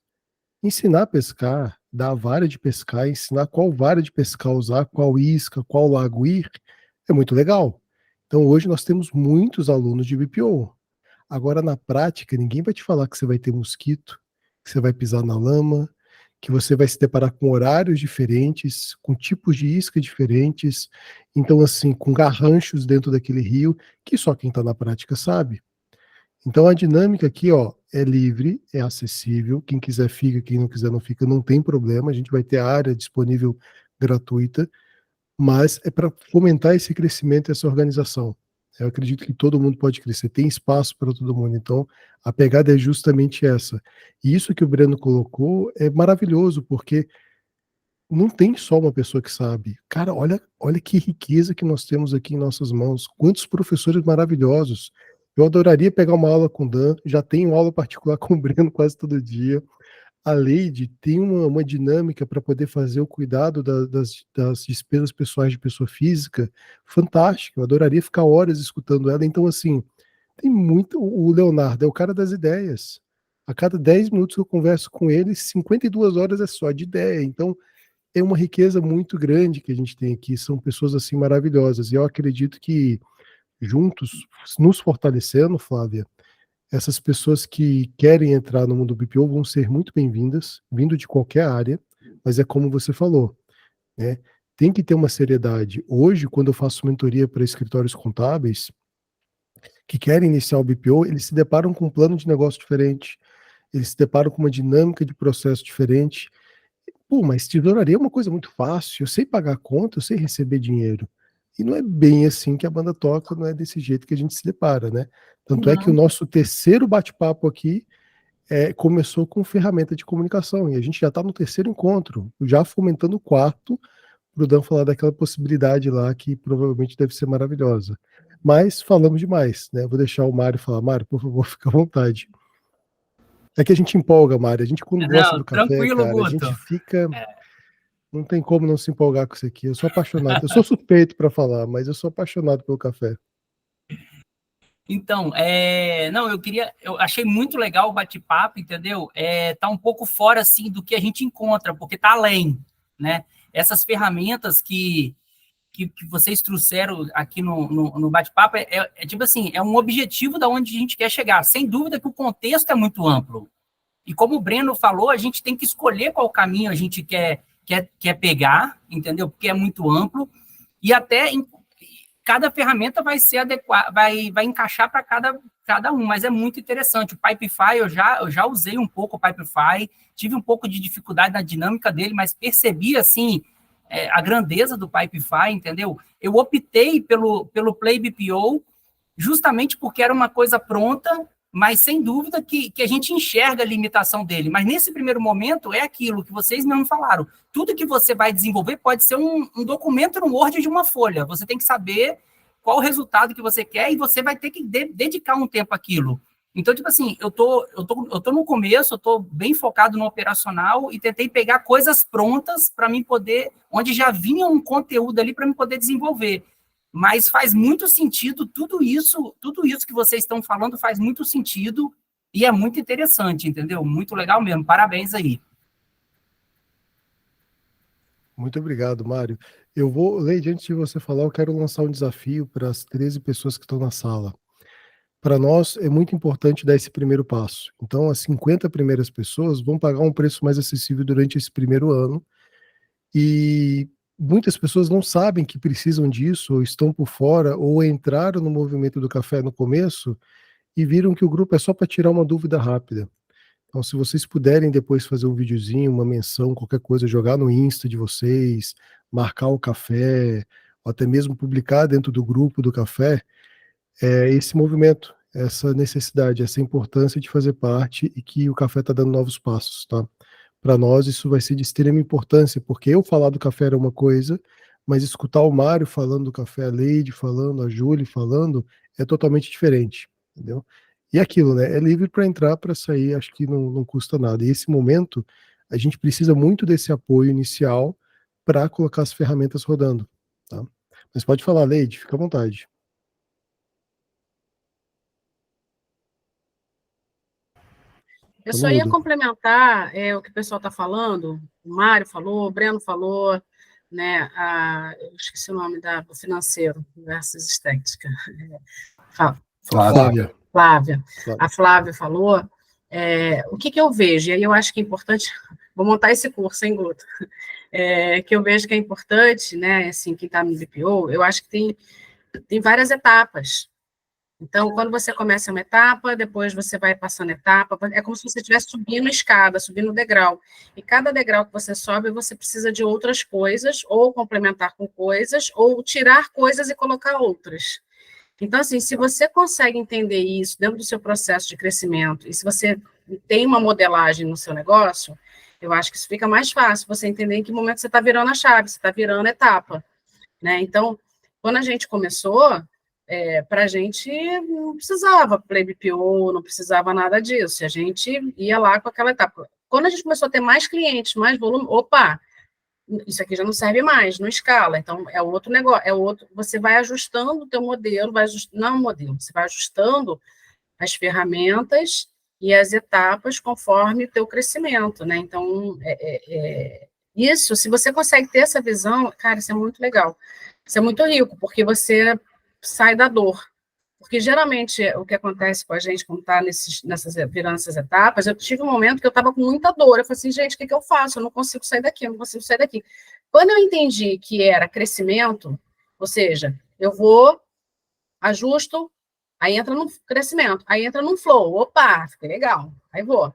Ensinar a pescar, dar a vara de pescar, ensinar qual vara de pescar usar, qual isca, qual lago ir, é muito legal. Então hoje nós temos muitos alunos de BPO. Agora na prática, ninguém vai te falar que você vai ter mosquito, que você vai pisar na lama, que você vai se deparar com horários diferentes, com tipos de isca diferentes, então, assim, com garranchos dentro daquele rio, que só quem está na prática sabe. Então, a dinâmica aqui, ó, é livre, é acessível, quem quiser fica, quem não quiser não fica, não tem problema, a gente vai ter a área disponível gratuita, mas é para fomentar esse crescimento, essa organização. Eu acredito que todo mundo pode crescer, tem espaço para todo mundo, então a pegada é justamente essa. E isso que o Breno colocou é maravilhoso, porque não tem só uma pessoa que sabe. Cara, olha que riqueza que nós temos aqui em nossas mãos, quantos professores maravilhosos. Eu adoraria pegar uma aula com o Dan, já tenho aula particular com o Breno quase todo dia. A Leide tem uma dinâmica para poder fazer o cuidado das despesas pessoais de pessoa física fantástica. Eu adoraria ficar horas escutando ela. Então, assim, tem muito. O Leonardo é o cara das ideias. A cada 10 minutos que eu converso com ele, 52 horas é só de ideia. Então, é uma riqueza muito grande que a gente tem aqui. São pessoas assim maravilhosas. E eu acredito que juntos, nos fortalecendo, Flávia, essas pessoas que querem entrar no mundo BPO vão ser muito bem-vindas, vindo de qualquer área, mas é como você falou, né? Tem que ter uma seriedade. Hoje, quando eu faço mentoria para escritórios contábeis que querem iniciar o BPO, eles se deparam com um plano de negócio diferente, eles se deparam com uma dinâmica de processo diferente. Pô, mas tesouraria é uma coisa muito fácil, eu sei pagar conta, eu sei receber dinheiro. E não é bem assim que a banda toca, não é desse jeito que a gente se depara, né? Tanto é que o nosso terceiro bate-papo aqui começou com ferramenta de comunicação, e a gente já está no terceiro encontro, já fomentando o quarto, para o Dan falar daquela possibilidade lá que provavelmente deve ser maravilhosa. Mas falamos demais, né? Vou deixar o Mário falar. Mário, por favor, fica à vontade. É que a gente empolga, Mário. A gente, quando gosta do café, tranquilo, cara, Guto. a gente fica... Não tem como não se empolgar com isso aqui. Eu sou apaixonado. Eu sou suspeito para falar, mas eu sou apaixonado pelo café. Então, não, eu achei muito legal o bate-papo, entendeu? Tá um pouco fora, assim, do que a gente encontra, porque tá além, né? Essas ferramentas que vocês trouxeram aqui no bate-papo, tipo assim, é um objetivo da onde a gente quer chegar. Sem dúvida que o contexto é muito amplo. E como o Breno falou, a gente tem que escolher qual caminho a gente quer pegar, entendeu? Porque é muito amplo. E até cada ferramenta vai ser adequada, vai encaixar para cada um, mas é muito interessante. O Pipefy, eu já usei um pouco o Pipefy, tive um pouco de dificuldade na dinâmica dele, mas percebi, assim, a grandeza do Pipefy, entendeu? Eu optei pelo Play BPO justamente porque era uma coisa pronta, mas sem dúvida que a gente enxerga a limitação dele. Mas nesse primeiro momento é aquilo que vocês mesmo falaram. Tudo que você vai desenvolver pode ser um documento no Word de uma folha. Você tem que saber qual o resultado que você quer e você vai ter que dedicar um tempo àquilo. Então, tipo assim, eu tô no começo, eu tô bem focado no operacional e tentei pegar coisas prontas para mim poder, onde já vinha um conteúdo ali para mim poder desenvolver. Mas faz muito sentido, tudo isso que vocês estão falando faz muito sentido e é muito interessante, entendeu? Muito legal mesmo, parabéns aí. Muito obrigado, Mário. Eu vou, Leide, antes de você falar, eu quero lançar um desafio para as 13 pessoas que estão na sala. Para nós é muito importante dar esse primeiro passo. Então, as 50 primeiras pessoas vão pagar um preço mais acessível durante esse primeiro ano. E muitas pessoas não sabem que precisam disso, ou estão por fora, ou entraram no movimento do café no começo e viram que o grupo é só para tirar uma dúvida rápida. Então, se vocês puderem depois fazer um videozinho, uma menção, qualquer coisa, jogar no Insta de vocês, marcar o café, ou até mesmo publicar dentro do grupo do café, esse movimento, essa necessidade, essa importância de fazer parte e que o café está dando novos passos, tá? Para nós isso vai ser de extrema importância, porque eu falar do café era uma coisa, mas escutar o Mário falando do café, a Leide falando, a Júlia falando, é totalmente diferente, entendeu? E aquilo, né? É livre para entrar, para sair, acho que não custa nada. E esse momento, a gente precisa muito desse apoio inicial para colocar as ferramentas rodando, tá? Mas pode falar, Leide, fica à vontade. Eu só ia complementar o que o pessoal está falando, o Mário falou, o Breno falou, né, eu esqueci o nome do financeiro versus estética. Flávia. A Flávia falou. O que eu vejo, e aí eu acho que é importante Vou montar esse curso sem glúten. Que eu vejo que é importante, né, assim, quem está no BPO, eu acho que tem várias etapas. Então, quando você começa uma etapa, depois você vai passando etapa, é como se você estivesse subindo a escada, subindo o degrau. E cada degrau que você sobe, você precisa de outras coisas, ou complementar com coisas, ou tirar coisas e colocar outras. Então, assim, se você consegue entender isso dentro do seu processo de crescimento, e se você tem uma modelagem no seu negócio, eu acho que isso fica mais fácil, você entender em que momento você está virando a chave, você está virando a etapa, né? Então, quando a gente começou, para a gente não precisava Play BPO, não precisava nada disso, a gente ia lá com aquela etapa. Quando a gente começou a ter mais clientes, mais volume, opa, isso aqui já não serve mais, não escala, então é outro negócio, você vai ajustando o teu modelo, não o modelo, você vai ajustando as ferramentas e as etapas conforme o teu crescimento, né? Então, isso, se você consegue ter essa visão, cara, isso é muito legal, isso é muito rico, porque você sai da dor. Porque geralmente o que acontece com a gente quando está virando essas etapas, eu tive um momento que eu estava com muita dor. Eu falei assim, gente, o que eu faço? Eu não consigo sair daqui, eu não consigo sair daqui. Quando eu entendi que era crescimento, ou seja, eu vou, ajusto, aí entra no crescimento, aí entra no flow. Opa, fiquei legal. Aí vou.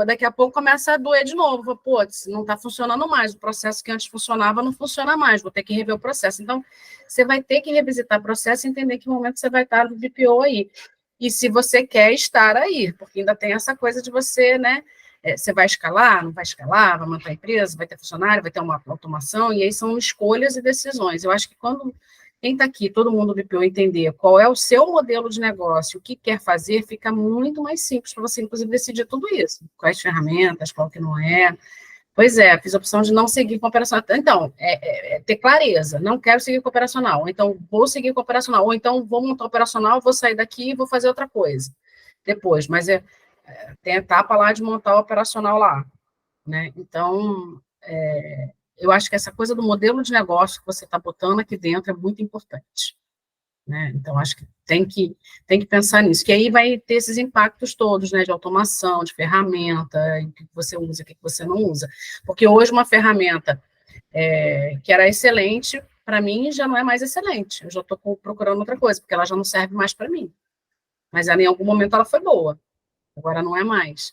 Daqui a pouco começa a doer de novo. Putz, não está funcionando mais. O processo que antes funcionava não funciona mais. Vou ter que rever o processo. Então, você vai ter que revisitar o processo e entender que momento você vai estar no BPO aí. E se você quer estar aí, porque ainda tem essa coisa de você, né? Você vai escalar, não vai escalar, vai manter a empresa, vai ter funcionário, vai ter uma automação, e aí são escolhas e decisões. Eu acho que quando quem está aqui, todo mundo do BPO, entender qual é o seu modelo de negócio, o que quer fazer, fica muito mais simples para você, inclusive, decidir tudo isso. Quais ferramentas, qual que não é. Pois é, fiz a opção de não seguir com operacional. Então, ter clareza. Não quero seguir com operacional. Ou então, vou seguir com operacional. Ou então, vou montar operacional, vou sair daqui e vou fazer outra coisa. Depois. Mas tem a etapa lá de montar o operacional lá. Né? Então, eu acho que essa coisa do modelo de negócio que você está botando aqui dentro é muito importante. Né? Então, acho que tem que pensar nisso, que aí vai ter esses impactos todos, né, de automação, de ferramenta, o que você usa, o que você não usa. Porque hoje uma ferramenta que era excelente, para mim, já não é mais excelente. Eu já estou procurando outra coisa, porque ela já não serve mais para mim. Mas ela, em algum momento ela foi boa, agora não é mais.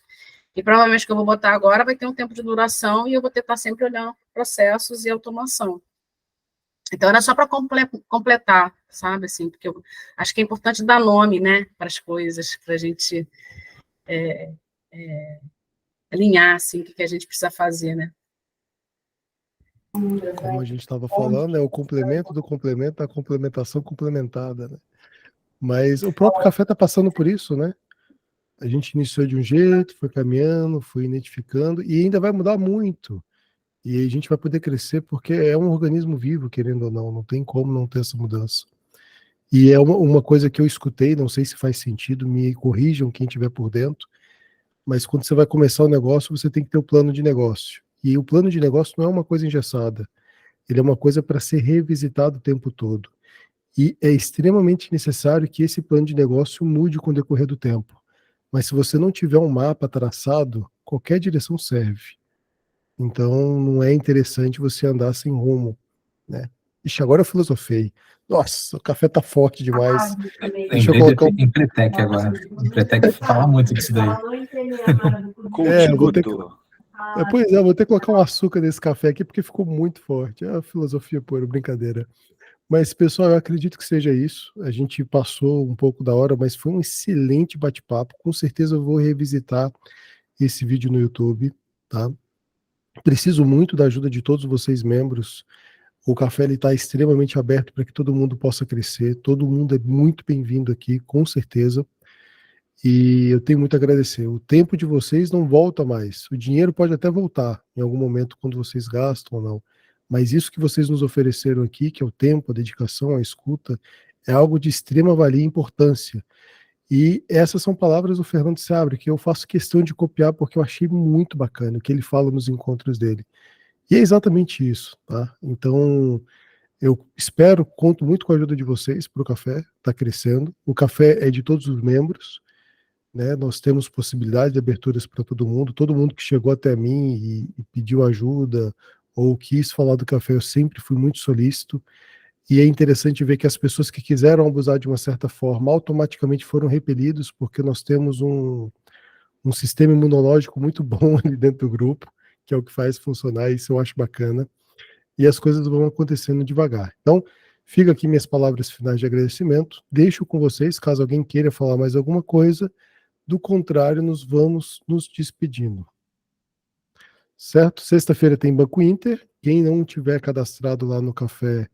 E provavelmente o que eu vou botar agora vai ter um tempo de duração e eu vou ter que estar sempre olhando processos e automação. Então, era só para completar, sabe, assim, porque eu acho que é importante dar nome, né, para as coisas, para a gente alinhar, assim, o que a gente precisa fazer, né. Como a gente estava falando, é o complemento do complemento da complementação complementada, né? Mas o próprio café está passando por isso, né? A gente iniciou de um jeito, foi caminhando, foi identificando, e ainda vai mudar muito. E a gente vai poder crescer porque é um organismo vivo, querendo ou não tem como não ter essa mudança. E é uma coisa que eu escutei, não sei se faz sentido, me corrijam quem estiver por dentro, mas quando você vai começar o negócio, você tem que ter o plano de negócio. E o plano de negócio não é uma coisa engessada, ele é uma coisa para ser revisitado o tempo todo. E é extremamente necessário que esse plano de negócio mude com o decorrer do tempo. Mas se você não tiver um mapa traçado, qualquer direção serve. Então não é interessante você andar sem rumo, né? Ixi, agora eu filosofei. Nossa, o café tá forte demais. Deixa eu colocar um... Empretec agora. Empretec fala muito disso daí. Eu vou ter que colocar um açúcar nesse café aqui porque ficou muito forte. É a filosofia pura, brincadeira. Mas, pessoal, eu acredito que seja isso. A gente passou um pouco da hora, mas foi um excelente bate-papo. Com certeza eu vou revisitar esse vídeo no YouTube, tá? Preciso muito da ajuda de todos vocês, membros. O café está extremamente aberto para que todo mundo possa crescer. Todo mundo é muito bem-vindo aqui, com certeza. E eu tenho muito a agradecer. O tempo de vocês não volta mais. O dinheiro pode até voltar em algum momento quando vocês gastam ou não. Mas isso que vocês nos ofereceram aqui, que é o tempo, a dedicação, a escuta, é algo de extrema valia e importância. E essas são palavras do Fernando Seabra, que eu faço questão de copiar porque eu achei muito bacana o que ele fala nos encontros dele. E é exatamente isso, tá? Então, eu espero, conto muito com a ajuda de vocês para o café, está crescendo. O café é de todos os membros. né? Nós temos possibilidade de aberturas para todo mundo que chegou até mim e pediu ajuda ou quis falar do café, eu sempre fui muito solícito. E é interessante ver que as pessoas que quiseram abusar de uma certa forma automaticamente foram repelidos, porque nós temos um sistema imunológico muito bom ali dentro do grupo, que é o que faz funcionar, isso eu acho bacana. E as coisas vão acontecendo devagar. Então, fica aqui minhas palavras finais de agradecimento. Deixo com vocês, caso alguém queira falar mais alguma coisa. Do contrário, nós vamos nos despedindo. Certo? Sexta-feira tem Banco Inter. Quem não tiver cadastrado lá no café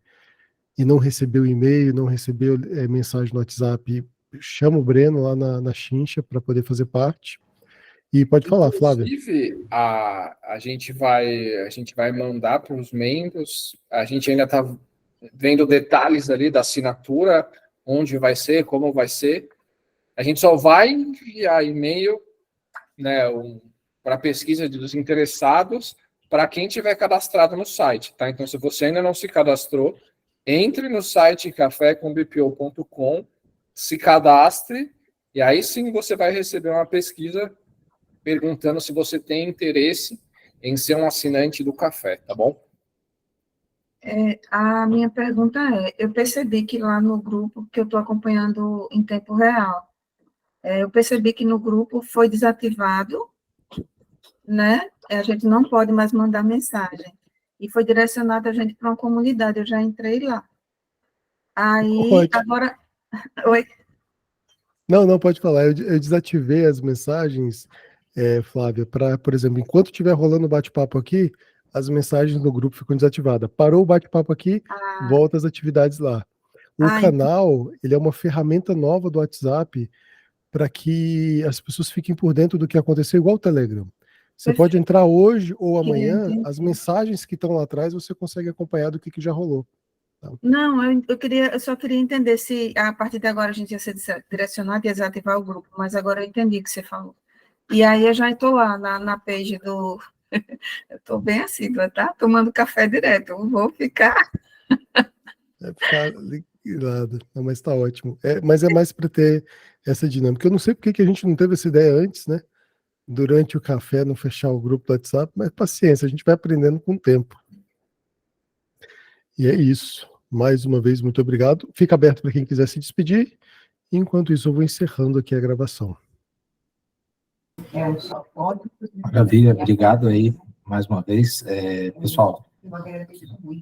e não recebeu e-mail, não recebeu mensagem no WhatsApp, chama o Breno lá na Chincha para poder fazer parte. E pode falar, Flávia. Inclusive, a gente vai mandar para os membros, a gente ainda está vendo detalhes ali da assinatura, onde vai ser, como vai ser. A gente só vai enviar e-mail, né, para pesquisa dos interessados para quem tiver cadastrado no site, tá? Então, se você ainda não se cadastrou, entre no site cafécombpo.com, se cadastre, e aí sim você vai receber uma pesquisa perguntando se você tem interesse em ser um assinante do café, tá bom? A minha pergunta eu percebi que lá no grupo, que eu estou acompanhando em tempo real, eu percebi que no grupo foi desativado, né? A gente não pode mais mandar mensagem. E foi direcionado a gente para uma comunidade, eu já entrei lá. Aí, Pode. agora... Oi? Não, pode falar. Eu desativei as mensagens, Flávia, para, por exemplo, enquanto estiver rolando o bate-papo aqui, as mensagens no grupo ficam desativadas. Parou o bate-papo aqui, volta as atividades lá. O canal, ele é uma ferramenta nova do WhatsApp para que as pessoas fiquem por dentro do que aconteceu, igual o Telegram. Você pode entrar hoje ou amanhã, as mensagens que estão lá atrás, você consegue acompanhar do que já rolou. Tá? Não, eu só queria entender se a partir de agora a gente ia ser direcionado e desativar o grupo, mas agora eu entendi o que você falou. E aí eu já estou lá na page do... eu estou bem assídua, tá? Tomando café direto, eu vou ficar... Ficar ligado, mas está ótimo. Mas é mais para ter essa dinâmica. Eu não sei porque que a gente não teve essa ideia antes, né? Durante o café, não fechar o grupo do WhatsApp, mas paciência, a gente vai aprendendo com o tempo. E é isso. Mais uma vez, muito obrigado. Fica aberto para quem quiser se despedir. Enquanto isso, eu vou encerrando aqui a gravação. Maravilha, obrigado aí mais uma vez. Pessoal,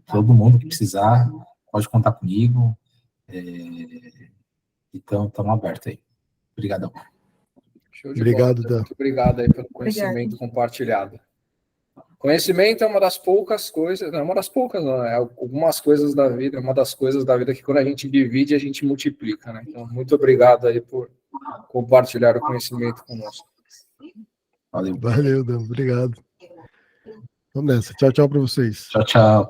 todo mundo que precisar, pode contar comigo. Então, estamos abertos aí. Obrigadão. Show de Obrigado, bola. Dan. Muito obrigado aí pelo conhecimento compartilhado. Conhecimento é uma das poucas coisas, não é uma das poucas, não, é algumas coisas da vida, é uma das coisas da vida que quando a gente divide, a gente multiplica, né? Então, muito obrigado aí por compartilhar o conhecimento conosco. Valeu. Valeu, Dan. Obrigado. Vamos nessa. Tchau, tchau para vocês. Tchau, tchau.